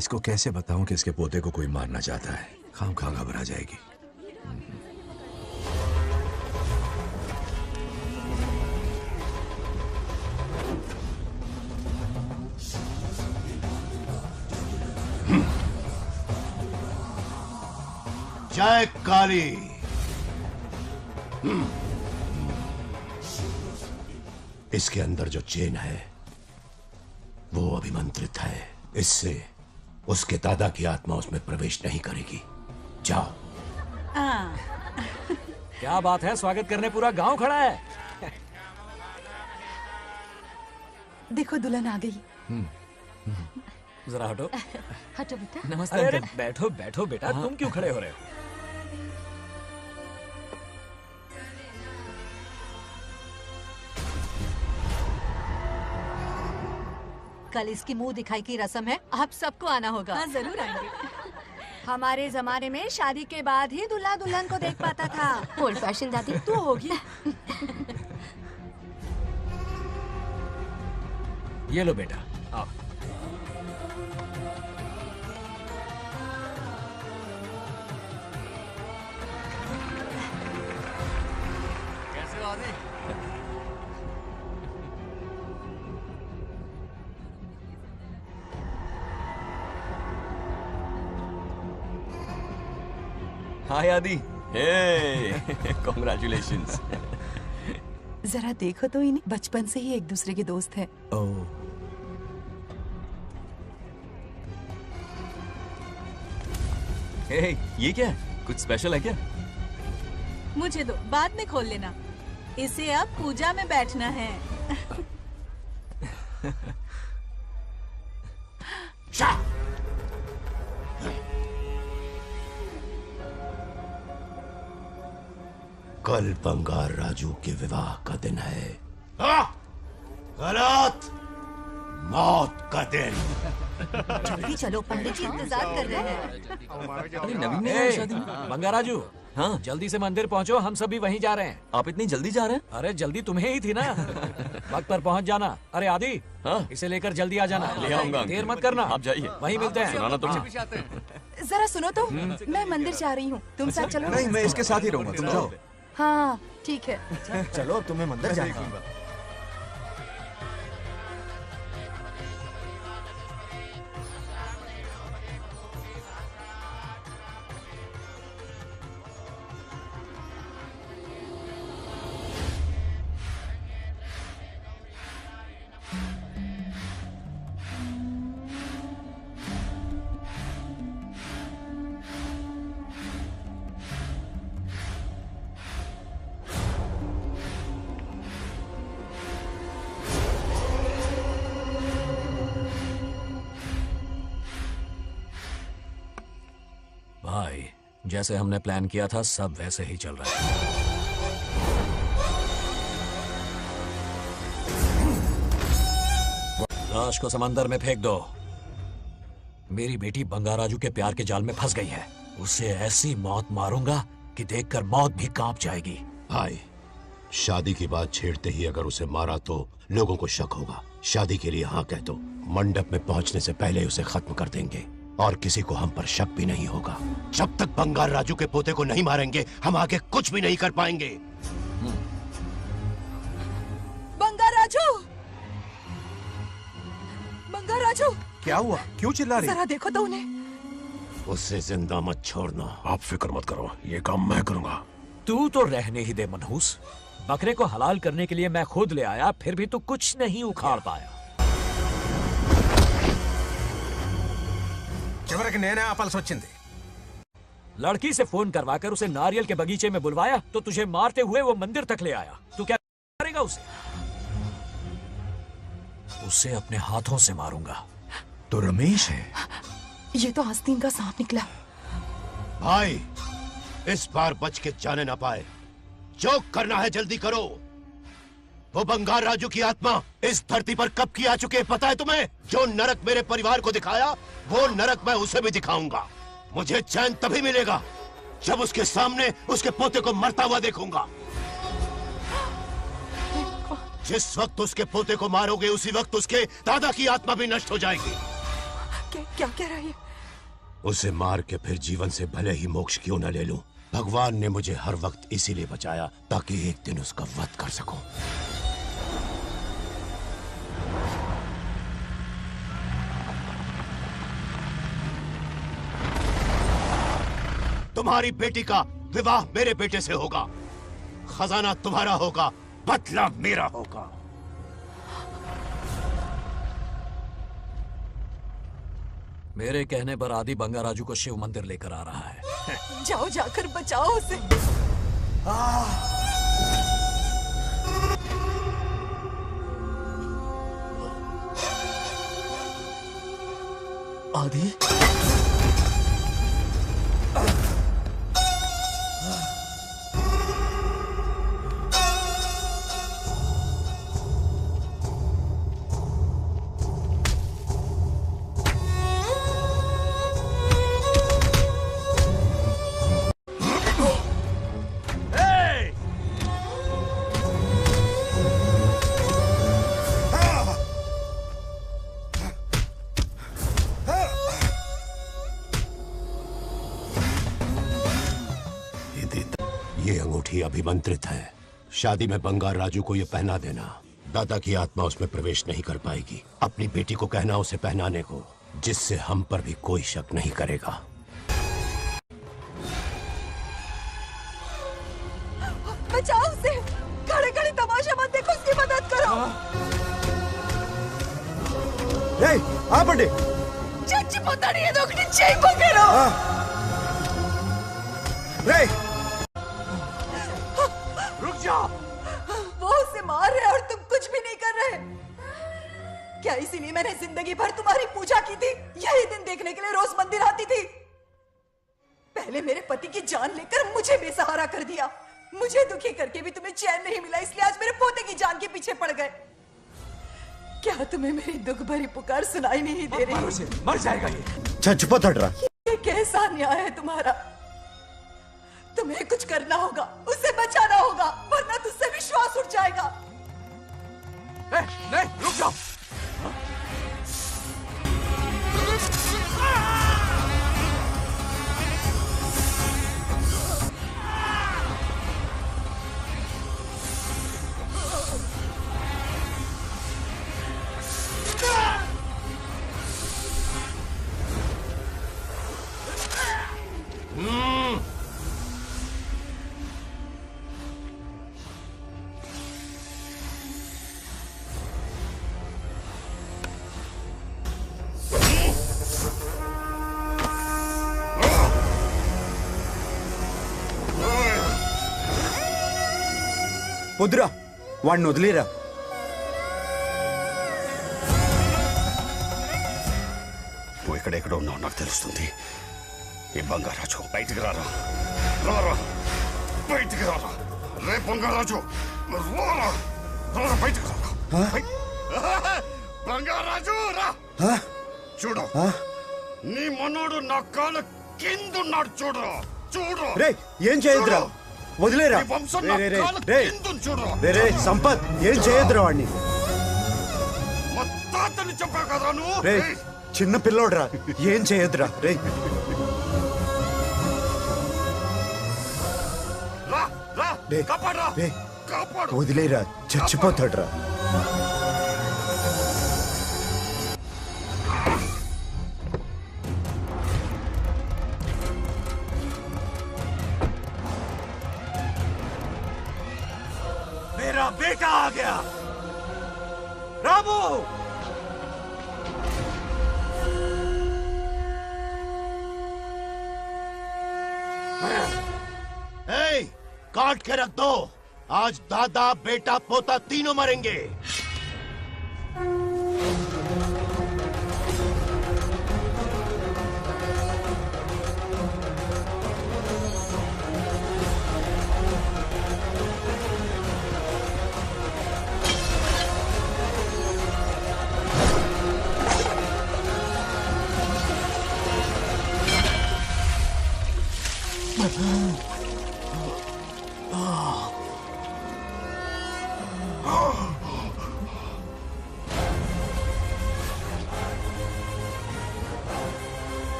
इसको कैसे बताऊं कि इसके पोते को कोई मारना चाहता है? खामखा घबरा जाएगी. जय काली. इसके अंदर जो चेन है वो अभिमंत्रित है. इससे उसके दादा की आत्मा उसमें प्रवेश नहीं करेगी. जाओ. क्या बात है, स्वागत करने पूरा गांव खड़ा है. देखो दुल्हन आ गई. जरा हटो. हटो बेटा. नमस्ते. अरे बैठो बैठो बेटा, तुम क्यों खड़े हो रहे हो? कल इसकी मुंह दिखाई की रस्म है, आप सबको आना होगा. हाँ जरूर आएंगे. हमारे जमाने में शादी के बाद ही दूल्हा दुल्हन को देख पाता था. ओल्ड फैशन दादी तू होगी. ये लो बेटा, आओ. कैसे हो आदि? हाय आदि. कॉन्ग्रेचुलेशंस. जरा देखो तो इन्हें. बचपन से ही एक दूसरे के दोस्त हैं. ये क्या है? कुछ स्पेशल है क्या? मुझे दो, बाद में खोल लेना. इसे अब पूजा में बैठना है. कल बंगार राजू के विवाह का दिन है. गलत. मौत का दिन. जल्दी चलो, पंडित जी इंतजार कर रहे हैं. अरे नवीन ने शादी. बंगाराजू, हाँ जल्दी से मंदिर पहुंचो, हम सभी वहीं जा रहे हैं. आप इतनी जल्दी जा रहे हैं? अरे जल्दी तुम्हें ही थी ना. वक्त पर पहुंच जाना. अरे आदि, हाँ? इसे लेकर जल्दी आ जाना. ले आऊंगा. देर मत करना. आप जाइए. वहीं मिलते हैं. सुनाना तुम. जरा सुनो तो. मैं मंदिर जा रही हूँ, तुम साथ चलो. नहीं, मैं इसके साथ ही रहूंगा. तुम जाओ. हाँ ठीक है. चलो, तुम्हें मंदिर जाना है. भाई, जैसे हमने प्लान किया था सब वैसे ही चल रहा है. लाश को समंदर में फेंक दो. मेरी बेटी बंगाराजू के प्यार के जाल में फंस गई है. उसे ऐसी मौत मारूंगा कि देखकर मौत भी कांप जाएगी. भाई, शादी की बात छेड़ते ही अगर उसे मारा तो लोगों को शक होगा। शादी के लिए हाँ कह दो, मंडप में पहुंचने से पहले उसे खत्म कर देंगे और किसी को हम पर शक भी नहीं होगा। जब तक बंगार राजू के पोते को नहीं मारेंगे हम आगे कुछ भी नहीं कर पाएंगे। बंगार राजू, बंगार राजू, क्या हुआ? क्यों चिल्ला रही? जरा देखो तो उन्हें। उससे जिंदा मत छोड़ना। आप फिक्र मत करो, ये काम मैं करूंगा। तू तो रहने ही दे मनहूस। बकरे को हलाल करने के लिए मैं खुद ले आया, फिर भी तू कुछ नहीं उखाड़ पाया। చివరికి నేనే ఆపాల్సి వచ్చింది। लड़की से फोन करवाकर उसे नारियल के बगीचे में बुलवाया तो तुझे मारते हुए वो मंदिर तक ले आया। तू क्या करेगा उसे? उसे अपने हाथों से मारूंगा। तो रमेश है। ये तो आस्तीन का सांप निकला। भाई, इस बार बच के जाने ना पाए। जो करना है जल्दी करो। वो बंगार राजू की आत्मा इस धरती पर कब की आ चुके हैं पता है तुम्हें? जो नरक मेरे परिवार को दिखाया वो नरक मैं उसे भी दिखाऊंगा। मुझे चैन तभी मिलेगा जब उसके सामने उसके पोते को मरता हुआ देखूंगा। जिस वक्त उसके पोते को मारोगे उसी वक्त उसके दादा की आत्मा भी नष्ट हो जाएगी। क्या कह रहा है? उसे मार के फिर जीवन से भले ही मोक्ष क्यों न ले लूं, भगवान ने मुझे हर वक्त इसीलिए बचाया ताकि एक दिन उसका वध कर सकूं। तुम्हारी बेटी का विवाह मेरे बेटे से होगा, खजाना तुम्हारा होगा, बदला मेरा होगा। मेरे कहने पर आदि बंगाराजू को शिव मंदिर लेकर आ रहा है। जाओ, जाकर बचाओ उसे। आदि, ये अंगूठी अभिमंत्रित है। शादी में बंगार राजू को ये पहना देना। दादा की आत्मा उसमें प्रवेश नहीं कर पाएगी। अपनी बेटी को कहना उसे पहनाने को, जिससे हम पर भी कोई शक नहीं करेगा। बचाओ उसे। खड़े खड़े तमाशा मत देखो, उसकी मदद करो। ఆపండి। చచ్చిపోతాడు ఏదో ఒకటి చేయి పక్కన। रुक जाओ। वो उसे मार रहे और तुम कुछ भी नहीं कर रहे। क्या इसीलिए मैंने जिंदगी भर तुम्हारी पूजा की थी? यही दिन देखने के लिए रोज मंदिर आती थी। पहले मेरे पति की जान लेकर मुझे बेसहारा कर दिया। मुझे दुखी करके भी तुम्हें चैन नहीं मिला, इसलिए आज मेरे पोते की जान के पीछे पड़ गए। क्या तुम्हें मेरी दुख भरी पुकार सुनाई नहीं दे रही? मर जाएगा ये। చచ్చిపోతాడురా। ये कैसा न्याय है तुम्हारा? तुम्हें कुछ करना होगा, उसे बचाना होगा, वरना तुझसे विश्वास उठ जाएगा। नहीं, रुक जाओ। వద్దురా, వాడిని వదిలేరా. నువ్వు ఎక్కడెక్కడ ఉన్నావు నాకు తెలుస్తుంది. ఈ బంగారాజు బయటికి రారా, రారా బయటికి రారా. రే బంగారాజు, రారా రారా బయటికి రారా. బంగారాజు రా. చూడు, నీ మనోడు నా కాళ్ళ కిందున్నాడు. చూడు చూడు. రే, ఏం చేయొద్దురా. వదిలేరా ఈ వంశం రే, నా రే, రే, కాళ్ళ రే. కిందుంది చూడురా. రే, రే, సంపత్ ఏం చేయొద్దురా వాడిని మా తాతని చెప్పావు కదరా నువ్వు రే చిన్న పిల్లోడ్రా ఏం చేయొద్దురా రే రా రా రే, కాపాడరా రే, కాపాడు వదిలేరా చచ్చిపోతాడ్రా मेरा बेटा आ गया रामू ए, काट के रख दो आज दादा बेटा पोता तीनों मरेंगे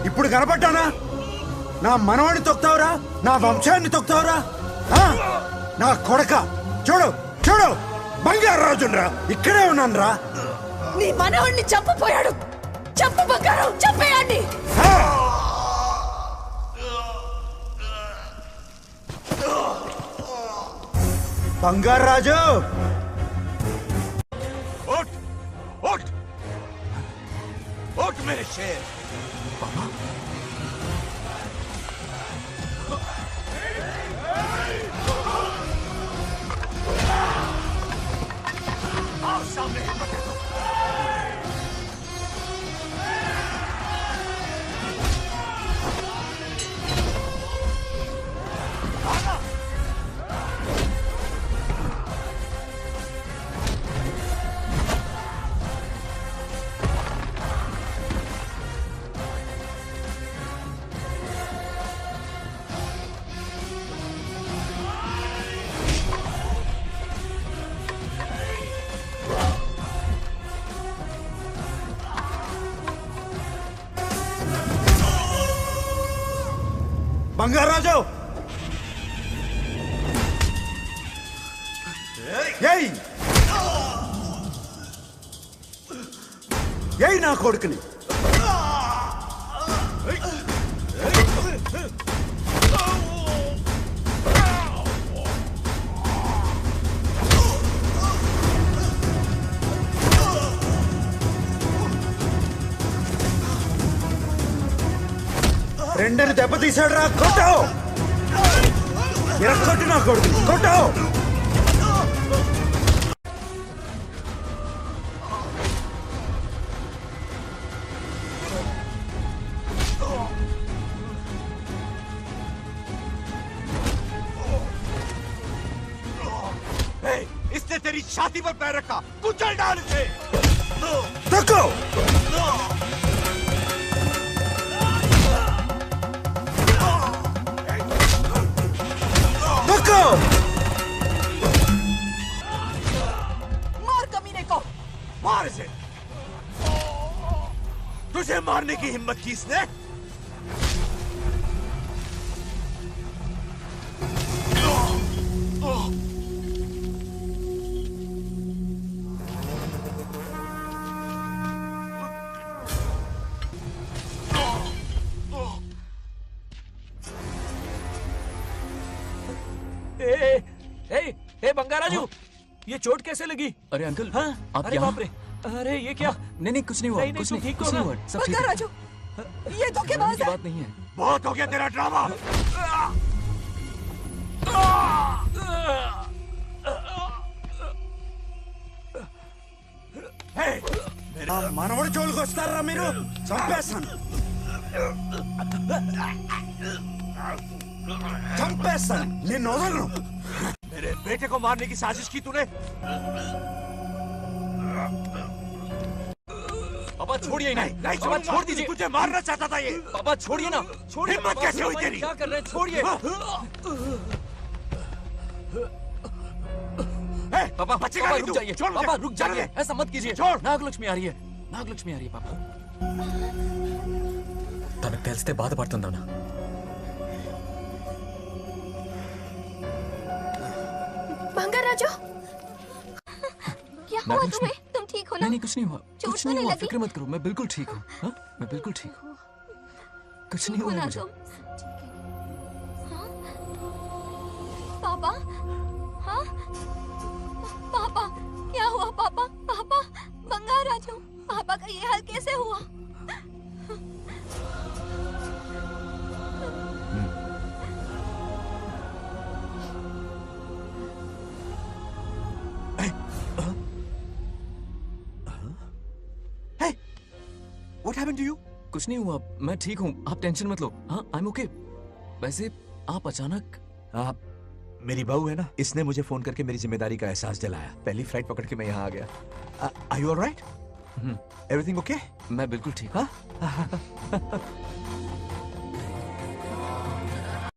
ఇప్పుడు కనపడ్డానా నా మనవాడిని తొక్తావురా నా వంశాన్ని తొక్తావురా ఆ? నా కొడక చూడు చూడు బంగారు రాజురా ఇక్కడే ఉన్నాను రా నీ మనవణ్ణి చంపపోయాడు చంపు బంగారం చంపేయండి బంగారు రాజు उठ उठ उठ मेरे शेर आओ सामने हिम्मत है तो। బంగారాజు ఏయ్ ఏయ్ నా కొడుకుని రెండని దెబ్బతీశాడు రా కొట్టావు ఎరగొట్టు నా కొడుకు కొట్టావు इसने तेरी छाती पर पैर रखा कुचल डाल इसे तको तको मार कमीने को मार इसे तुझे मारने की हिम्मत की इसने ए बंगाराजू ये चोट कैसे लगी? अरे अंकल हाँ? आप अरे यहाँ? बाप रे अरे ये क्या? नहीं नहीं कुछ नहीं हुआ, कुछ नहीं, कुछ नहीं हुआ, सब ठीक है। राजू, ये तो क्या घबराने की बात नहीं है। बहुत हो गया तेरा ड्रामा। మనవడి జోలికి వస్తారా మీరు? చంపేస్తాను, చంపేస్తాను, నిన్ను వదలను। मेरे बेटे को मारने की साजिश की तूने? पापा छोड़िए ना, नहीं पापा छोड़ दीजिए। तुझे मारना चाहता था ये। पापा छोड़िए ना, छोड़िए। हिम्मत पापा, कैसे हुई पापा, तेरी? क्या कर रहे हैं? छोड़िए। पापा बचेगा पापा नहीं रुक तू। जाइए, छोड़ मुझे, पापा रुक छोड़ जाइए, दे। ऐसा मत कीजिए। छोड़। नागलक्ष्मी आ रही है, नागलक्ष्मी आ रही है पापा। తనకు తెలిస్తే బాధపడుతుందన్నా। बंगा राजू, क्या हुआ तुम्हें? तुम ठीक हो ना? नहीं नहीं कुछ नहीं हुआ, चोट कुछ तो नहीं नहीं हुआ, लगी? फिक्र मत करो, मैं बिल्कुल ठीक हूँ। हाँ, मैं बिल्कुल ठीक हूँ, कुछ नहीं हुआ ना मुझे। तुम? हाँ? पापा, हाँ? पापा, क्या हुआ पापा? पापा, बंगा राजू, पापा का ये हाल कैसे हुआ? What happened to you? कुछ नहीं हुआ, मैं ठीक हूँ, आप टेंशन मत लो। हाँ, I'm okay। वैसे आप अचानक मेरी बहू है ना, इसने मुझे फोन करके मेरी जिम्मेदारी का एहसास दिलाया। पहली फ्लाइट पकड़ के मैं यहाँ आ गया। Are you all right? Everything okay? मैं बिल्कुल ठीक। हाँ?